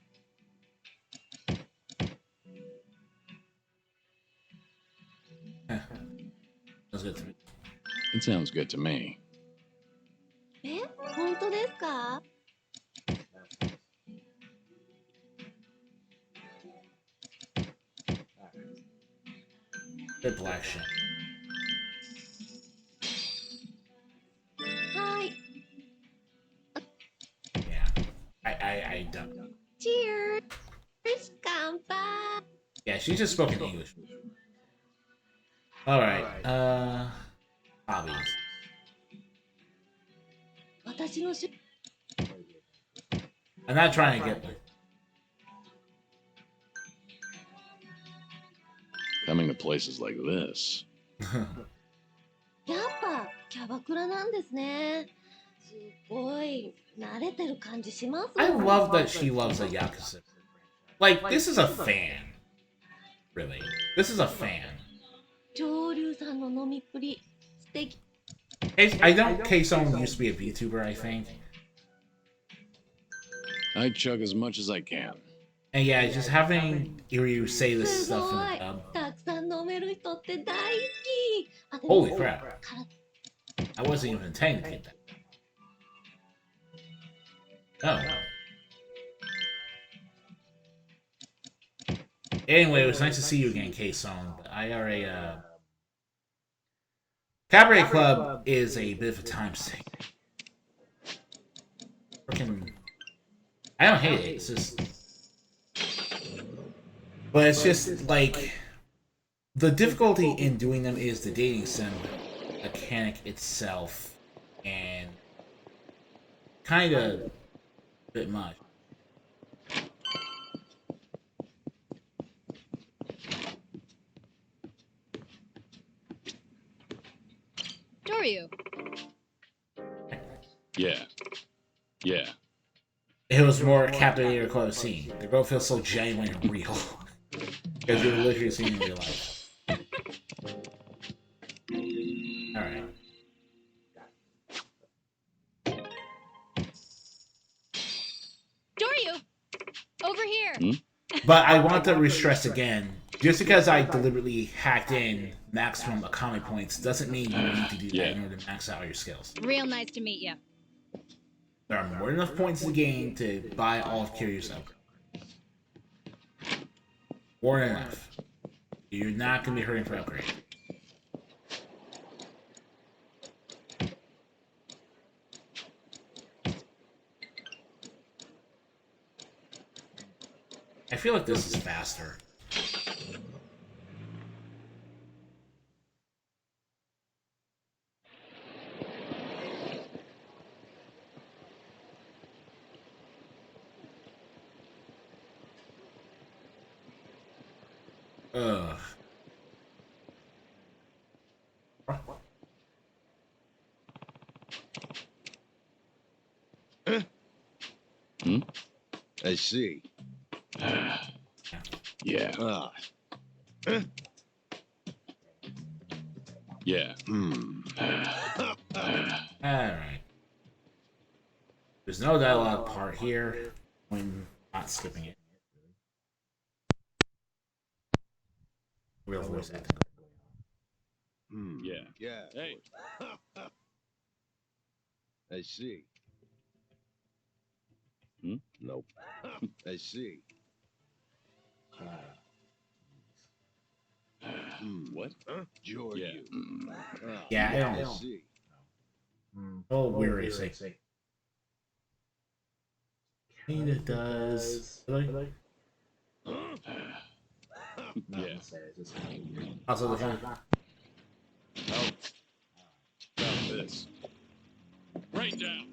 Speaker 4: Sounds good to me. It sounds good to me.
Speaker 19: え、本当ですか?
Speaker 1: Good black shit.
Speaker 19: Hi.
Speaker 1: Yeah. I don't.
Speaker 19: Cheers. Kanpai.
Speaker 1: Yeah, she's just spoken English. Alright, hobbies.
Speaker 19: 私のし
Speaker 1: I'm not trying to get
Speaker 4: Coming to places like this.
Speaker 19: やっぱキャバクラなんですね。すごい慣れてる感じします。
Speaker 1: I love that she loves a Yakuza. Like, this is a fan. Really. This is a fan.
Speaker 19: 上流さんの飲みっぷり素敵。
Speaker 1: I know K-Song used to be a VTuber, I think.
Speaker 4: I chug as much as I can.
Speaker 1: And yeah, just having you say this stuff in the dub.
Speaker 19: たくさん飲める人って大好き。あ、でも
Speaker 1: Holy crap. I wasn't even intending to get that. Oh. Anyway, it was nice to see you again, K-Song. IRA, Cabaret Club is a bit of a time sink. Freaking... I don't hate it, it's just... But it's just, like... The difficulty in doing them is the dating sim mechanic itself. And... Kinda... a bit much.
Speaker 16: Doryu.
Speaker 4: Yeah. Yeah.
Speaker 1: It was more captivating or close scene. The girl feels so genuine and real. Because you're literally seeing in real life. Alright.
Speaker 16: Doryu! Over here!
Speaker 1: But I want to re-stress again, just because I deliberately hacked in maximum economy points doesn't mean you need to do that in order to max out your skills.
Speaker 16: Real nice to meet you.
Speaker 1: There are more than enough points in the game to buy all of Kiryu's upgrades. More than enough. You're not going to be hurting for upgrade. I feel like this is faster. Ugh.
Speaker 11: I see.
Speaker 4: Yeah. Yeah.
Speaker 1: Alright. There's no dialogue part here. I'm not skipping it. Real voice acting.
Speaker 4: Yeah.
Speaker 11: Yeah.
Speaker 4: Hey.
Speaker 11: I see. Nope. I see.
Speaker 4: What?
Speaker 11: George.
Speaker 4: Yeah.
Speaker 1: Yeah, I
Speaker 11: I
Speaker 1: don't.
Speaker 11: see.
Speaker 1: Oh, weary sake. Kinda does. Really?
Speaker 4: Yeah.
Speaker 1: Also, the phone.
Speaker 4: About this. Right down.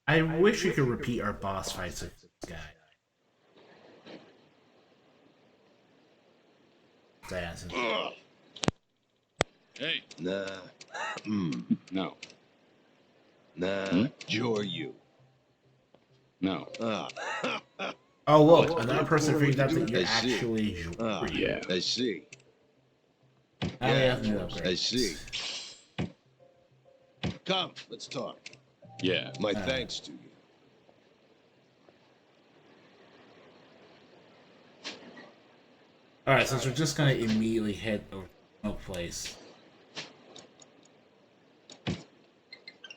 Speaker 1: I wish we could repeat our boss fights with this guy.
Speaker 4: Hey.
Speaker 11: Nah.
Speaker 4: No.
Speaker 11: Nah. Joryu.
Speaker 4: No.
Speaker 1: Oh look, another person figured out that you're
Speaker 11: I see.
Speaker 1: actually
Speaker 4: Yeah.
Speaker 11: I see.
Speaker 1: I
Speaker 11: see. Come, let's talk.
Speaker 4: Yeah.
Speaker 11: My thanks to you.
Speaker 1: Alright, since we're just gonna immediately head over to no place.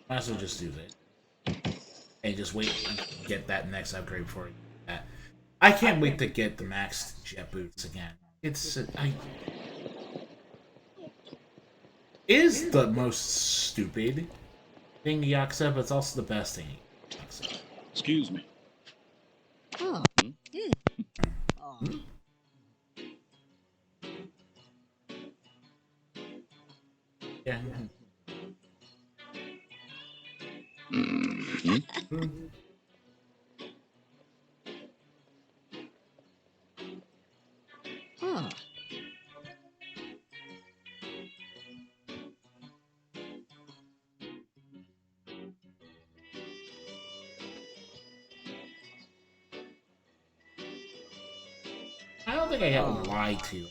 Speaker 1: Might as well just do that. And just wait and get that next upgrade before we do that. I can't wait to get the max jet boots again. It's is the most stupid thing Yakuza, but it's also the best thing Yakuza.
Speaker 4: Excuse me.
Speaker 19: Oh.
Speaker 1: Yeah.
Speaker 19: Huh.
Speaker 1: I don't think I have a lie to.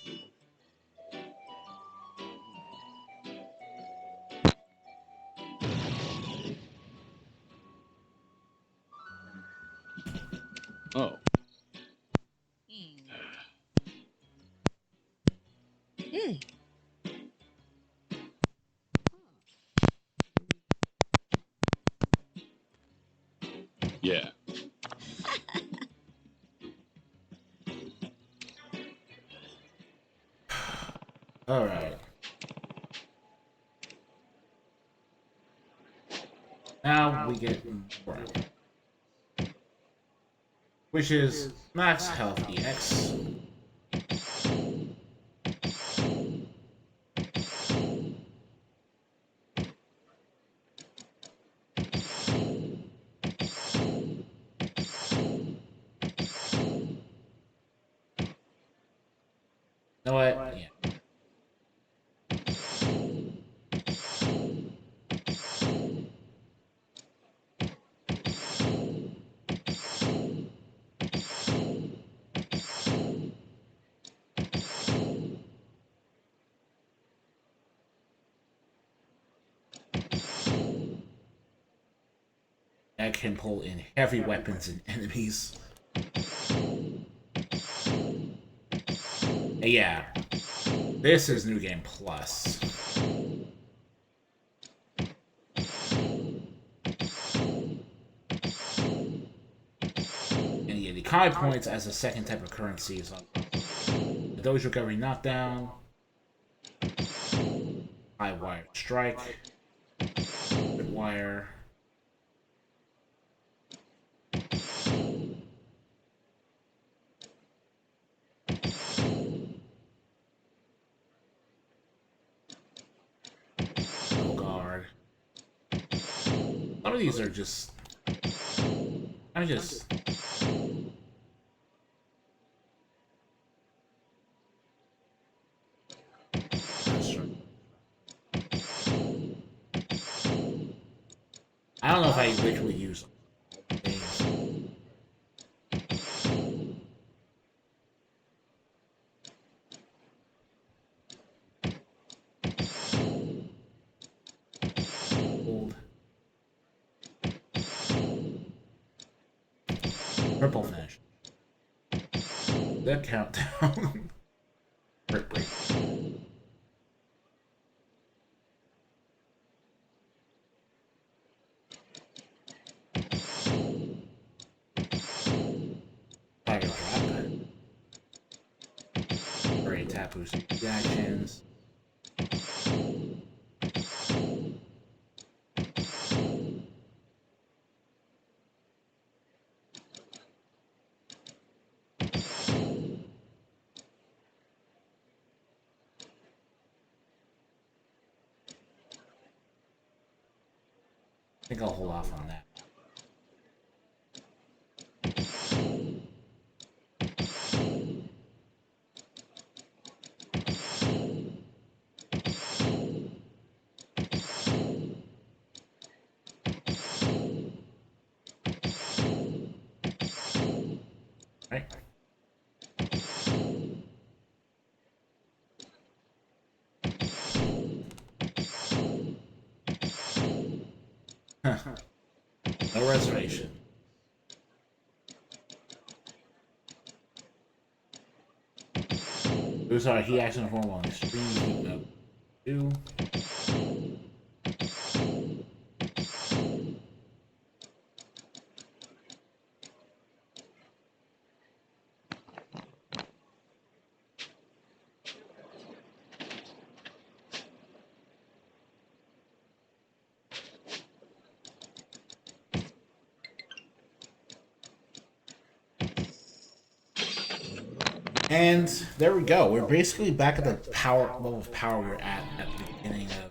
Speaker 4: Oh. Yeah.
Speaker 1: All right. Now we get right. Which is Max Health EX. Know what? Yeah. That can pull in heavy weapons and enemies. Yeah. This is New Game Plus. And you get the Kai points as a second type of currency. So the Dojo Recovery Knockdown. High Wire Strike. Good Wire. Guard. Some of these are just... I just... I don't know if I literally use things. Old. Triple finish. The countdown. Brick break. Tiger drop. Great Tapu's reactions. I think I'll hold off on that. Right? No reservation. Those are he action form on extreme heat mode. 2. And there we go. We're basically back at the power level of power we were at the beginning of.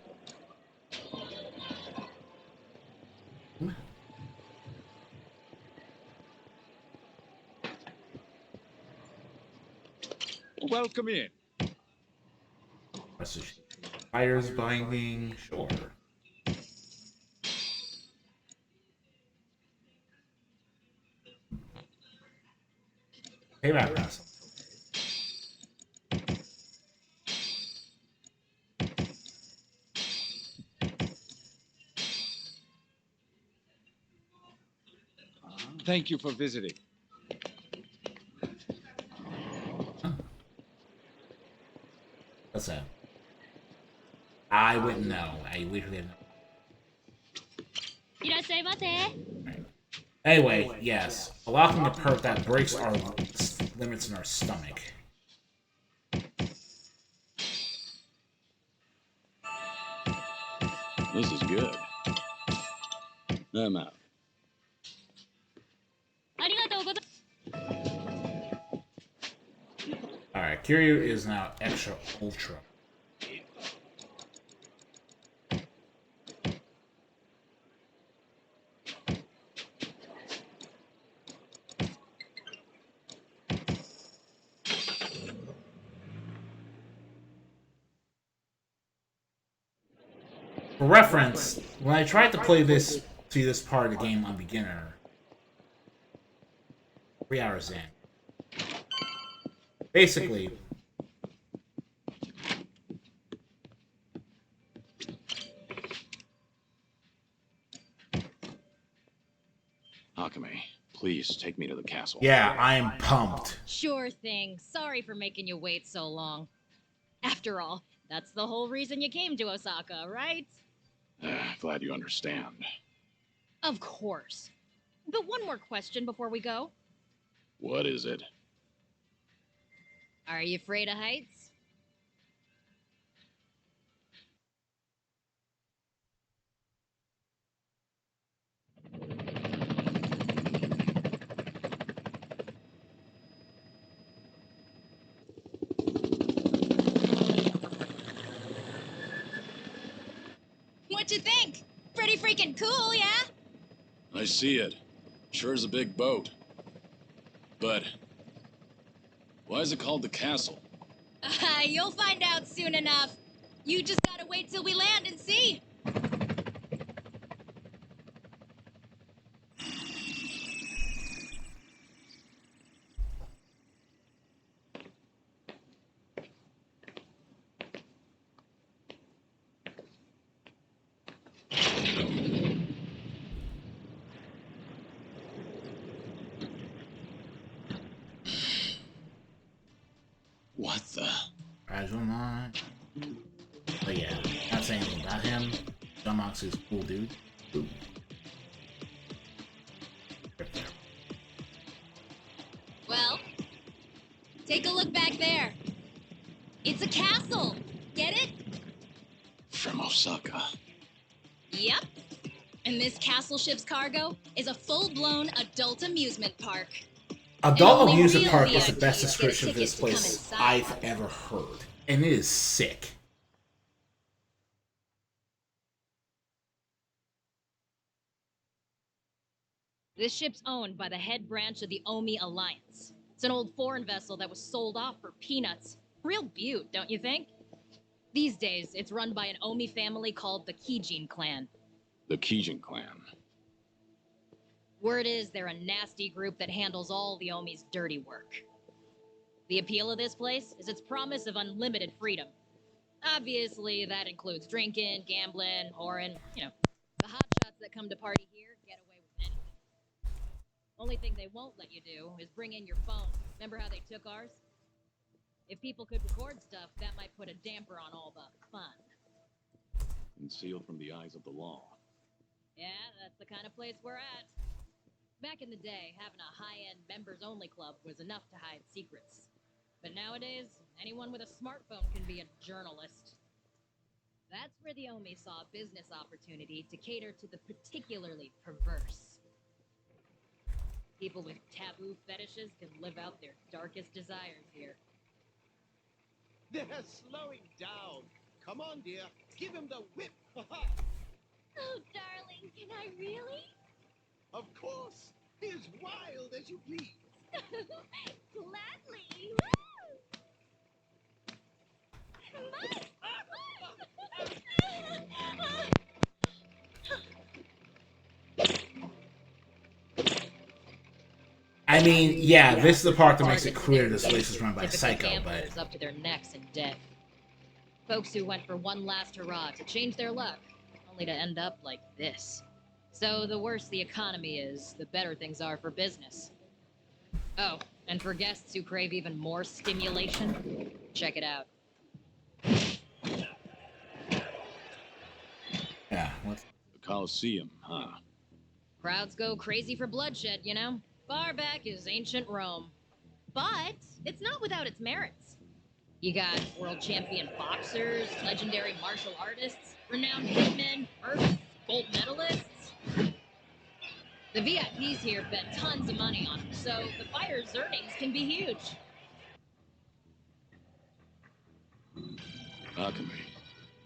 Speaker 10: Welcome in.
Speaker 1: Fires binding, sure. Payback pass.
Speaker 10: Thank you for visiting.
Speaker 1: What's that? I wouldn't know. I literally have no. Anyway, yes. Unlocking a perk that breaks our limits in our stomach.
Speaker 4: This is good. I'm out.
Speaker 1: Alright, Kiryu is now extra ultra. For reference, when I tried to play this part of the game on beginner, 3 hours in, basically,
Speaker 4: Akame, please take me to the castle.
Speaker 1: yeah, I am pumped.
Speaker 16: Sure thing. Sorry for making you wait so long. After all, that's the whole reason you came to Osaka, right?
Speaker 4: Glad you understand.
Speaker 16: Of course. But one more question before we go.
Speaker 4: What is it?
Speaker 16: Are you afraid of heights? What you think? Pretty freaking cool, yeah?
Speaker 4: I see it. Sure is a big boat. But why is it called the castle?
Speaker 16: You'll find out soon enough. You just gotta wait till we land and see.
Speaker 4: What the?
Speaker 1: Fragile Mind. But yeah, not saying anything about him. John Mox is a cool dude. Ooh.
Speaker 16: Well, take a look back there. It's a castle. Get it?
Speaker 4: From Osaka.
Speaker 16: Yep. And this castle ship's cargo is a full-blown adult amusement park.
Speaker 1: Adult
Speaker 16: only
Speaker 1: Amusement
Speaker 16: real
Speaker 1: Park is the
Speaker 16: VIPs
Speaker 1: best
Speaker 16: get a
Speaker 1: description of
Speaker 16: ticket
Speaker 1: this
Speaker 16: to come
Speaker 1: place
Speaker 16: inside.
Speaker 1: I've ever heard. And it is sick.
Speaker 16: This ship's owned by the head branch of the Omi Alliance. It's an old foreign vessel that was sold off for peanuts. Real beaut, don't you think? These days, it's run by an Omi family called the Kijin clan.
Speaker 4: The Kijin clan.
Speaker 16: Word is they're a nasty group that handles all the Omi's dirty work. The appeal of this place is its promise of unlimited freedom. Obviously, that includes drinking, gambling, whoring, you know. The hotshots that come to party here get away with anything. Only thing they won't let you do is bring in your phone. Remember how they took ours? If people could record stuff, that might put a damper on all the fun.
Speaker 4: Concealed from the eyes of the law.
Speaker 16: Yeah, that's the kind of place we're at. Back in the day, having a high-end members-only club was enough to hide secrets. But nowadays, anyone with a smartphone can be a journalist. That's where the Omi saw a business opportunity to cater to the particularly perverse. People with taboo fetishes can live out their darkest desires here.
Speaker 12: They're slowing down. Come on, dear. Give him the whip.
Speaker 19: Oh, darling, can I really?
Speaker 12: Of course. Be as wild as you please.
Speaker 19: Gladly.
Speaker 1: I mean, yeah, this is the part that makes it clear this place is run by a psycho, but
Speaker 16: Gamblers up to their necks in debt. Folks who went for one last hurrah to change their luck, only to end up like this. So the worse the economy is, the better things are for business. Oh, and for guests who crave even more stimulation, check it out.
Speaker 1: yeah, what?
Speaker 4: The Colosseum, huh?
Speaker 16: Crowds go crazy for bloodshed, you know? Far back is ancient Rome. But it's not without its merits. You got world champion boxers, legendary martial artists, renowned hitmen, firsts, gold medalists. The VIPs here bet tons of money on them, so the fighter's earnings can be huge.
Speaker 4: Akame,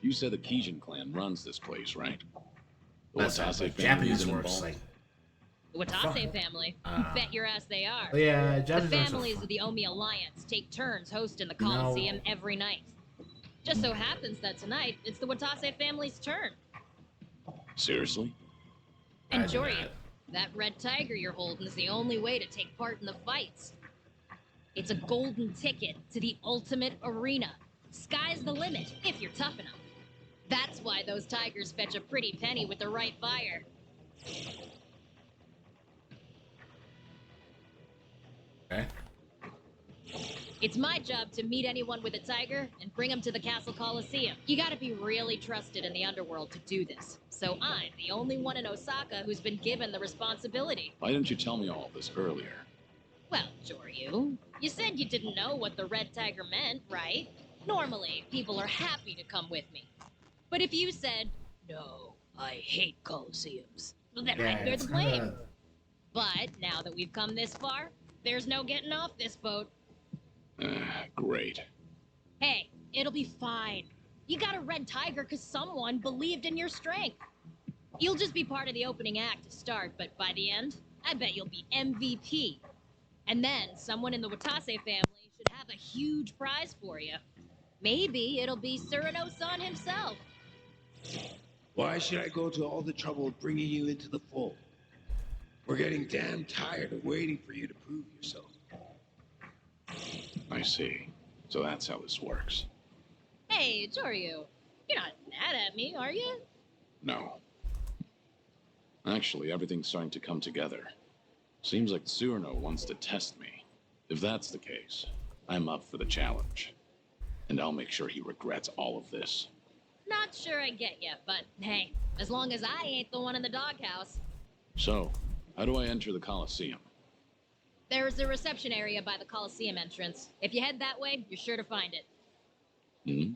Speaker 4: you said the Kijin clan runs this place, right? The
Speaker 1: That's how
Speaker 4: Watase family
Speaker 1: Japanese
Speaker 4: isn't
Speaker 1: works.
Speaker 4: involved?
Speaker 1: Like,
Speaker 16: The Watase family. Bet your ass they are.
Speaker 1: yeah,
Speaker 16: The
Speaker 1: Japanese are so
Speaker 16: families
Speaker 1: fun.
Speaker 16: of the Omi Alliance take turns hosting the Coliseum every night. Just so happens that tonight, it's the Watase family's turn.
Speaker 4: Seriously?
Speaker 16: And Joryu, that red tiger you're holding is the only way to take part in the fights. It's a golden ticket to the ultimate arena. Sky's the limit, if you're tough enough. That's why those tigers fetch a pretty penny with the right fire.
Speaker 1: Okay.
Speaker 16: It's my job to meet anyone with a tiger and bring them to the Castle Coliseum. You gotta be really trusted in the underworld to do this. So I'm the only one in Osaka who's been given the responsibility.
Speaker 4: Why didn't you tell me all this earlier?
Speaker 16: Well, Joryu, you said you didn't know what the red tiger meant, right? Normally, people are happy to come with me. But if you said, no, I hate Coliseums, well, then
Speaker 1: Yeah,
Speaker 16: I'd bear
Speaker 1: it's
Speaker 16: the blame.
Speaker 1: kinda-
Speaker 16: But now that we've come this far, there's no getting off this boat.
Speaker 4: Great.
Speaker 16: Hey, it'll be fine. You got a red tiger because someone believed in your strength. You'll just be part of the opening act to start, but by the end, I bet you'll be MVP. And then someone in the Watase family should have a huge prize for you. Maybe it'll be Cyrano-san himself.
Speaker 15: Why should I go to all the trouble of bringing you into the fold? We're getting damn tired of waiting for you to prove yourself.
Speaker 4: I see. So that's how this works.
Speaker 16: Hey, Joryu, you're not mad at me, are you?
Speaker 4: No. Actually, everything's starting to come together. Seems like Cyrano wants to test me. If that's the case, I'm up for the challenge. And I'll make sure he regrets all of this.
Speaker 16: Not sure I get you, but hey, as long as I ain't the one in the doghouse.
Speaker 4: So, how do I enter the Colosseum?
Speaker 16: There's a reception area by the Coliseum entrance. If you head that way, you're sure to find it.
Speaker 4: Hmm?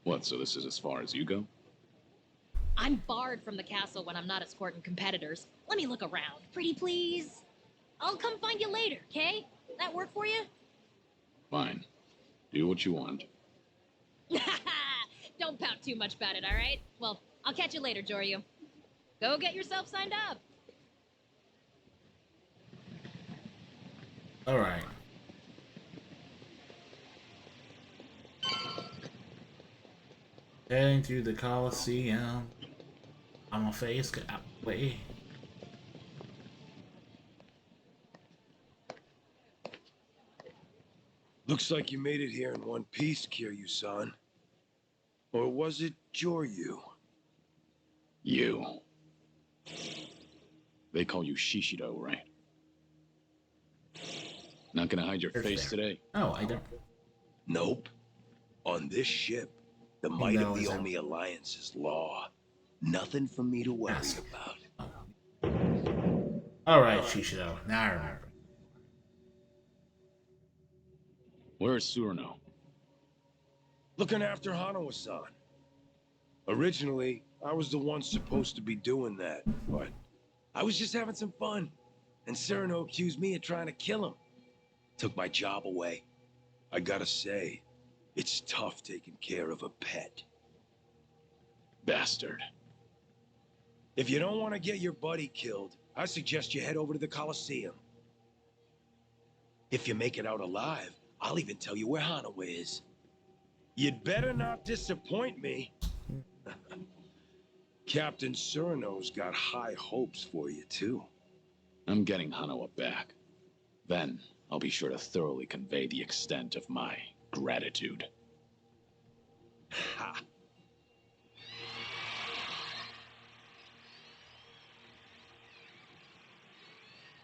Speaker 4: What, so this is as far as you go?
Speaker 16: I'm barred from the castle when I'm not escorting competitors. Let me look around. Pretty please? I'll come find you later, okay? That work for you?
Speaker 4: Fine. Do what you want.
Speaker 16: Don't pout too much about it, all right? Well, I'll catch you later, Joryu. Go get yourself signed up.
Speaker 1: All right. Heading to the Coliseum. I'm gonna face get out the way.
Speaker 15: Looks like you made it here in one piece, Kiryu-san. Or was it Joryu?
Speaker 4: You. They call you Shishido, right? Not gonna hide your face today?
Speaker 1: Oh, I don't.
Speaker 11: Nope. On this ship, the might
Speaker 1: No,
Speaker 11: of the
Speaker 1: is that-
Speaker 11: Omi Alliance is law. Nothing for me to worry about.
Speaker 1: All right, Shishido. Now I remember.
Speaker 4: Where's Surano?
Speaker 15: Looking after Hanawa-san. Originally, I was the one supposed to be doing that, but I was just having some fun. And Cyrano accused me of trying to kill him.
Speaker 11: Took my job away.
Speaker 15: I gotta say, It's tough taking care of a pet.
Speaker 4: Bastard.
Speaker 15: If you don't want to get your buddy killed, I suggest you head over to the Coliseum. If you make it out alive, I'll even tell you where Hanawa is. You'd better not disappoint me. Captain Cerno's got high hopes for you, too.
Speaker 4: I'm getting Hanawa back. Then, I'll be sure to thoroughly convey the extent of my gratitude.
Speaker 15: Ha!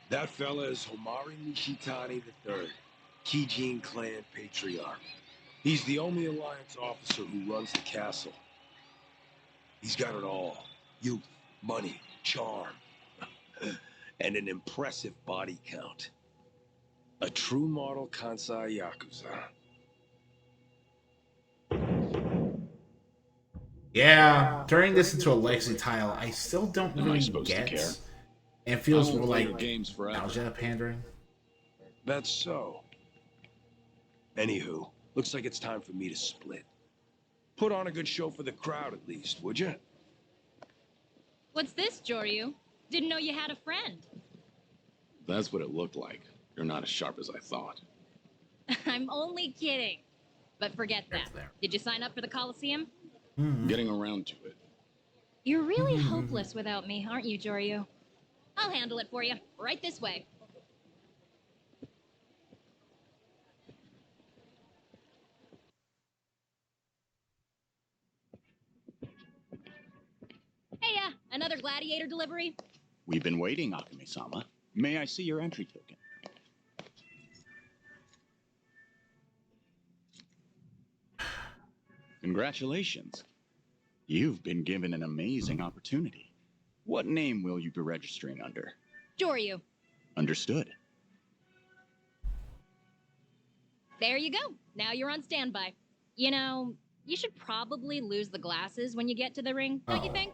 Speaker 15: That fella is Homari Nishitani III, Kijin clan patriarch. He's the only Alliance officer who runs the castle. He's got it all. Youth, money, charm, and an impressive body count. A true model Kansai Yakuza.
Speaker 1: Yeah, turning this into a legacy tile, I still don't
Speaker 4: Am I
Speaker 1: really
Speaker 4: supposed to
Speaker 1: get.
Speaker 4: care?
Speaker 1: And it feels
Speaker 4: I won't
Speaker 1: more
Speaker 4: play
Speaker 1: like
Speaker 4: your games forever.
Speaker 1: nostalgia pandering.
Speaker 15: That's so. Anywho, looks like it's time for me to split. Put on a good show for the crowd at least, would you?
Speaker 16: What's this, Joryu? Didn't know you had a friend.
Speaker 4: That's what it looked like. You're not as sharp as I thought.
Speaker 16: I'm only kidding. But forget that. Did you sign up for the Coliseum?
Speaker 4: Getting around to it.
Speaker 16: You're really hopeless without me, aren't you, Joryu? I'll handle it for you. Right this way. Hey, another gladiator delivery?
Speaker 20: We've been waiting, Akame-sama. May I see your entry token? Congratulations. You've been given an amazing opportunity. What name will you be registering under?
Speaker 16: Joryu.
Speaker 20: Understood.
Speaker 16: There you go. Now you're on standby. You know, you should probably lose the glasses when you get to the ring, don't you think?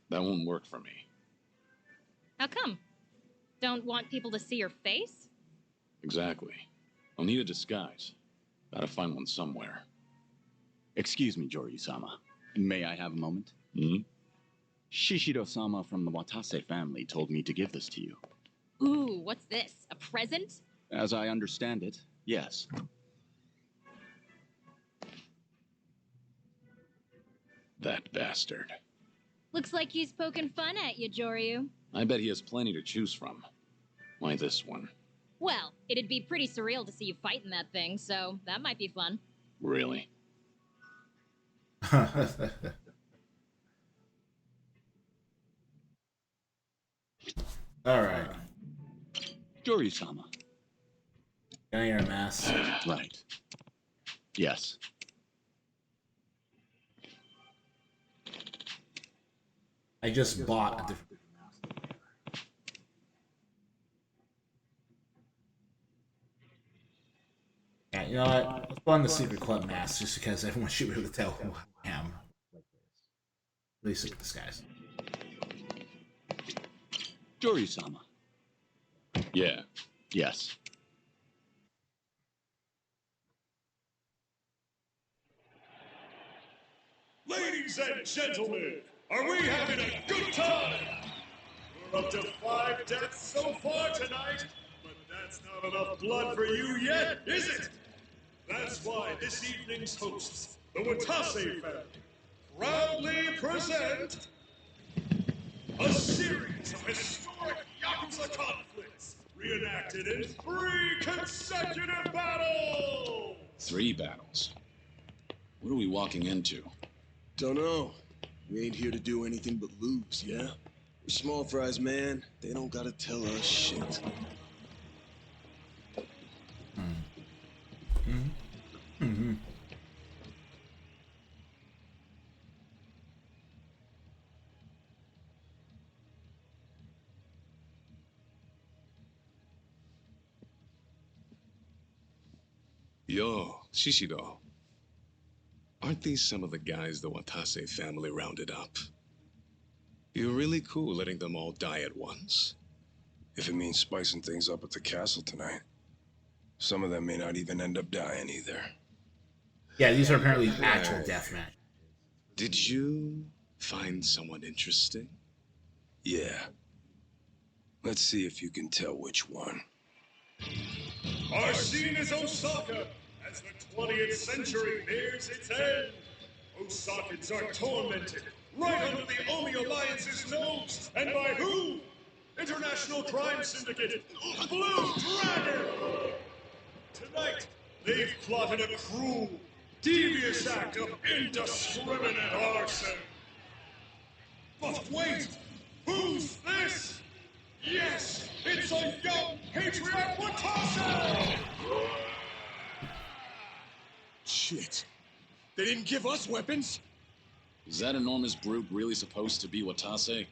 Speaker 4: That won't work for me.
Speaker 16: How come? Don't want people to see your face?
Speaker 4: Exactly. I'll need a disguise. Gotta find one somewhere.
Speaker 20: Excuse me, Joryu-sama. May I have a moment? Shishiro-sama from the Watase family told me to give this to you.
Speaker 16: Ooh, what's this? A present?
Speaker 20: As I understand it, yes.
Speaker 4: That bastard.
Speaker 16: Looks like he's poking fun at you, Joryu.
Speaker 4: I bet he has plenty to choose from. Why this one?
Speaker 16: Well, it'd be pretty surreal to see you fighting that thing, so that might be fun.
Speaker 4: Really?
Speaker 1: Alright.
Speaker 20: Joryu-sama.
Speaker 1: Can I hear a mask?
Speaker 20: Right. Yes.
Speaker 1: I just bought a different mask. Yeah, you know what? Let's put on the Secret Club mask just because everyone should be able to tell who I am. At least look at this guy's.
Speaker 20: Joryu-sama.
Speaker 4: Yeah.
Speaker 20: Yes.
Speaker 21: Ladies and gentlemen, are we having a good time? We're up to 5 deaths so far tonight, but that's not enough blood for you yet, is it? That's why this evening's hosts, the Watase family, proudly present a series of historic Yakuza conflicts reenacted in 3 consecutive battles!
Speaker 4: 3 battles. What are we walking into?
Speaker 22: Don't know. We ain't here to do anything but lose, yeah? We're small fries, man. They don't gotta tell us shit.
Speaker 23: Yo, Shishiro. Aren't these some of the guys the Watase family rounded up? You're really cool letting them all die at once.
Speaker 22: If it means spicing things up at the castle tonight. Some of them may not even end up dying either.
Speaker 1: Yeah, these are apparently actual death match.
Speaker 23: Did you find someone interesting?
Speaker 15: Yeah. Let's see if you can tell which one.
Speaker 21: Our scene is Osaka as the 20th century nears its end. Osakans are tormented right under the Omi Alliance's nose. And by who? International Crime Syndicate, Blue Dragon! Tonight, they've plotted a cruel, devious act of indiscriminate arson. But wait! Who's this? Yes! It's a young Patriarch Watase!
Speaker 4: Shit. They didn't give us weapons? Is that enormous brute really supposed to be Watase?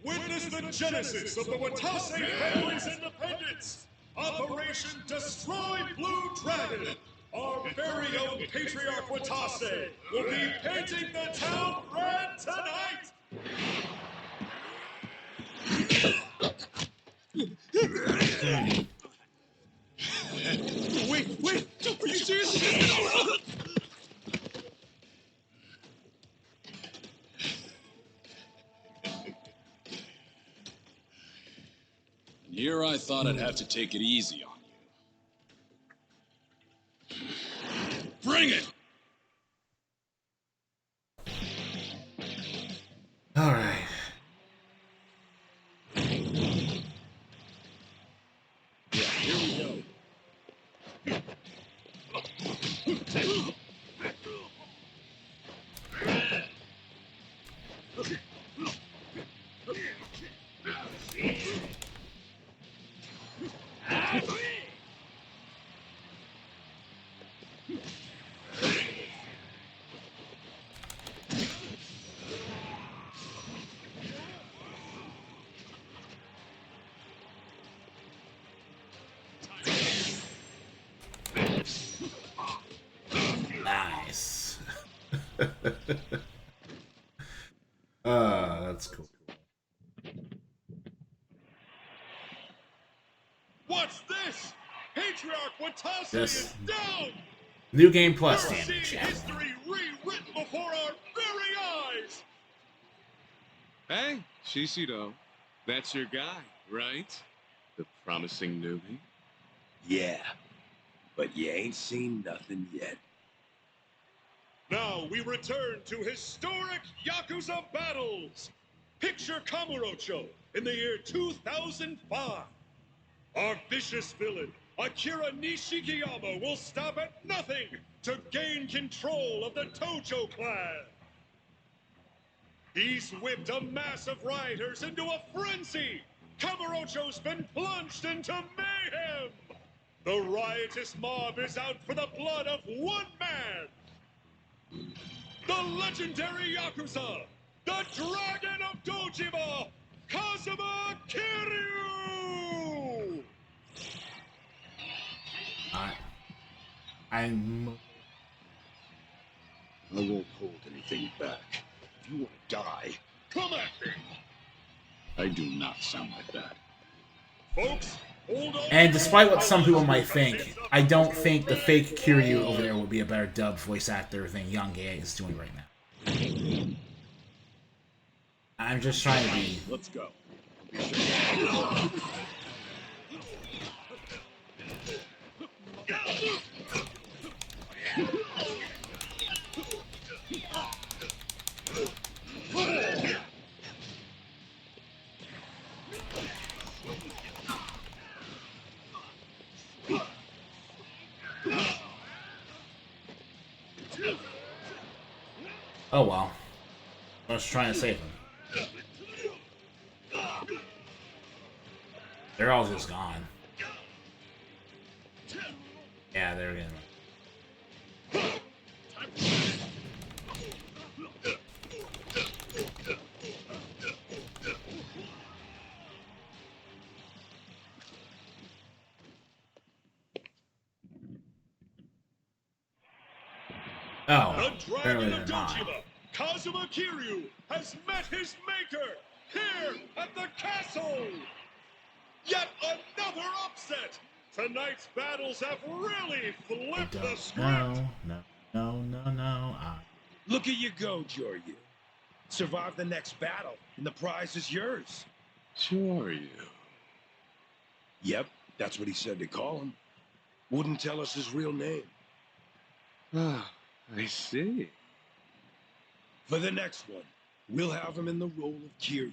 Speaker 21: Witness the genesis of the Watase family's independence! Operation Destroy Blue Dragon! Our very own Patriarch Watase will be painting the town red tonight!
Speaker 23: Wait! Are you serious?
Speaker 4: Here I thought I'd have to take it easy on you. Bring it!
Speaker 1: All right.
Speaker 23: Yeah, here we go.
Speaker 1: Nice. That's cool.
Speaker 21: What's this? Patriarch Watase
Speaker 1: This-
Speaker 21: is down!
Speaker 1: New game plus
Speaker 21: We're
Speaker 1: damage.
Speaker 21: seeing history rewritten before our very eyes!
Speaker 23: Hey, Shishido. That's your guy, right? The promising newbie?
Speaker 15: Yeah. But you ain't seen nothing yet.
Speaker 21: Now we return to historic Yakuza battles! Picture Kamurocho in the year 2005. Our vicious villain, Akira Nishikiyama, will stop at nothing to gain control of the Tojo clan. He's whipped a mass of rioters into a frenzy. Kamurocho's been plunged into mayhem. The riotous mob is out for the blood of one man. The legendary Yakuza, the Dragon of Dojima, Kazuma Kiryu!
Speaker 1: I'm.
Speaker 11: I won't hold anything back. If you want to die, come at me!
Speaker 4: I do not sound like that.
Speaker 21: Folks, hold on.
Speaker 1: And despite what some people might think, I don't think the fake Kiryu over there would be a better dubbed voice actor than Young Gay is doing right now. I'm just trying to be.
Speaker 4: Let's go.
Speaker 1: Oh well. I was trying to save him. They're all just gone. Yeah, they're gonna. Oh,
Speaker 21: The
Speaker 1: apparently
Speaker 21: Dragon
Speaker 1: they're
Speaker 21: of
Speaker 1: not.
Speaker 21: Dojima, Kazuma Kiryu, has met his maker here at the castle. Yet another upset. Tonight's battles have really flipped the script.
Speaker 1: No. no.
Speaker 15: Look at you go, Joryu. Survive the next battle, and the prize is yours.
Speaker 23: Joryu.
Speaker 15: Yep, that's what he said to call him. Wouldn't tell us his real name.
Speaker 23: Ah, I see.
Speaker 15: For the next one, we'll have him in the role of Kiryu,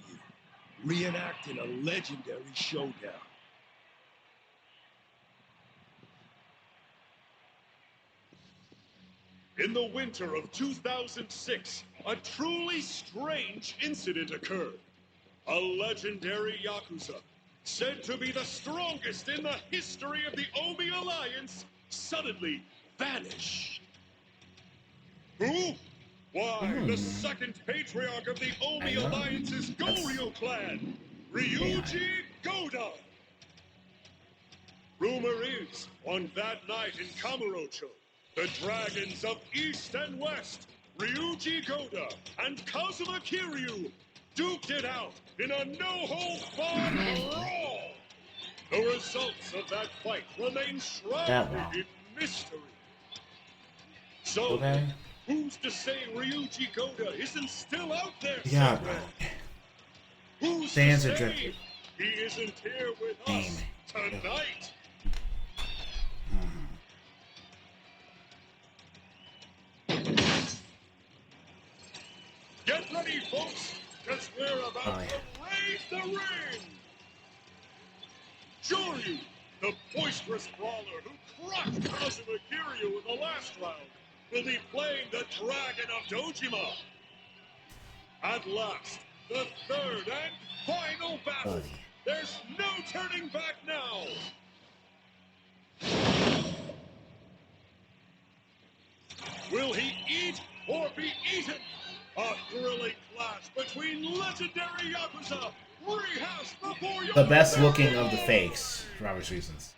Speaker 15: reenacting a legendary showdown.
Speaker 21: In the winter of 2006, a truly strange incident occurred. A legendary Yakuza, said to be the strongest in the history of the Omi Alliance, suddenly vanished. Who? Why, the second patriarch of the Omi Alliance's Goryu clan, Ryuji Goda. Rumor is, on that night in Kamurocho, the dragons of East and West, Ryuji Goda and Kazuma Kiryu, duked it out in a no-holds-barred brawl. The results of that fight remain shrouded in mystery. So, who's to say Ryuji Goda isn't still out there somewhere? Who's to say he isn't here with us tonight? Get ready, folks, because we're about to raise the ring! Joryu, the boisterous brawler who crushed Kazuma Kiryu in the last round, will be playing the Dragon of Dojima. At last, the third and final battle. There's no turning back now! Will he eat or be eaten? A thrilling clash between legendary Yakuza, rehashed before your
Speaker 1: The best looking of the fakes, for obvious reasons.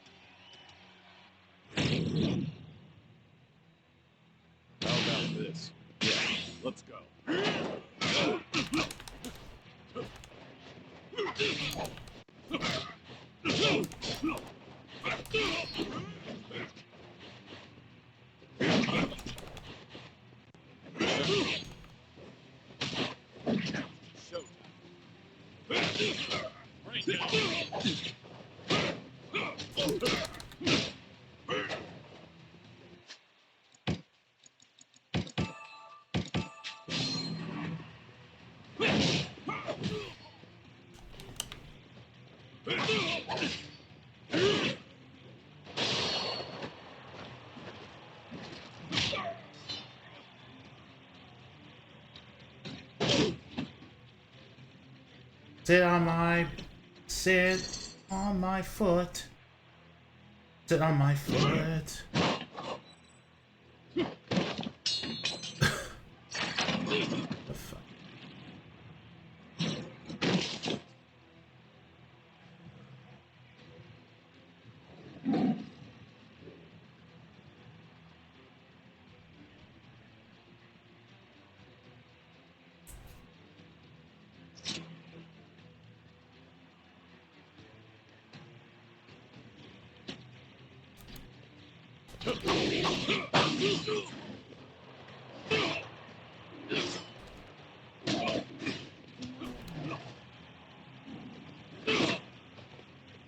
Speaker 14: How about this? Yeah, let's go.
Speaker 1: Sit on my foot. Sit on my foot. The fuck?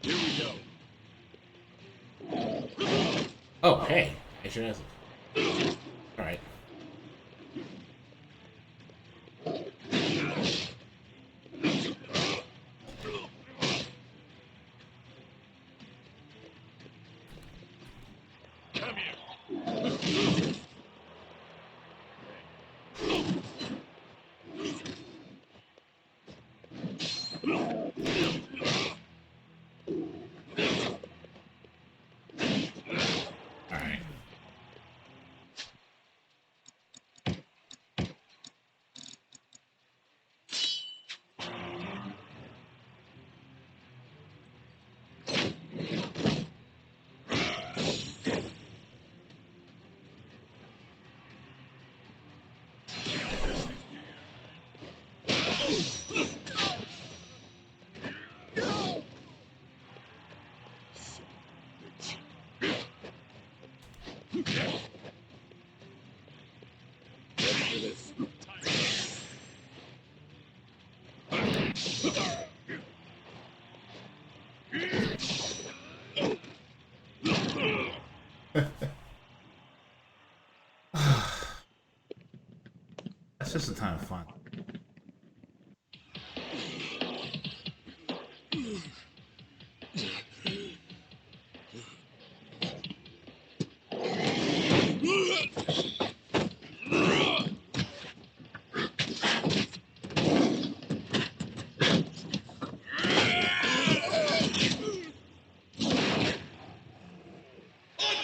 Speaker 14: Here we go.
Speaker 1: Oh, hey. I should have. Alright.
Speaker 21: Come here.
Speaker 1: Alright. That's just a ton of fun.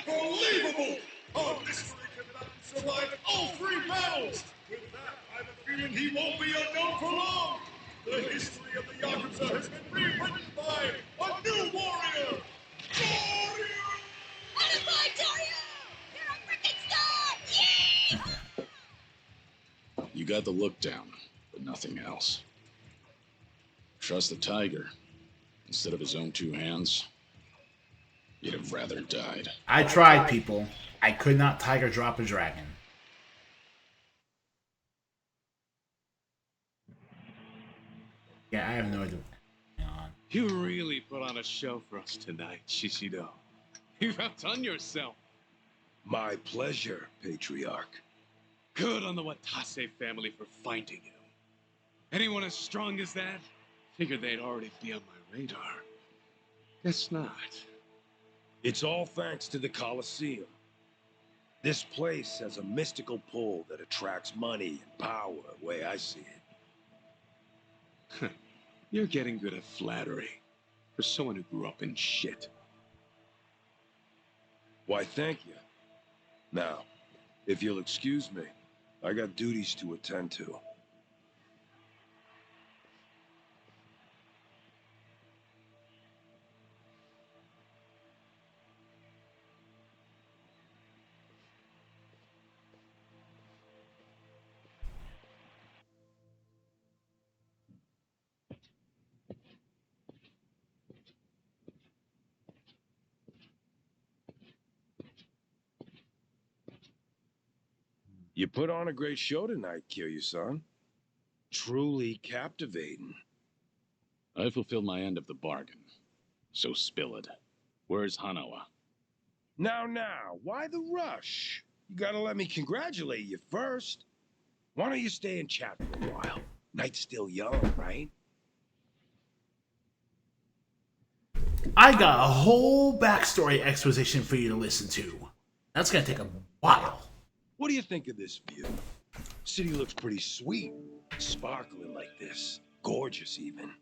Speaker 21: Unbelievable! Our mystery combatant survived all 3 battles! With that, I have a feeling he won't be unknown for long! The history of the Yakuza has been rewritten by a new warrior!
Speaker 19: Attaboy, Dario! You're a freaking star! Yeah!
Speaker 4: You got the look down, but nothing else. Trust the tiger. Instead of his own 2 hands, you'd have rather died.
Speaker 1: I tried, people. I could not tiger drop a dragon. Yeah, I have no idea.
Speaker 23: You really put on a show for us tonight, Shishido. You've outdone yourself.
Speaker 12: My pleasure, Patriarch.
Speaker 23: Good on the Watase family for finding you. Anyone as strong as that? Figured they'd already be on my radar. Guess not.
Speaker 12: It's all thanks to the Colosseum. This place has a mystical pull that attracts money and power, the way I see it.
Speaker 23: You're getting good at flattery. For someone who grew up in shit.
Speaker 12: Why, thank you. Now, if you'll excuse me, I got duties to attend to. You put on a great show tonight, Kiryu-san. Truly captivating.
Speaker 4: I fulfilled my end of the bargain. So spill it. Where's Hanawa?
Speaker 12: Now, why the rush? You gotta let me congratulate you first. Why don't you stay and chat for a while? Night's still young, right?
Speaker 1: I got a whole backstory exposition for you to listen to. That's gonna take a while.
Speaker 12: What do you think of this view? City looks pretty sweet. Sparkling like this. Gorgeous, even.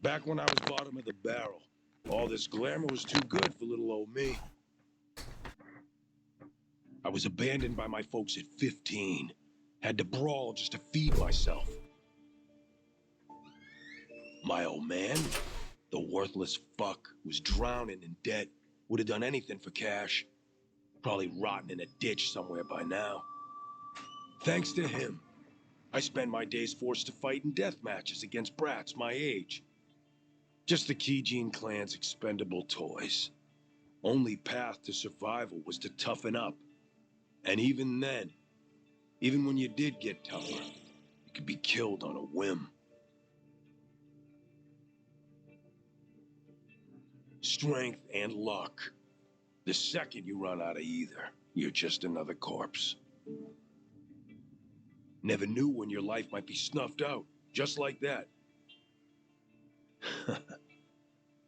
Speaker 12: Back when I was bottom of the barrel, all this glamour was too good for little old me. I was abandoned by my folks at 15. Had to brawl just to feed myself. My old man, the worthless fuck, was drowning in debt. Would have done anything for cash. Probably rotting in a ditch somewhere by now. Thanks to him, I spent my days forced to fight in death matches against brats my age. Just the Kijin clan's expendable toys. Only path to survival was to toughen up. And even then, even when you did get tougher, you could be killed on a whim. Strength and luck. The second you run out of either, you're just another corpse. Never knew when your life might be snuffed out, just like that.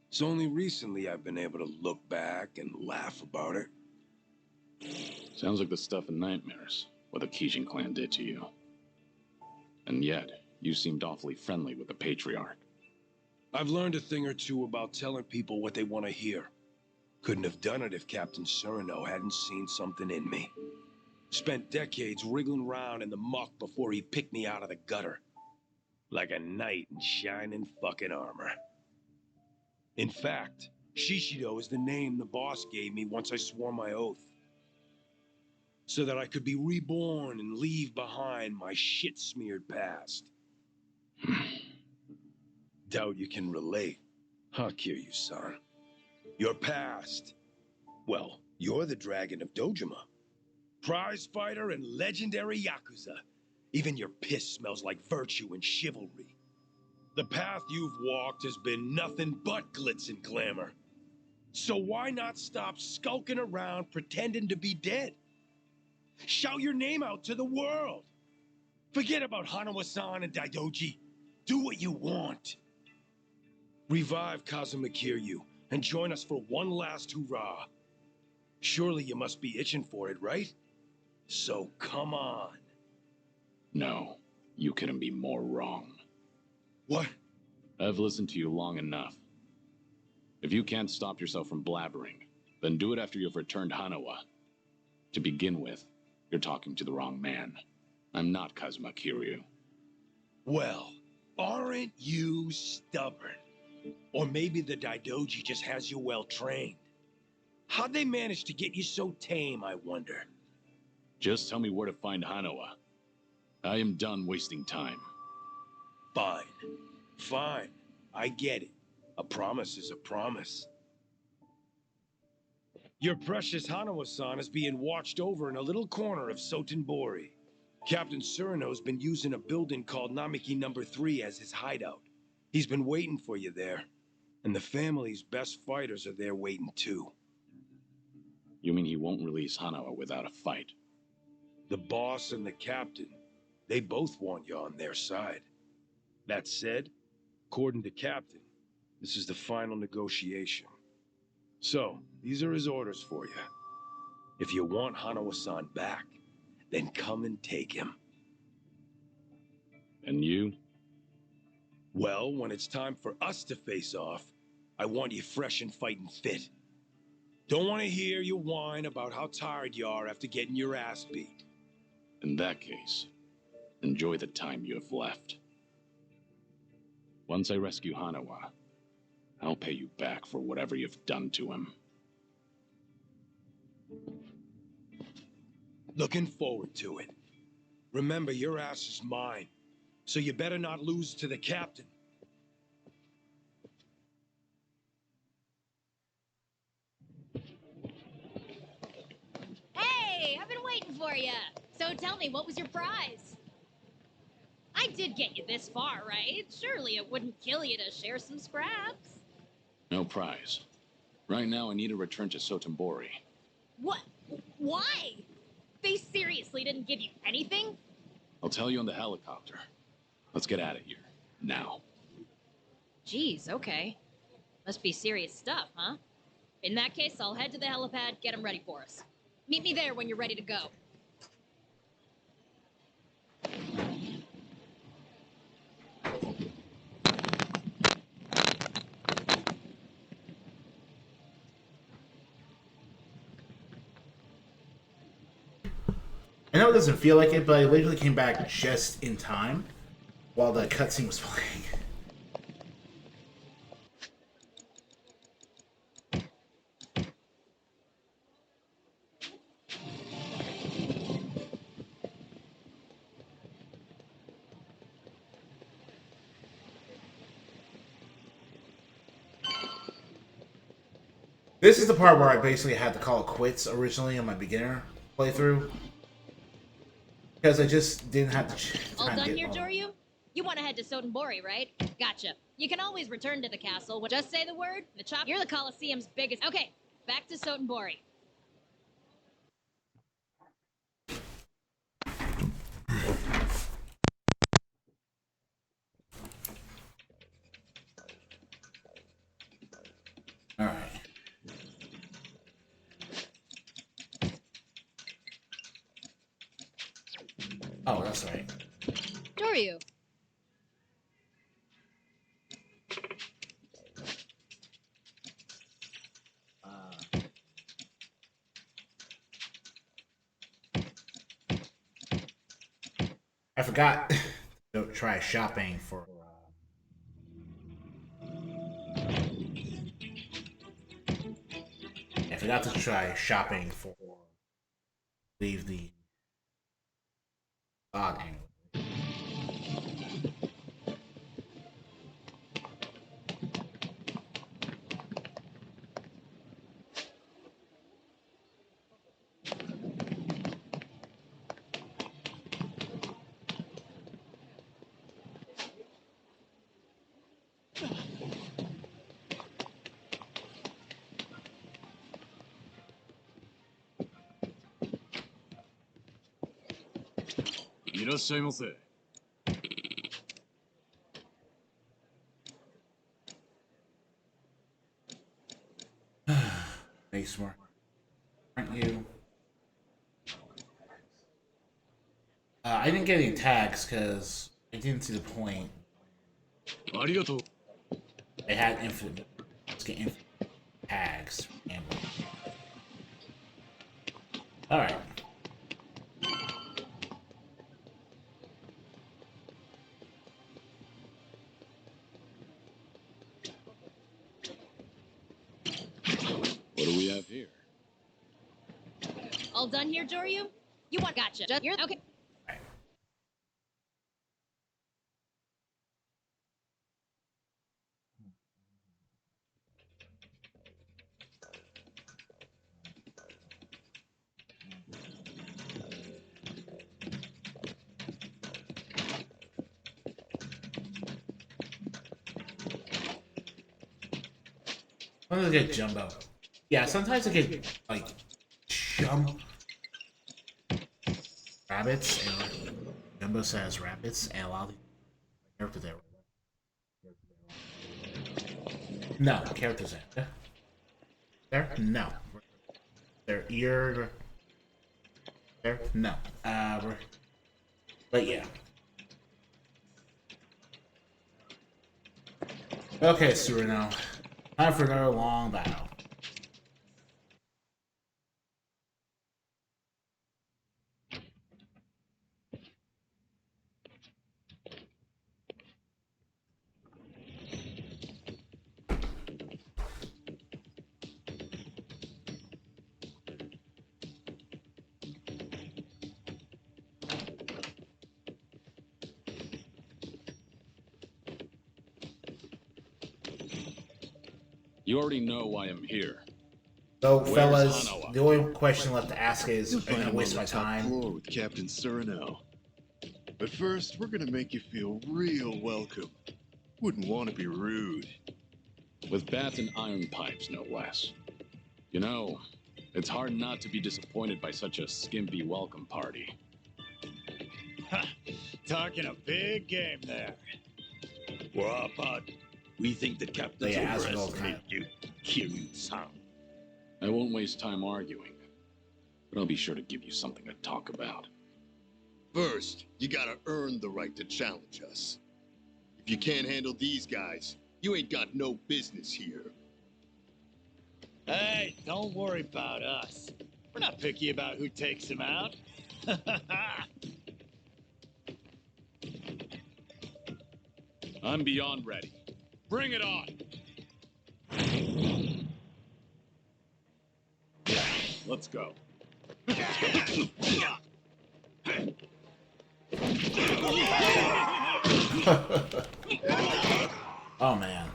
Speaker 12: It's only recently I've been able to look back and laugh about it.
Speaker 4: Sounds like the stuff in nightmares, what the Kijin clan did to you. And yet, you seemed awfully friendly with the Patriarch.
Speaker 12: I've learned a thing or two about telling people what they want to hear. Couldn't have done it if Captain Cyrano hadn't seen something in me. Spent decades wriggling around in the muck before he picked me out of the gutter. Like a knight in shining fucking armor. In fact, Shishido is the name the boss gave me once I swore my oath. So that I could be reborn and leave behind my shit-smeared past. Doubt you can relate, huh, Kiryu-san? Your past. Well, you're the Dragon of Dojima. Prize fighter and legendary Yakuza. Even your piss smells like virtue and chivalry.
Speaker 15: The path you've walked has been nothing but glitz and glamour. So why not stop skulking around pretending to be dead? Shout your name out to the world. Forget about Hanawa-san and Daidoji. Do what you want. Revive Kazuma Kiryu and join us for one last hurrah. Surely you must be itching for it, right? So come on.
Speaker 4: No, you couldn't be more wrong.
Speaker 15: What?
Speaker 4: I've listened to you long enough. If you can't stop yourself from blabbering, then do it after you've returned Hanawa. To begin with, you're talking to the wrong man. I'm not Kazuma Kiryu.
Speaker 15: Well, aren't you stubborn? Or maybe the Daidoji just has you well trained. How'd they manage to get you so tame, I wonder?
Speaker 4: Just tell me where to find Hanawa. I am done wasting time.
Speaker 15: Fine. Fine. I get it. A promise is a promise. Your precious Hanawa-san is being watched over in a little corner of Sotenbori. Captain Surano's been using a building called Namiki No. 3 as his hideout. He's been waiting for you there. And the family's best fighters are there waiting too.
Speaker 4: You mean he won't release Hanawa without a fight?
Speaker 15: The boss and the captain, they both want you on their side. That said, according to Captain, this is the final negotiation. So, these are his orders for you. If you want Hanawa-san back, then come and take him.
Speaker 4: And you?
Speaker 15: Well, when it's time for us to face off, I want you fresh and fighting fit. Don't want to hear you whine about how tired you are after getting your ass beat.
Speaker 4: In that case, enjoy the time you have left. Once I rescue Hanawa, I'll pay you back for whatever you've done to him.
Speaker 15: Looking forward to it. Remember, your ass is mine, so you better not lose to the captain.
Speaker 16: Hey, I've been waiting for you. So tell me, what was your prize? I did get you this far, right? Surely it wouldn't kill you to share some scraps.
Speaker 4: No prize. Right now, I need to return to Sotenbori.
Speaker 16: What? Why? They seriously didn't give you anything?
Speaker 4: I'll tell you on the helicopter. Let's get out of here. Now.
Speaker 16: Geez, okay. Must be serious stuff, huh? In that case, I'll head to the helipad, get them ready for us. Meet me there when you're ready to go.
Speaker 1: I know it doesn't feel like it, but I literally came back just in time while the cutscene was playing. This is the part where I basically had to call it quits originally on my beginner playthrough. Because I just didn't have the time.
Speaker 16: All done here, Joryu? You want to head to Sotenbori, right? Gotcha. You can always return to the castle. Just say the word, the chop. You're the Colosseum's biggest. Okay, back to Sotenbori.
Speaker 1: All right. Oh, that's right.
Speaker 16: Joryu.
Speaker 1: I forgot to try shopping for. I forgot to try shopping for. Leave the. God angle. Thanks, more. Aren't you? I didn't get any tags because I didn't see the point. I had infinite. Let's get infinite tags. All right.
Speaker 4: What do we have here?
Speaker 16: All done here, Joryu? You want gotcha. You're okay.
Speaker 1: Sometimes I get jumbo. Yeah, sometimes I get like jump rabbits and jumbo says rabbits and a lot of the characters there. No, characters there. There? No. Their ear there? No. But yeah. Okay, Surino. Time for another long battle.
Speaker 4: You already know why I'm here.
Speaker 1: So,
Speaker 4: Where's
Speaker 1: fellas,
Speaker 4: Hanawa?
Speaker 1: the only question left to ask is,
Speaker 22: You'll
Speaker 1: are you
Speaker 22: find
Speaker 1: gonna
Speaker 22: him
Speaker 1: waste
Speaker 22: on
Speaker 1: my
Speaker 22: the top
Speaker 1: time?
Speaker 22: floor with Captain Surinel. But first, we're gonna make you feel real welcome. Wouldn't want to be rude.
Speaker 4: With bats and iron pipes, no less. You know, it's hard not to be disappointed by such a skimpy welcome party.
Speaker 11: Talking a big game there.
Speaker 12: Wapad, we think the captain's
Speaker 1: Yeah, as with all
Speaker 12: overestimated you, Kiryu-san.
Speaker 4: I won't waste time arguing, but I'll be sure to give you something to talk about.
Speaker 22: First, you gotta earn the right to challenge us. If you can't handle these guys, you ain't got no business here.
Speaker 11: Hey, don't worry about us. We're not picky about who takes him out.
Speaker 4: I'm beyond ready. Bring it on! Let's go.
Speaker 1: Oh man.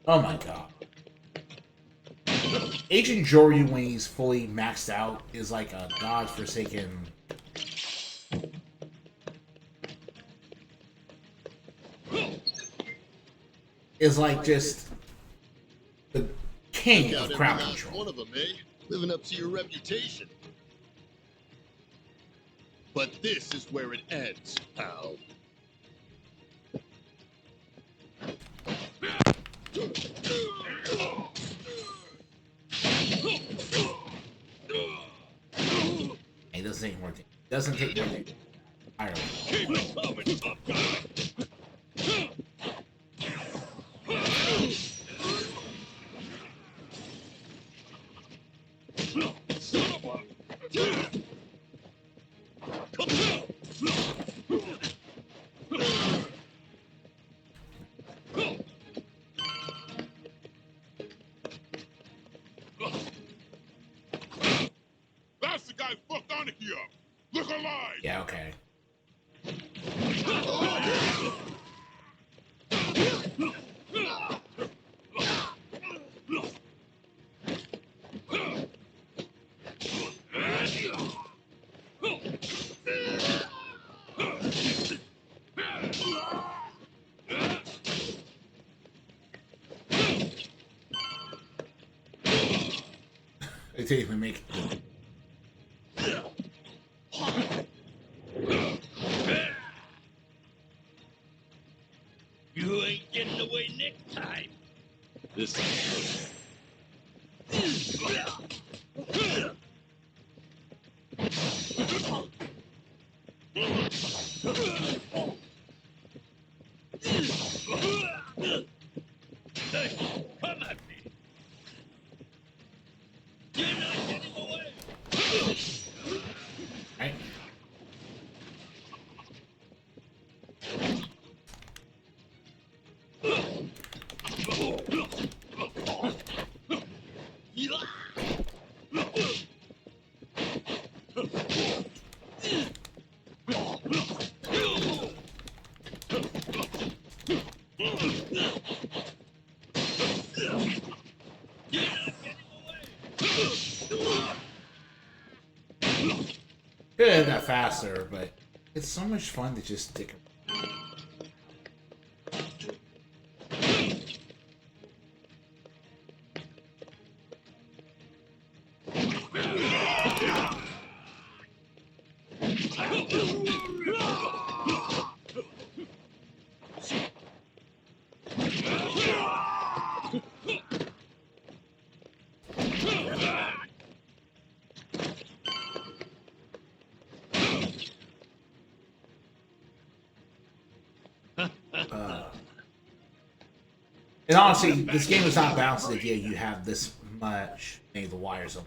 Speaker 1: Oh my god. Agent Joryu, when he's fully maxed out, is like a godforsaken. Is like just the king
Speaker 22: Took out
Speaker 1: of
Speaker 22: every
Speaker 1: crowd
Speaker 22: last
Speaker 1: control.
Speaker 22: one of them, eh? Living up to your reputation. But this is where it ends, pal.
Speaker 1: It doesn't take more than. Doesn't take more than. Ireland.
Speaker 11: Keep it coming, tough guy.
Speaker 21: That's the guy fucked on here. Look alive.
Speaker 1: Yeah. Okay. They didn't even make it.
Speaker 12: You ain't getting away next time.
Speaker 14: This time.
Speaker 12: Hey, come at me. You're not getting away.
Speaker 1: Right. Could have got faster, but it's so much fun to just stick. And honestly, this game is not balanced the idea you have this much many of the wires on.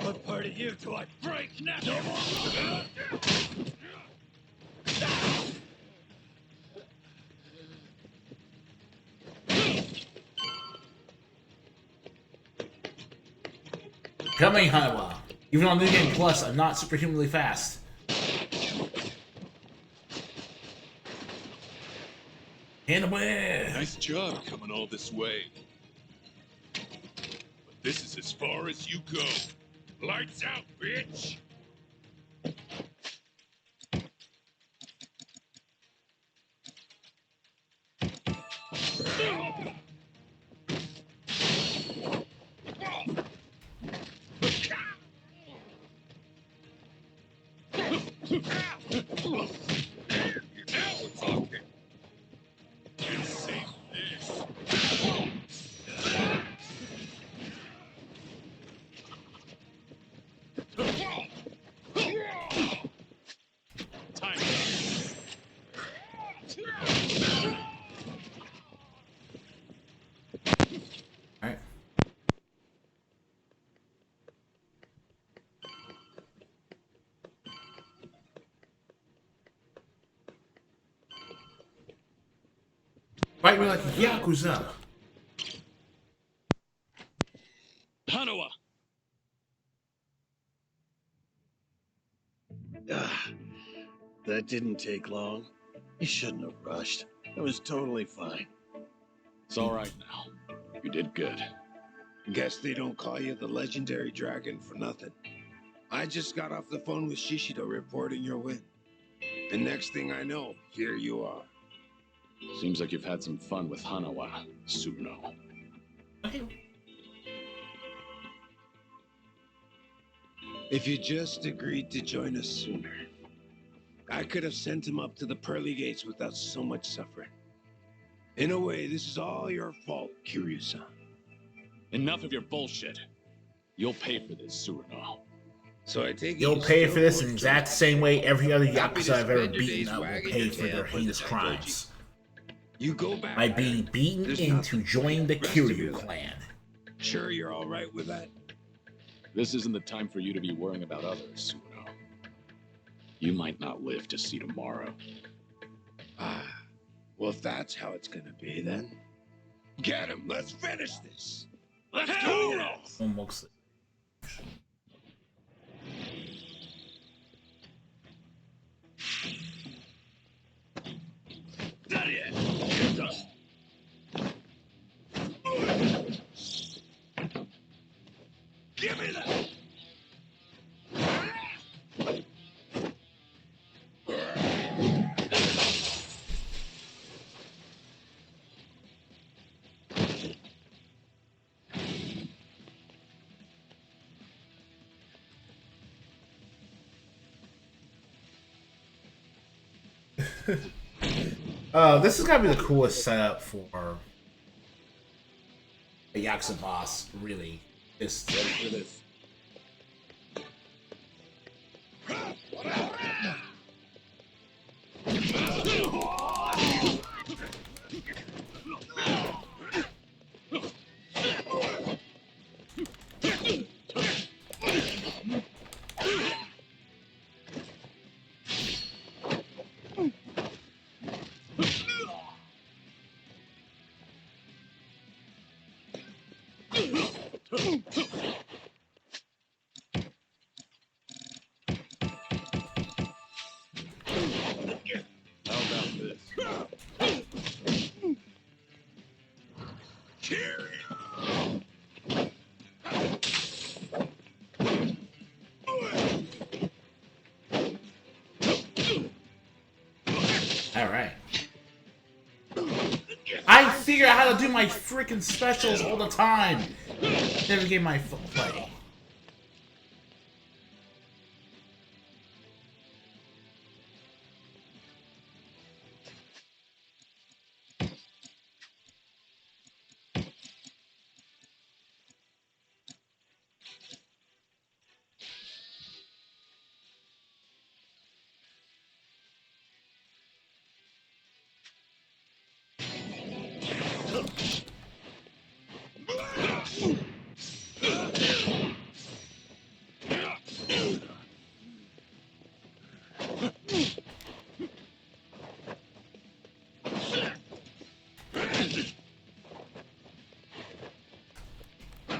Speaker 12: What part of you do I break now?
Speaker 1: Coming, Hanawa. Even on New Game Plus, I'm not superhumanly fast. And away.
Speaker 14: Nice job coming all this way. But this is as far as you go. Lights out, bitch! Now we're talking. You save this. Time.
Speaker 1: Alright. Fight me like a Yakuza.
Speaker 12: Hanawa!
Speaker 9: That didn't take long. You shouldn't have rushed. It was totally fine.
Speaker 4: It's all right now. You did good.
Speaker 15: Guess they don't call you the legendary dragon for nothing. I just got off the phone with Shishido reporting your win. The next thing I know, here you are.
Speaker 4: Seems like you've had some fun with Hanawa, Suno.
Speaker 15: If you just agreed to join us sooner, I could have sent him up to the pearly gates without so much suffering. In a way, this is all your fault, Kiryu-san.
Speaker 4: Enough of your bullshit. You'll pay for this, Suno.
Speaker 15: So I take it
Speaker 1: You'll pay for this in the exact same way every other Yakuza I've ever beaten up will pay for their heinous crimes.
Speaker 15: You go back
Speaker 1: by being beaten into joining the Kiryu clan.
Speaker 15: Sure you're all right with that?
Speaker 4: This isn't the time for you to be worrying about others, Suno. You might not live to see tomorrow.
Speaker 15: Ah, well, if that's how it's gonna be, then get him. Let's finish this. Let's go.
Speaker 1: Almost.
Speaker 15: Not yet. Give me that.
Speaker 1: This is gotta be the coolest setup for a Yakuza boss, really. Just
Speaker 4: ready for this. How about this?
Speaker 1: alright. I figure out how to do my freaking specials all the time. Never gave my full play.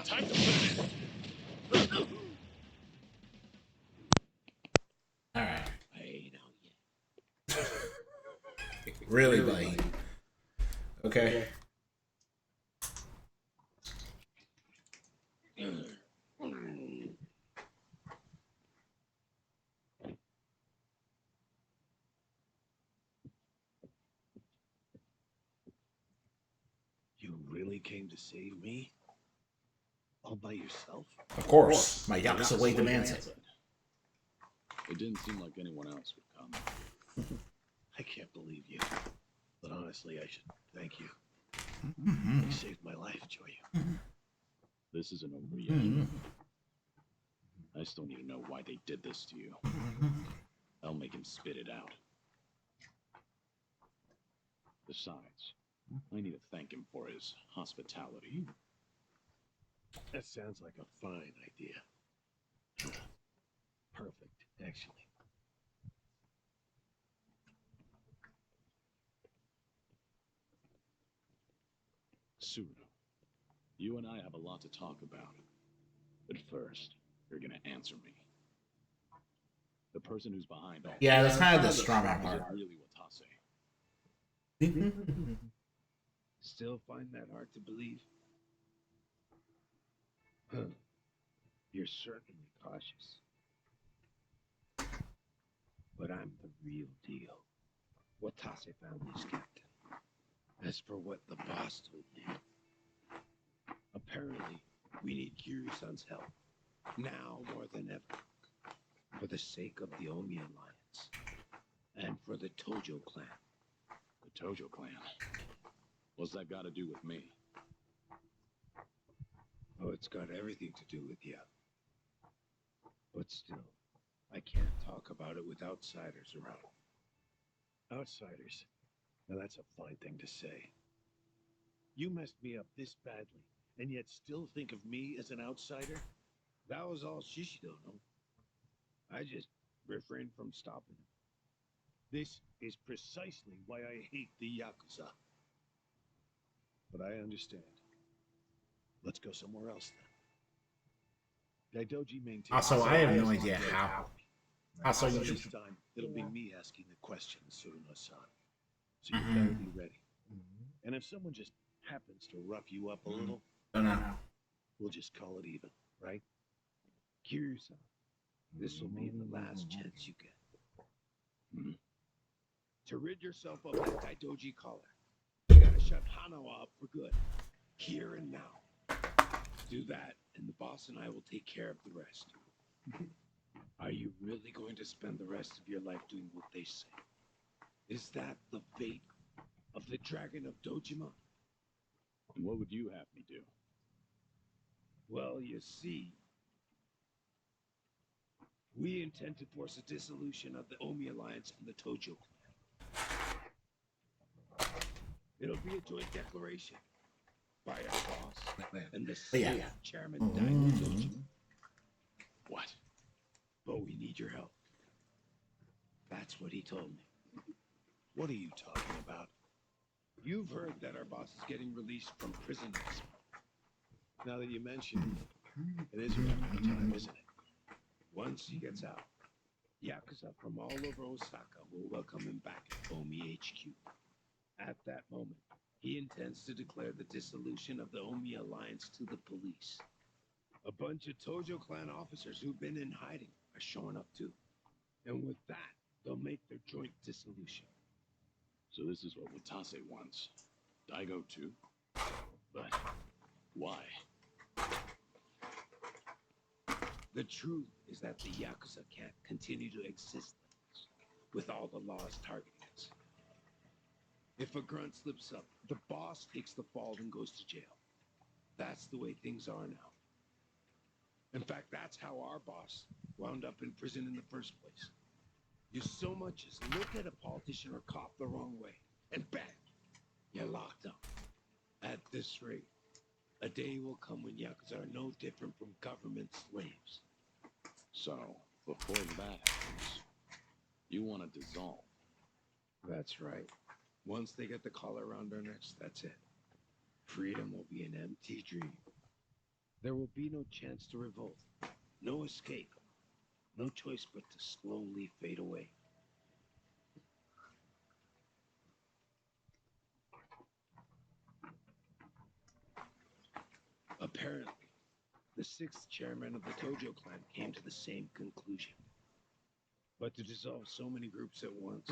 Speaker 14: Time to finish.
Speaker 1: Alright.
Speaker 15: Hey, now,
Speaker 1: Really, buddy? Okay.
Speaker 9: You really came to save me? All by yourself?
Speaker 1: Of course. My Yakuza way demands it.
Speaker 4: It didn't seem like anyone else would come.
Speaker 9: I can't believe you. But honestly, I should thank you.
Speaker 1: Mm-hmm.
Speaker 9: You saved my life, Joyu.
Speaker 4: This isn't over yet.
Speaker 1: Mm-hmm.
Speaker 4: I still need to know why they did this to you. I'll make him spit it out. Besides, I need to thank him for his hospitality.
Speaker 9: That sounds like a fine idea. Perfect, actually.
Speaker 4: Suru, you and I have a lot to talk about. But first, you're gonna answer me. The person who's behind all
Speaker 1: Yeah,
Speaker 4: this
Speaker 1: that's kind of the
Speaker 4: is
Speaker 1: strong
Speaker 4: it
Speaker 1: part.
Speaker 4: really Watase?
Speaker 15: Still find that hard to believe? Huh. You're certainly cautious. But I'm the real deal. Watase family's captain. As for what the boss told me, apparently we need Kiryu-san's help. Now more than ever. For the sake of the Omi Alliance. And for the Tojo clan.
Speaker 4: The Tojo clan? What's that got to do with me?
Speaker 15: Oh, it's got everything to do with you. But still, I can't talk about it with outsiders around.
Speaker 9: Outsiders? Now that's a fine thing to say. You messed me up this badly, and yet still think of me as an outsider?
Speaker 15: That was all Shishido, no? I just
Speaker 12: refrain from stopping him.
Speaker 9: This is precisely why I hate the Yakuza. But I understand. Let's go somewhere else then. Daidoji maintains.
Speaker 1: Also, I have no idea how. Also,
Speaker 9: So
Speaker 1: you
Speaker 9: this
Speaker 1: should.
Speaker 9: time it'll be me asking the questions, Suruno-san. So you better be ready. And if someone just happens to rough you up a little,
Speaker 1: Don't know.
Speaker 9: we'll just call it even, right?
Speaker 12: Kiryu-san, this will be the last chance you get. To rid yourself of that Daidoji collar, you gotta shut Hanawa up for good. Here and now. Do that, and the boss and I will take care of the rest. Are you really going to spend the rest of your life doing what they say? Is that the fate of the Dragon of Dojima?
Speaker 20: And what would you have me do?
Speaker 12: Well, you see, we intend to force a dissolution of the Omi Alliance and the Tojo clan. It'll be a joint declaration by our boss and the sixth chairman, Daigo Dojima.
Speaker 20: What?
Speaker 12: But we need your help. That's what he told me.
Speaker 9: What are you talking about?
Speaker 12: You've heard that our boss is getting released from prison next month.
Speaker 9: Now that you mention it, it is around that time, isn't it?
Speaker 12: Once he gets out, Yakuza from all over Osaka will welcome him back at Omi HQ. At that moment, he intends to declare the dissolution of the Omi Alliance to the police. A bunch of Tojo clan officers who've been in hiding are showing up too. And with that, they'll make their joint dissolution.
Speaker 20: So this is what Watase wants. Daigo too? But why?
Speaker 12: The truth is that the Yakuza can't continue to exist with all the laws targeting us. If a grunt slips up, the boss takes the fall and goes to jail. That's the way things are now. In fact, that's how our boss wound up in prison in the first place. You so much as look at a politician or cop the wrong way, and bang, you're locked up. At this rate, a day will come when Yakuza are no different from government slaves.
Speaker 20: So, before that happens, you want to dissolve.
Speaker 12: That's right. Once they get the collar around our necks, that's it. Freedom will be an empty dream. There will be no chance to revolt, no escape, no choice but to slowly fade away. Apparently, the sixth chairman of the Tojo clan came to the same conclusion. But to dissolve so many groups at once,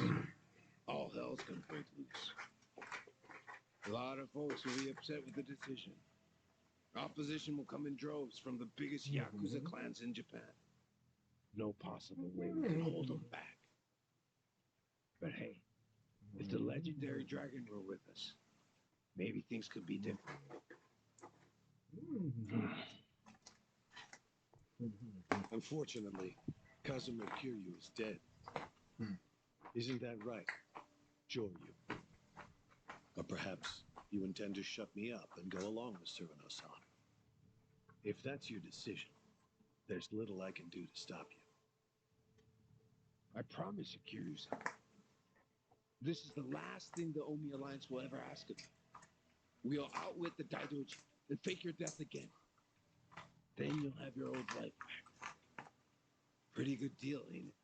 Speaker 12: all hell's gonna break loose. A lot of folks will be upset with the decision. Opposition will come in droves from the biggest Yakuza clans in Japan. No possible way we can hold them back. But hey, if the legendary dragon were with us, maybe things could be different.
Speaker 9: Unfortunately, Kazuma Kiryu is dead. Isn't that right, Joryu? Or perhaps you intend to shut me up and go along with Suruno-san. If that's your decision, there's little I can do to stop you.
Speaker 12: I promise you, Kiryu-san. This is the last thing the Omi Alliance will ever ask of you. We'll outwit the Daidoji and fake your death again. Then you'll have your old life back. Pretty good deal, ain't it?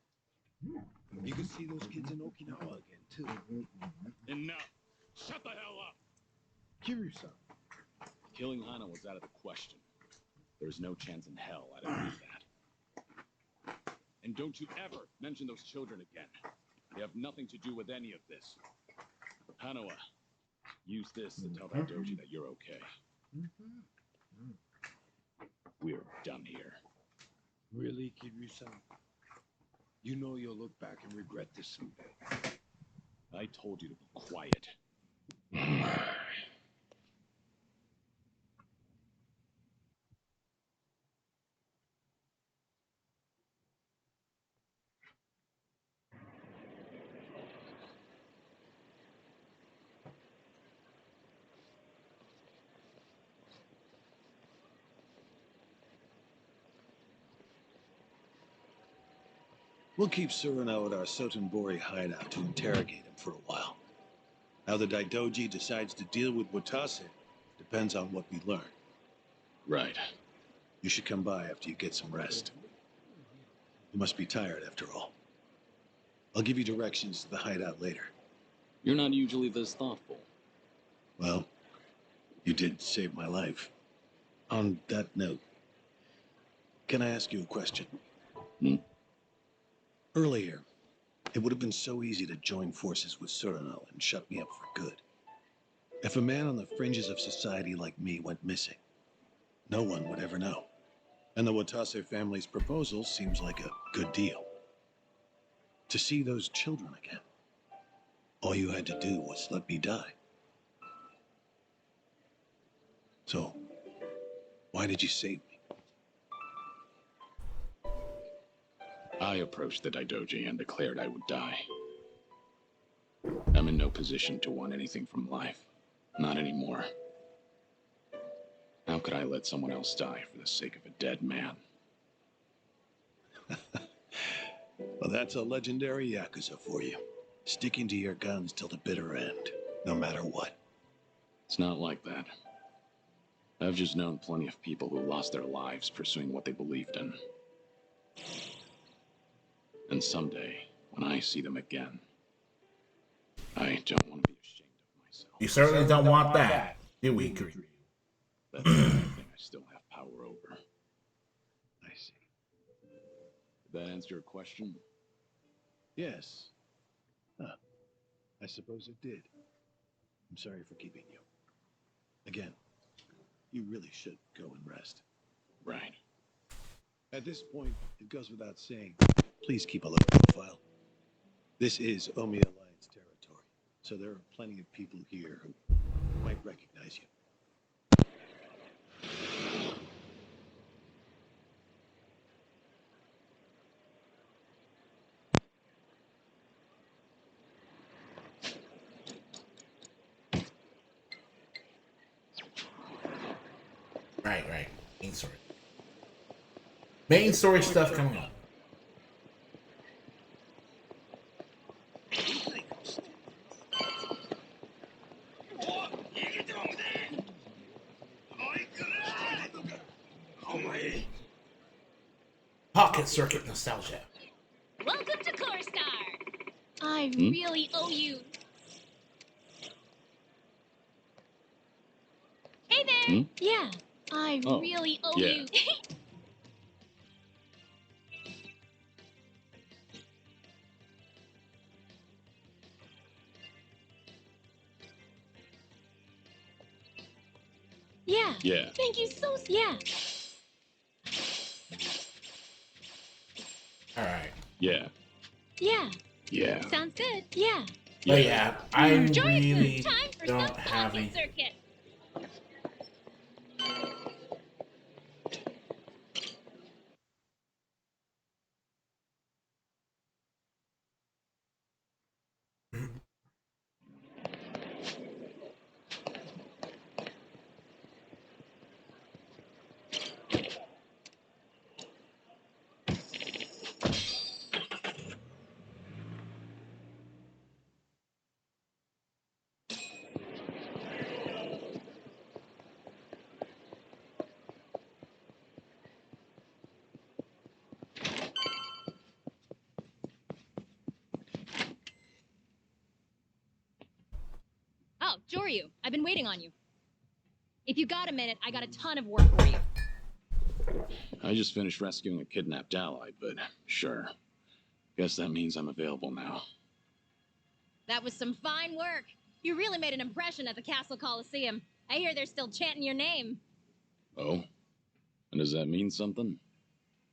Speaker 12: You can see those kids in Okinawa again, too.
Speaker 20: Enough! Shut the hell up!
Speaker 12: Kiryu-san.
Speaker 20: Killing Hana was out of the question. There's no chance in hell I'd agree to that. And don't you ever mention those children again. They have nothing to do with any of this. Hanawa, use this to tell that doji that you're okay. We're done here.
Speaker 12: Really, Kiryu-san? You know you'll look back and regret this someday.
Speaker 20: I told you to be quiet.
Speaker 9: We'll keep Surinao at our Sotenbori hideout to interrogate him for a while. How the Daidoji decides to deal with Watase depends on what we learn.
Speaker 4: Right.
Speaker 9: You should come by after you get some rest. You must be tired after all. I'll give you directions to the hideout later.
Speaker 4: You're not usually this thoughtful.
Speaker 9: Well, you did save my life. On that note, can I ask you a question? Earlier, it would have been so easy to join forces with Surinao and shut me up for good. If a man on the fringes of society like me went missing, no one would ever know. And the Watase family's proposal seems like a good deal. To see those children again, all you had to do was let me die. So, why did you save me?
Speaker 4: I approached the Daidoji and declared I would die. I'm in no position to want anything from life. Not anymore. How could I let someone else die for the sake of a dead man?
Speaker 9: Well, that's a legendary Yakuza for you. Sticking to your guns till the bitter end, no matter what.
Speaker 4: It's not like that. I've just known plenty of people who lost their lives pursuing what they believed in. And someday, when I see them again, I don't want to be ashamed of myself.
Speaker 1: You certainly don't want that, do we, Kiryu?
Speaker 4: That's the only thing I still have power over.
Speaker 9: I see.
Speaker 4: Did that answer your question?
Speaker 9: Yes. Huh. I suppose it did. I'm sorry for keeping you. Again, you really should go and rest.
Speaker 4: Right.
Speaker 9: At this point, it goes without saying, please keep a low profile. This is Omi Alliance territory, so there are plenty of people here who might recognize you.
Speaker 1: Right. Main story. Main story stuff coming up. Pocket Circuit nostalgia.
Speaker 16: Welcome to Korstar. I really owe you. Hey there. Yeah, I really owe you.
Speaker 4: Yeah.
Speaker 16: Thank you so. Yeah.
Speaker 1: All right.
Speaker 4: Yeah.
Speaker 16: Sounds good. Yeah.
Speaker 1: But yeah, I really
Speaker 16: Time for
Speaker 1: don't
Speaker 16: some
Speaker 1: have
Speaker 16: pocket
Speaker 1: any.
Speaker 16: circuit. Oh, Joryu, I've been waiting on you. If you got a minute, I got a ton of work for you.
Speaker 4: I just finished rescuing a kidnapped ally, but sure. Guess that means I'm available now.
Speaker 16: That was some fine work. You really made an impression at the Castle Coliseum. I hear they're still chanting your name.
Speaker 4: Oh? And does that mean something?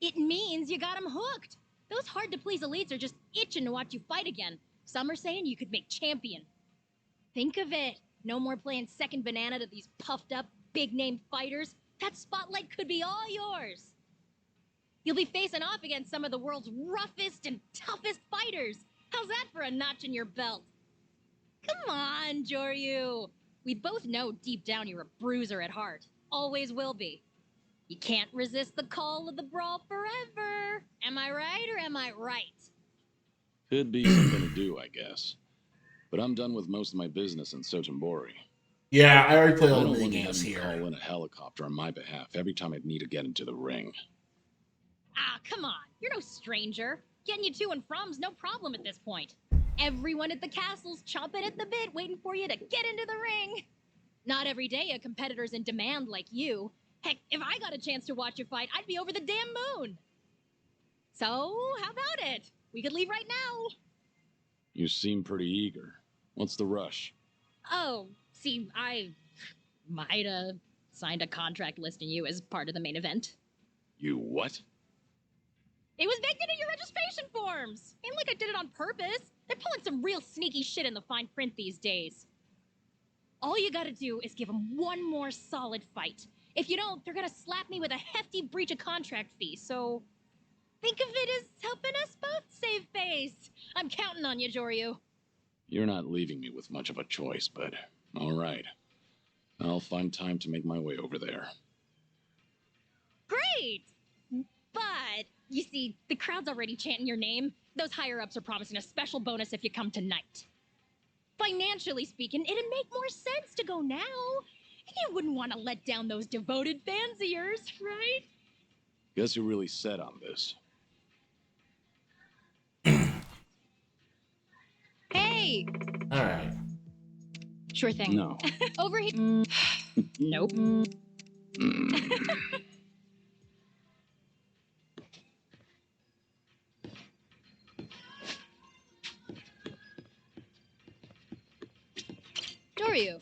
Speaker 16: It means you got them hooked. Those hard-to-please elites are just itching to watch you fight again. Some are saying you could make champion. Think of it. No more playing second banana to these puffed-up, big-name fighters. That spotlight could be all yours. You'll be facing off against some of the world's roughest and toughest fighters. How's that for a notch in your belt? Come on, Joryu. We both know deep down you're a bruiser at heart. Always will be. You can't resist the call of the brawl forever. Am I right or am I right?
Speaker 4: Could be something to do, I guess. But I'm done with most of my business in Sojinbori.
Speaker 1: Yeah, I already played all
Speaker 4: I
Speaker 1: the
Speaker 4: don't
Speaker 1: mini
Speaker 4: want to
Speaker 1: games
Speaker 4: have him
Speaker 1: here.
Speaker 4: call in a helicopter on my behalf every time I need to get into the ring.
Speaker 16: Ah, come on. You're no stranger. Getting you to and from's no problem at this point. Everyone at the castle's chomping at the bit, waiting for you to get into the ring. Not every day a competitor's in demand like you. Heck, if I got a chance to watch you fight, I'd be over the damn moon. So, how about it? We could leave right now.
Speaker 4: You seem pretty eager. What's the rush?
Speaker 16: Oh, see, I might have signed a contract listing you as part of the main event.
Speaker 4: You what?
Speaker 16: It was baked into your registration forms. Ain't like I did it on purpose. They're pulling some real sneaky shit in the fine print these days. All you gotta do is give them one more solid fight. If you don't, they're gonna slap me with a hefty breach of contract fee, so think of it as helping us both save face. I'm counting on you, Joryu.
Speaker 4: You're not leaving me with much of a choice, but all right. I'll find time to make my way over there.
Speaker 16: Great! But, you see, the crowd's already chanting your name. Those higher-ups are promising a special bonus if you come tonight. Financially speaking, it'd make more sense to go now. You wouldn't want to let down those devoted fans of yours, right?
Speaker 4: Guess you're really set on this.
Speaker 16: Hey!
Speaker 1: Alright.
Speaker 16: Sure thing.
Speaker 4: No.
Speaker 16: Over here. Nope. Doryu.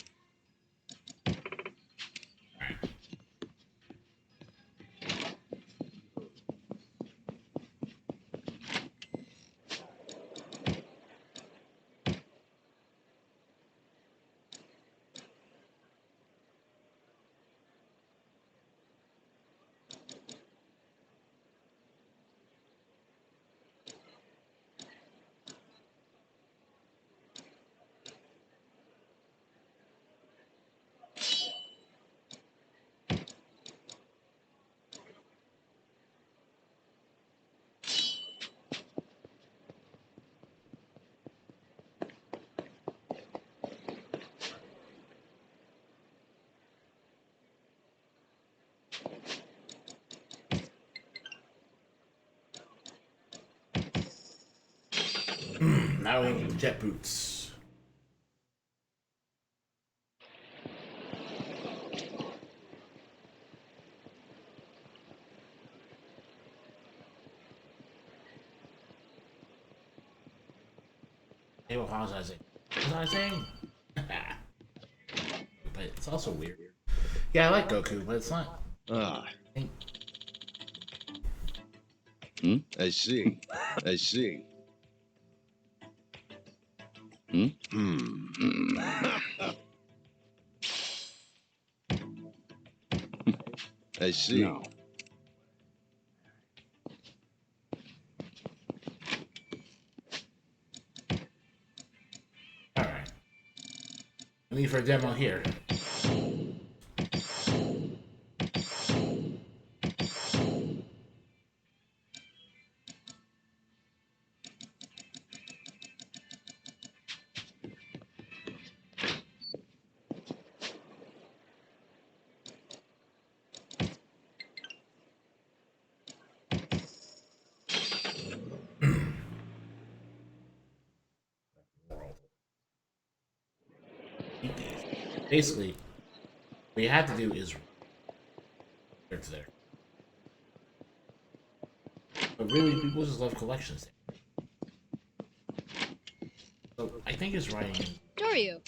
Speaker 1: Now we need jet boots. They were apologizing. Apologizing! But it's also weird. Yeah, I like Goku, but it's not.
Speaker 9: Ah. I see. I see. I see.
Speaker 4: No.
Speaker 1: Alright. I need for a demo here. Basically, what you have to do is it's there. But really, people just love collections. So I think it's writing.
Speaker 16: Doryu.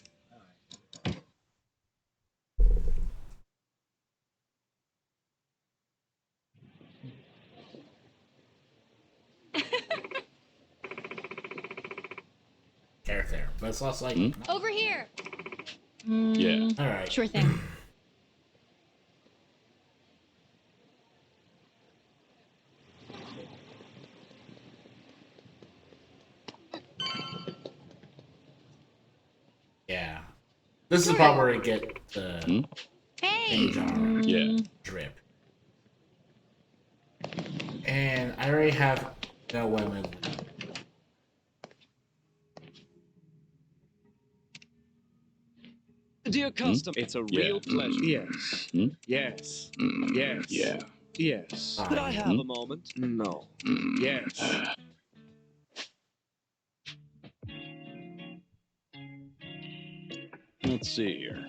Speaker 1: Character, but it's also like
Speaker 16: Over here.
Speaker 4: Yeah.
Speaker 1: All right.
Speaker 16: Sure thing.
Speaker 1: Yeah. This is the part where I get the
Speaker 16: Hey.
Speaker 4: Yeah.
Speaker 1: drip. And I already have no women.
Speaker 5: Dear custom, it's a real pleasure.
Speaker 23: Yes.
Speaker 5: Yes.
Speaker 23: Mm,
Speaker 5: Yes.
Speaker 23: yeah.
Speaker 5: Yes. Could I have a moment? No. Yes.
Speaker 20: Let's see here.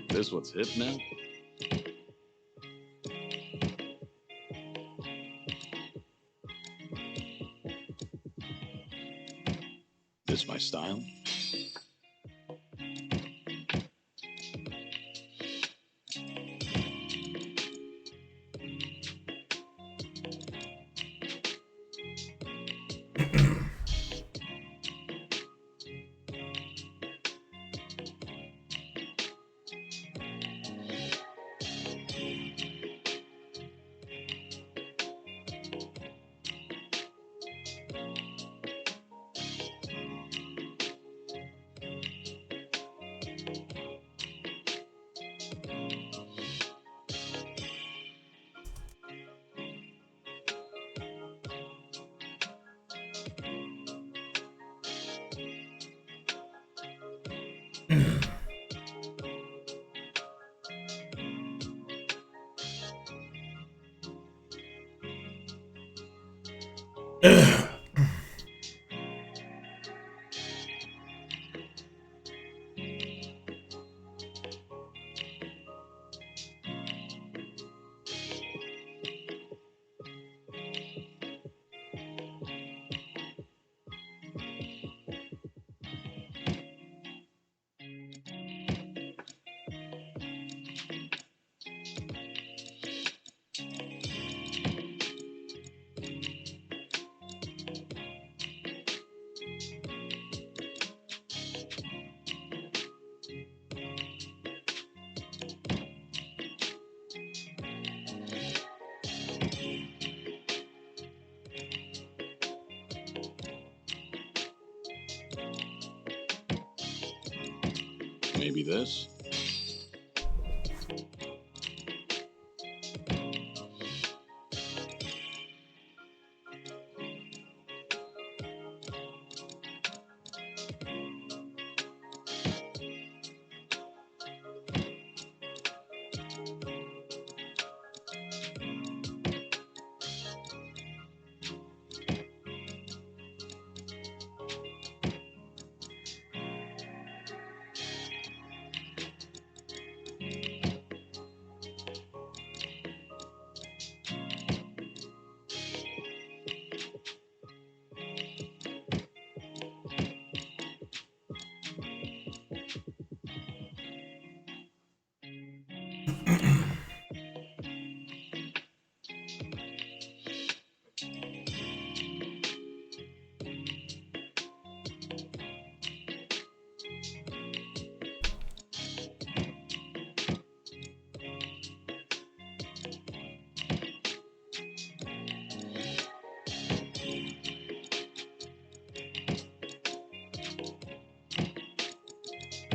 Speaker 20: This what's hip now? This my style? Maybe this?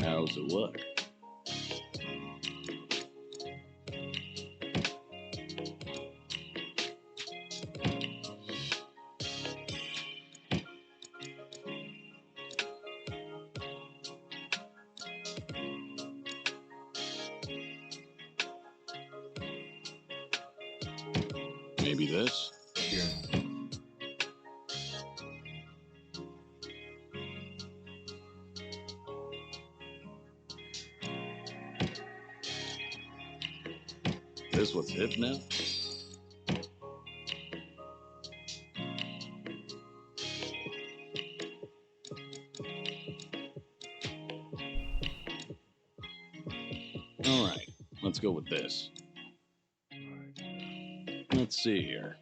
Speaker 20: How's it look? Maybe this? This what's hip now? All right, let's go with this. Let's see here.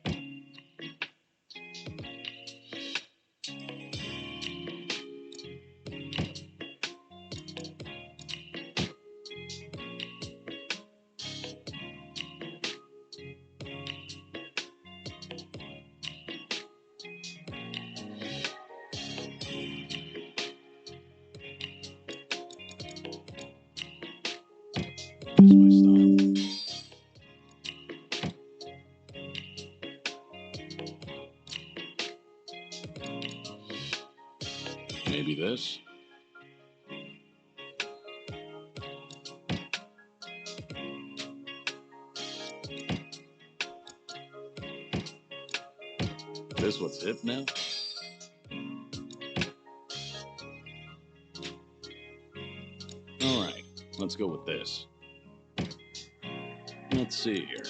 Speaker 20: Maybe this? This what's hip now? All right, let's go with this. Let's see here.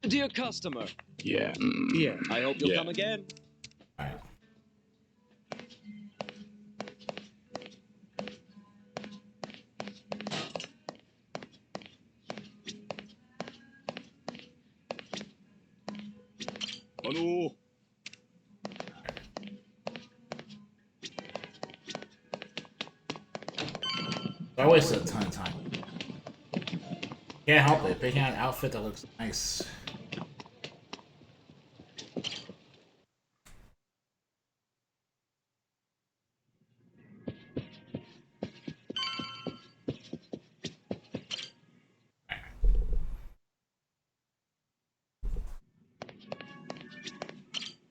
Speaker 5: Dear customer.
Speaker 20: Yeah.
Speaker 5: Here. I hope you'll
Speaker 20: Yeah.
Speaker 5: come again.
Speaker 14: Hello.
Speaker 1: I wasted a ton of time. Can't help it. Picking out an outfit that looks nice.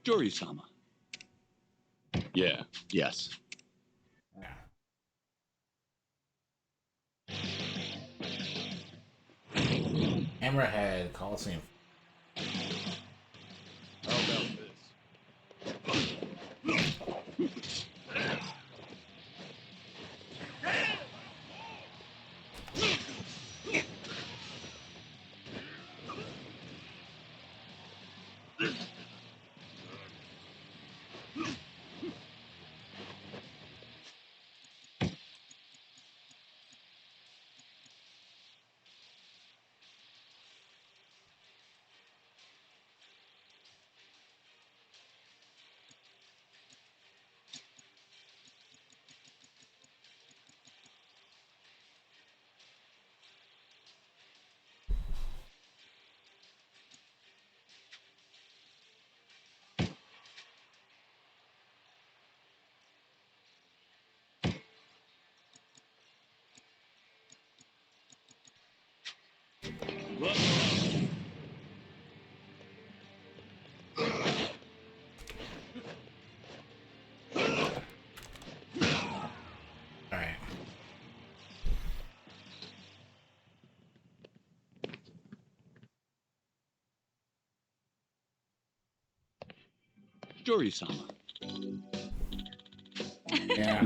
Speaker 20: Jori-sama. Yeah.
Speaker 22: Yes.
Speaker 1: Hammerhead Coliseum.
Speaker 14: How about this?
Speaker 1: Alright.
Speaker 20: Jori-sama.
Speaker 1: Yeah.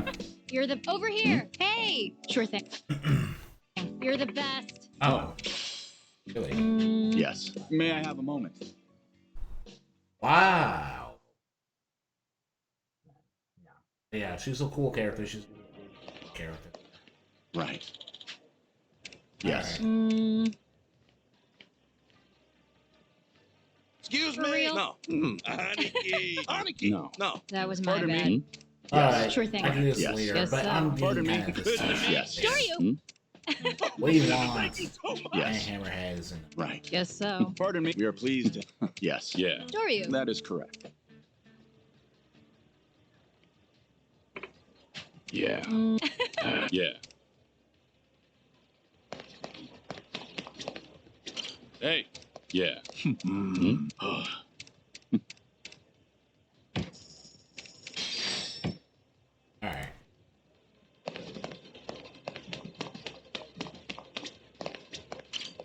Speaker 16: You're the over here. Hey, sure thing. You're the best.
Speaker 1: Oh. Really?
Speaker 22: Yes.
Speaker 20: May I have a moment?
Speaker 1: Wow. Yeah, she's a cool character. She's a cool character.
Speaker 22: Right. Yes.
Speaker 15: Excuse
Speaker 16: For
Speaker 15: me?
Speaker 16: real?
Speaker 15: No. Aniki. Aniki.
Speaker 20: No.
Speaker 15: No.
Speaker 16: That was my
Speaker 15: Pardon
Speaker 16: bad.
Speaker 15: me?
Speaker 1: Alright.
Speaker 16: Sure thing.
Speaker 1: I do this
Speaker 22: Yes.
Speaker 1: later,
Speaker 16: Guess
Speaker 1: but
Speaker 16: so.
Speaker 1: I'm
Speaker 22: Pardon
Speaker 1: getting
Speaker 22: me?
Speaker 1: kind of this time.
Speaker 22: Yes.
Speaker 16: Sure you.
Speaker 1: What do you want?
Speaker 15: Thank you so much.
Speaker 22: Yes.
Speaker 1: And Hammerheads and
Speaker 22: Right.
Speaker 16: Guess so.
Speaker 20: Pardon me. We are pleased.
Speaker 22: Yes.
Speaker 20: Yeah.
Speaker 16: Sure you.
Speaker 20: That is correct. Yeah. Yeah. Hey. Yeah.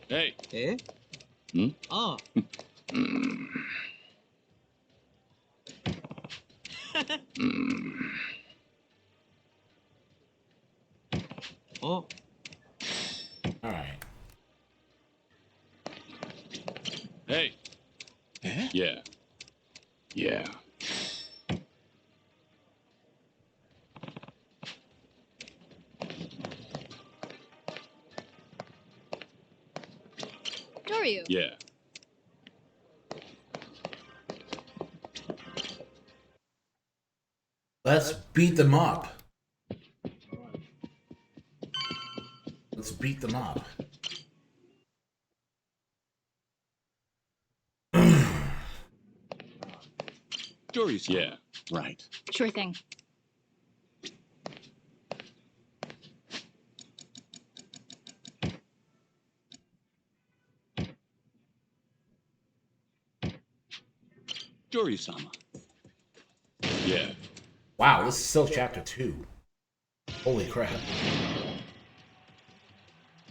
Speaker 20: Hey.
Speaker 5: Eh?
Speaker 20: Hmm?
Speaker 5: Ah. Oh.
Speaker 1: Alright.
Speaker 20: Hey.
Speaker 4: Eh?
Speaker 20: Yeah.
Speaker 4: Yeah.
Speaker 16: Doryu.
Speaker 20: Yeah.
Speaker 1: Let's beat them up. Let's beat them up.
Speaker 20: Dory's. Yeah.
Speaker 4: Right.
Speaker 16: Sure thing.
Speaker 20: Doryu-sama. Yeah.
Speaker 1: Wow, this is still chapter 2. Holy crap.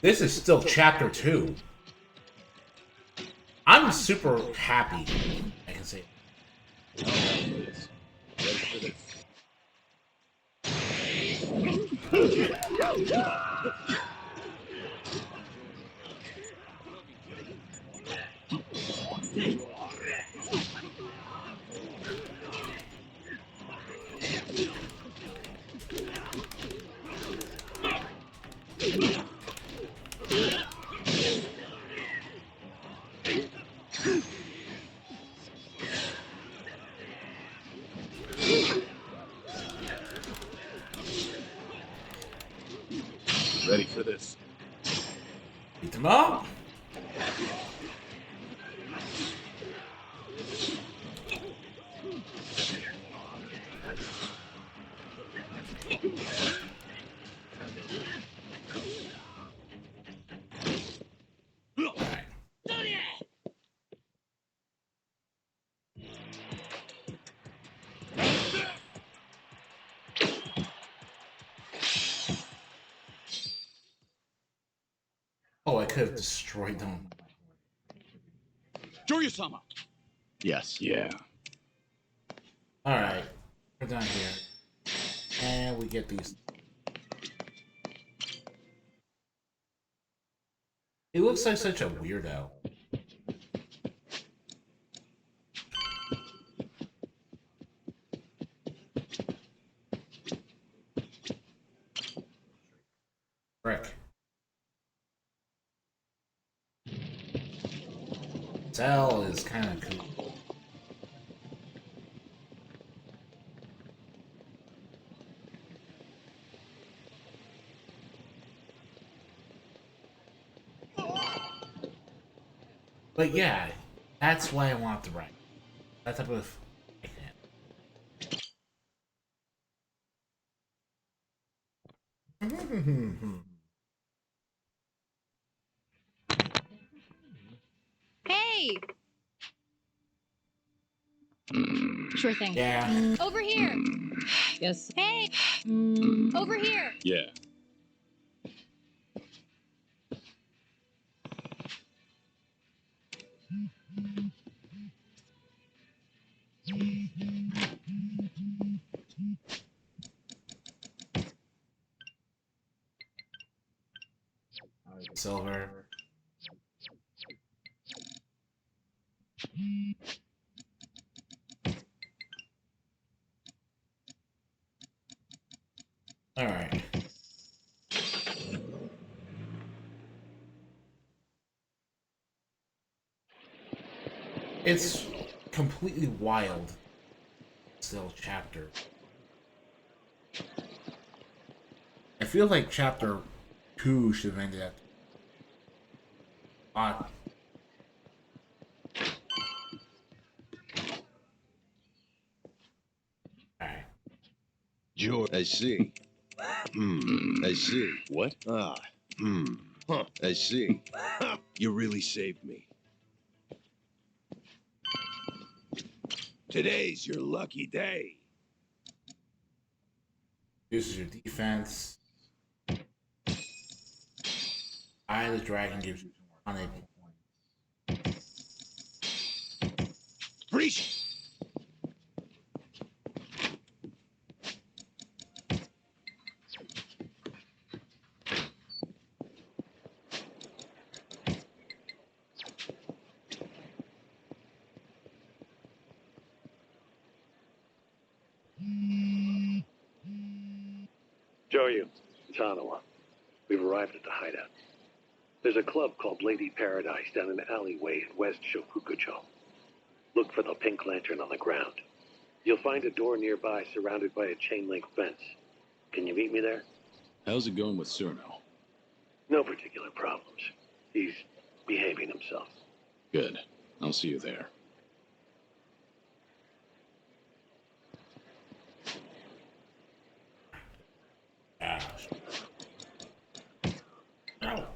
Speaker 1: This is still chapter 2. I'm super happy, I can say.
Speaker 11: Ready for this?
Speaker 1: Beat them up. Oh, I could have destroyed them.
Speaker 20: Doryu-sama.
Speaker 4: Yes. Yeah.
Speaker 1: Alright. We're done here. And we get these. He looks like such a weirdo. Frick. Cell is kind of cool. But yeah, that's why I want the rank. That type of.
Speaker 16: Hey! Sure thing.
Speaker 1: Yeah.
Speaker 16: Over here! Yes. Hey! Over here!
Speaker 20: Yeah.
Speaker 1: Silver. Alright. It's completely wild. Still chapter. I feel like chapter 2 should have ended at Alright.
Speaker 12: George, I see. I see.
Speaker 20: What?
Speaker 12: Ah. Huh. I see. You really saved me. Today's your lucky day.
Speaker 1: Uses your defense. Eye of the Dragon gives you some more on it.
Speaker 12: Breach!
Speaker 9: Joryu, it's Hanawa. We've arrived at the hideout. There's a club called Lady Paradise down an alleyway in West Shokukucho. Look for the pink lantern on the ground. You'll find a door nearby surrounded by a chain-link fence. Can you meet me there?
Speaker 20: How's it going with Surno?
Speaker 9: No particular problems. He's behaving himself.
Speaker 20: Good. I'll see you there.
Speaker 1: Ow.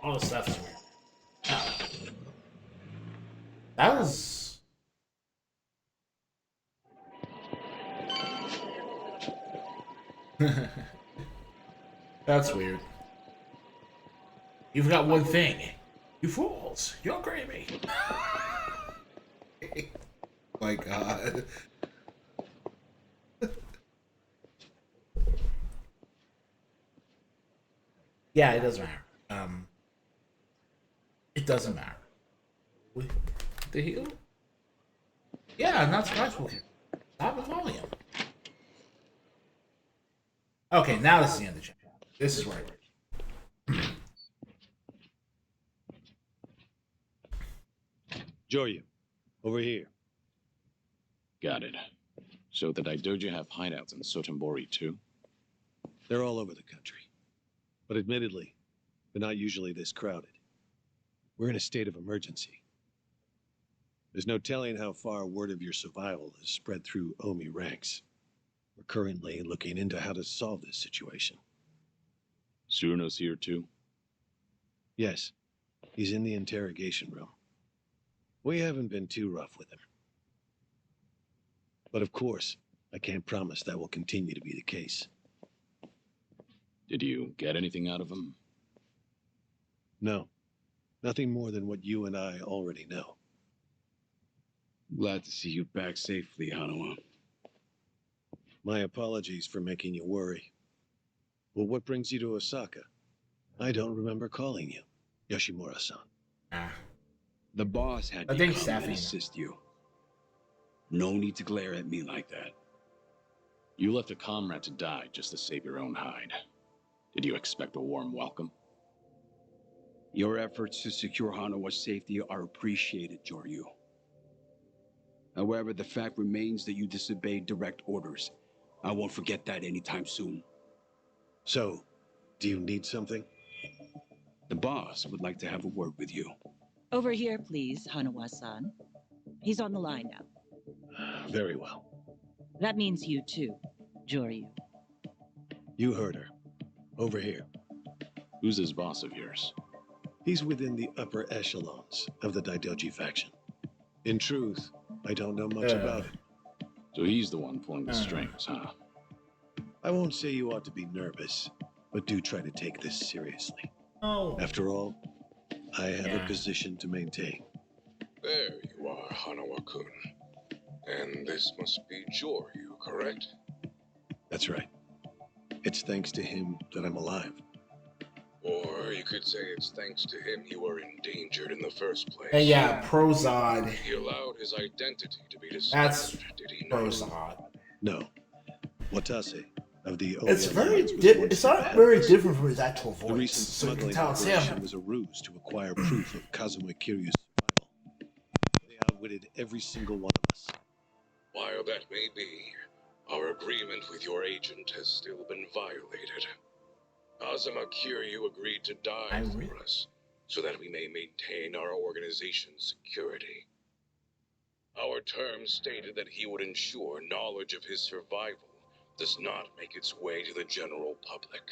Speaker 1: All the stuff is weird. Ow. That was... That's weird. You've got one thing. You fools. You're gravy.
Speaker 7: My God.
Speaker 1: Yeah, it doesn't matter. It doesn't matter. What the hell? Yeah, I'm not surprised we'll hear. Stop the volume. Okay, now this is the end of the chapter. This is where it is.
Speaker 9: Joryu, over here.
Speaker 20: Got it. So the Daidoji have hideouts in Sotenbori too?
Speaker 9: They're all over the country. But admittedly, they're not usually this crowded. We're in a state of emergency. There's no telling how far word of your survival has spread through Omi ranks. We're currently looking into how to solve this situation.
Speaker 20: Surno's here too?
Speaker 9: Yes, he's in the interrogation room. We haven't been too rough with him. But of course, I can't promise that will continue to be the case.
Speaker 20: Did you get anything out of him?
Speaker 9: No, nothing more than what you and I already know.
Speaker 17: Glad to see you back safely, Hanawa.
Speaker 9: My apologies for making you worry. Well, what brings you to Osaka? I don't remember calling you, Yoshimura-san.
Speaker 17: The boss had
Speaker 1: I
Speaker 17: me
Speaker 1: think
Speaker 17: come
Speaker 1: Stephanie.
Speaker 17: and assist you. No need to glare at me like that.
Speaker 20: You left a comrade to die just to save your own hide. Did you expect a warm welcome?
Speaker 17: Your efforts to secure Hanawa's safety are appreciated, Joryu. However, the fact remains that you disobeyed direct orders. I won't forget that anytime soon.
Speaker 9: So, do you need something?
Speaker 17: The boss would like to have a word with you.
Speaker 8: Over here, please, Hanawa-san. He's on the line now.
Speaker 9: Very well.
Speaker 8: That means you too, Joryu.
Speaker 9: You heard her. Over here.
Speaker 20: Who's this boss of yours?
Speaker 9: He's within the upper echelons of the Daidoji faction. In truth, I don't know much about it.
Speaker 20: So he's the one pulling the strings, huh?
Speaker 9: I won't say you ought to be nervous, but do try to take this seriously.
Speaker 1: Oh.
Speaker 9: After all, I have a position to maintain.
Speaker 23: There you are, Hanawa-kun. And this must be Joryu, correct?
Speaker 9: That's right. It's thanks to him that I'm alive.
Speaker 23: Or you could say it's thanks to him you were endangered in the first place.
Speaker 1: Hey, yeah, Prozod.
Speaker 23: He allowed his identity to be discovered,
Speaker 1: That's
Speaker 23: did he not?
Speaker 1: Prozod.
Speaker 9: No. Watase of the
Speaker 1: It's
Speaker 9: Omi
Speaker 1: very
Speaker 9: Alliance was once
Speaker 1: it's not
Speaker 9: bad
Speaker 1: very
Speaker 9: person.
Speaker 1: different from his actual
Speaker 9: The
Speaker 1: voice.
Speaker 9: recent
Speaker 1: So you can
Speaker 9: smuggling
Speaker 1: tell it's
Speaker 9: operation
Speaker 1: him.
Speaker 9: was a ruse to acquire proof of Kazuma Kiryu's survival. They outwitted every single one of us.
Speaker 23: While that may be, our agreement with your agent has still been violated. Kazuma Kiryu agreed to die for us, so that we may maintain our organization's security. Our terms stated that he would ensure knowledge of his survival does not make its way to the general public.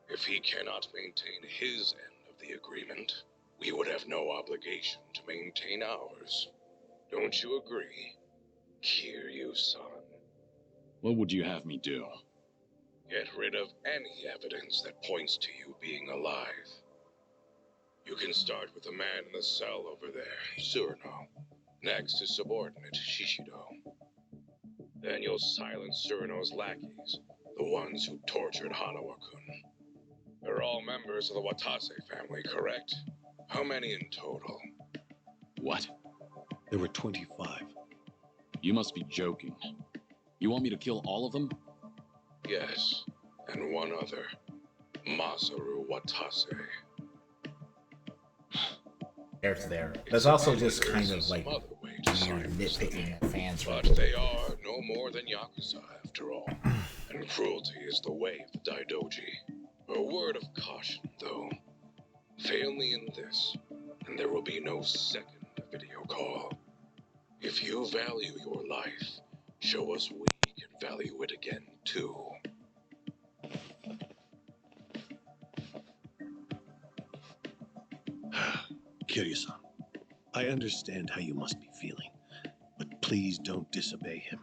Speaker 23: If he cannot maintain his end of the agreement, we would have no obligation to maintain ours. Don't you agree, Kiryu-san?
Speaker 20: What would you have me do?
Speaker 23: Get rid of any evidence that points to you being alive. You can start with the man in the cell over there, Surno. Next is subordinate Shishido. Then you'll silence Surno's lackeys, the ones who tortured Hanawa-kun. They're all members of the Watase family, correct? How many in total?
Speaker 20: What?
Speaker 9: There were 25.
Speaker 20: You must be joking. You want me to kill all of them?
Speaker 23: Yes, and one other. Masaru Watase.
Speaker 1: There's there. There's also just kind of like weird nitpicking that fans
Speaker 23: But
Speaker 1: were.
Speaker 23: they are no more than Yakuza, after all. And cruelty is the way of the Daidoji. A word of caution, though. Fail me in this, and there will be no second video call. If you value your life, show us we can value it again, too.
Speaker 9: Kiryu-san, I understand how you must be feeling, but please don't disobey him.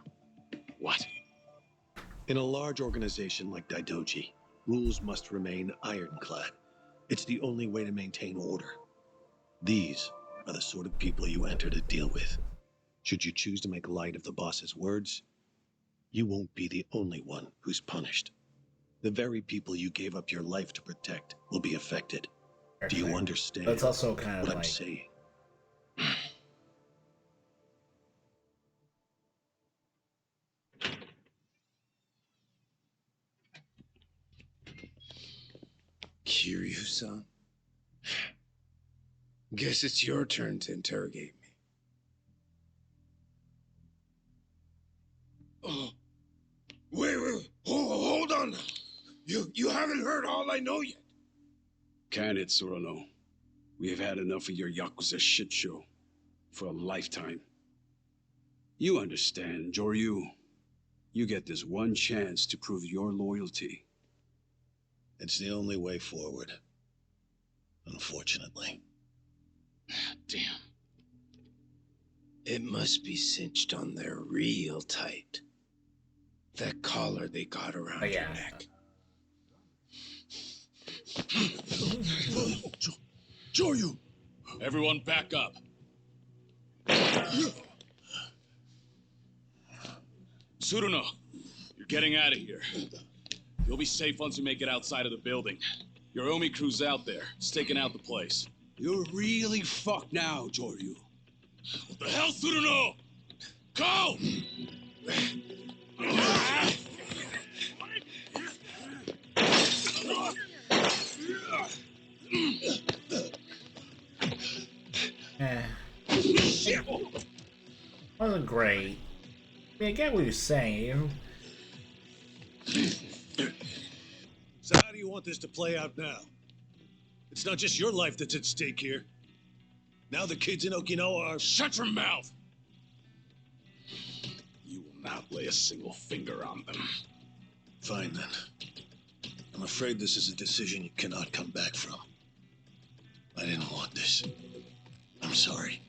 Speaker 20: What?
Speaker 9: In a large organization like Daidoji, rules must remain ironclad. It's the only way to maintain order. These are the sort of people you enter to deal with. Should you choose to make light of the boss's words, you won't be the only one who's punished. The very people you gave up your life to protect will be affected. Do you understand
Speaker 1: That's also kind of
Speaker 9: what I'm
Speaker 1: like
Speaker 9: saying?
Speaker 15: Kiryu-san? Guess it's your turn to interrogate me. Oh, wait, hold on. You haven't heard all I know yet.
Speaker 17: Candid, Surano. We have had enough of your Yakuza shit show. For a lifetime. You understand, Joryu. You get this one chance to prove your loyalty.
Speaker 9: It's the only way forward. Unfortunately.
Speaker 15: Damn. It must be cinched on there real tight. That collar they got around your neck.
Speaker 12: Joryu!
Speaker 20: Everyone back up. Tsuruno, you're getting out of here. You'll be safe once you make it outside of the building. Your Omi crew's out there, staking out the place.
Speaker 17: You're really fucked now, Joryu.
Speaker 20: What the hell, Tsuruno? Go!
Speaker 1: Wasn't great. I mean, I get what you're saying.
Speaker 9: So how do you want this to play out now? It's not just your life that's at stake here. Now the kids in Okinawa are...
Speaker 20: Shut your mouth! You will not lay a single finger on them.
Speaker 9: Fine then. I'm afraid this is a decision you cannot come back from. I didn't want this. I'm sorry.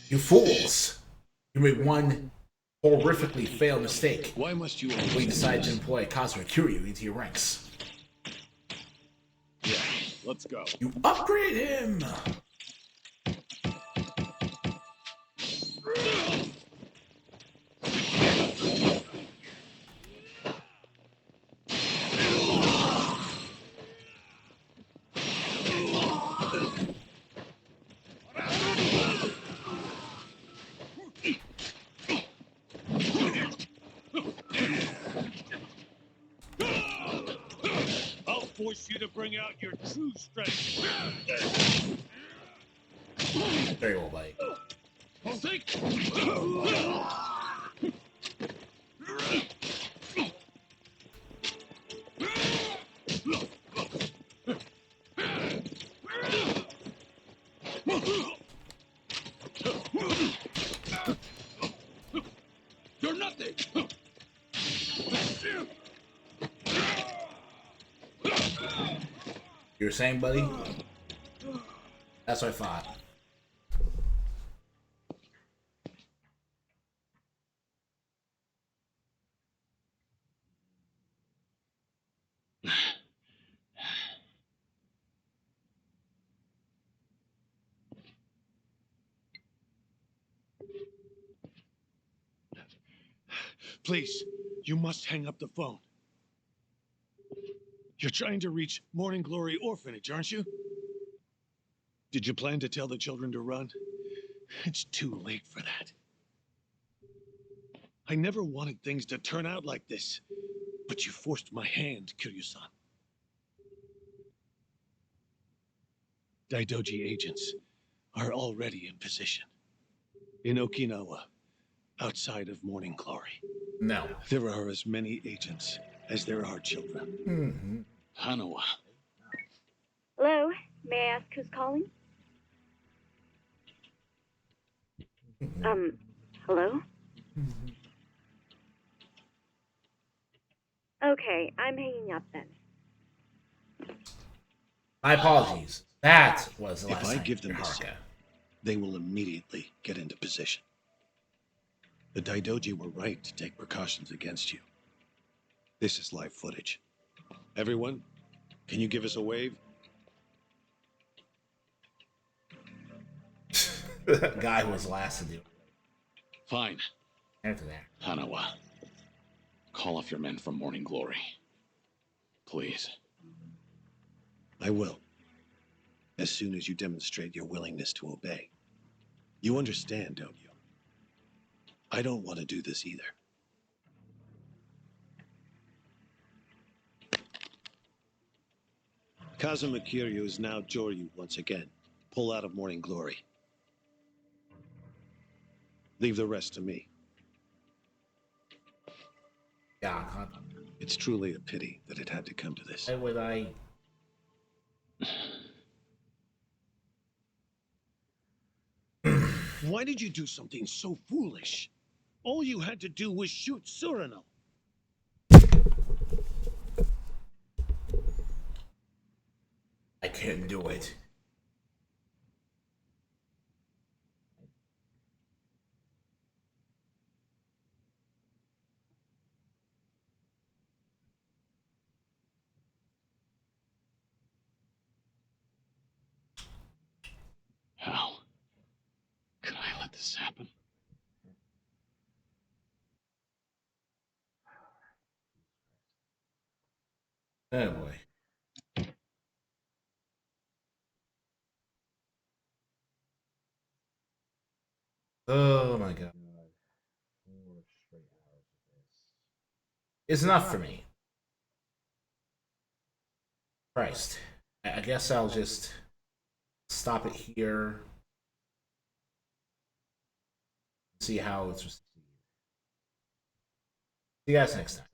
Speaker 1: You fools! You made one horrifically failed mistake.
Speaker 9: Why must you...
Speaker 1: We decided to employ Kazuma Kiryu into your ranks.
Speaker 20: Yeah, let's go.
Speaker 1: You upgrade him!
Speaker 12: I'll force you to bring out your true strength.
Speaker 1: Very well, buddy.
Speaker 12: Think.
Speaker 20: You're nothing!
Speaker 1: You were saying, buddy? That's what I thought.
Speaker 12: Please, you must hang up the phone. You're trying to reach Morning Glory Orphanage, aren't you? Did you plan to tell the children to run? It's too late for that. I never wanted things to turn out like this, but you forced my hand, Kiryu-san. Daidoji agents are already in position. In Okinawa, outside of Morning Glory.
Speaker 1: No.
Speaker 12: There are as many agents as there are children.
Speaker 1: Mm-hmm.
Speaker 12: Hanawa.
Speaker 2: Hello, may I ask who's calling? Hello? Okay, I'm hanging up then.
Speaker 1: My apologies. That was the
Speaker 12: If
Speaker 1: last
Speaker 12: I
Speaker 1: time
Speaker 12: give them
Speaker 1: you
Speaker 12: the
Speaker 1: heard
Speaker 12: signal, they will immediately get into position. The Daidoji were right to take precautions against you. This is live footage. Everyone, can you give us a wave?
Speaker 1: That guy was last to do it.
Speaker 10: Fine.
Speaker 1: After that.
Speaker 10: Hanawa, call off your men from Morning Glory. Please.
Speaker 12: I will. As soon as you demonstrate your willingness to obey. You understand, don't you? I don't want to do this either. Kazuma Kiryu is now Joryu once again. Pull out of Morning Glory. Leave the rest to me.
Speaker 1: Yeah, I can't.
Speaker 12: It's truly a pity that it had to come to this.
Speaker 1: Why would I?
Speaker 12: Why did you do something so foolish? All you had to do was shoot Surano.
Speaker 1: I can't do it.
Speaker 10: How could I let this happen?
Speaker 1: Oh boy. Oh my god. It's enough for me. Christ. I guess I'll just stop it here. See how it's received. See you guys next time.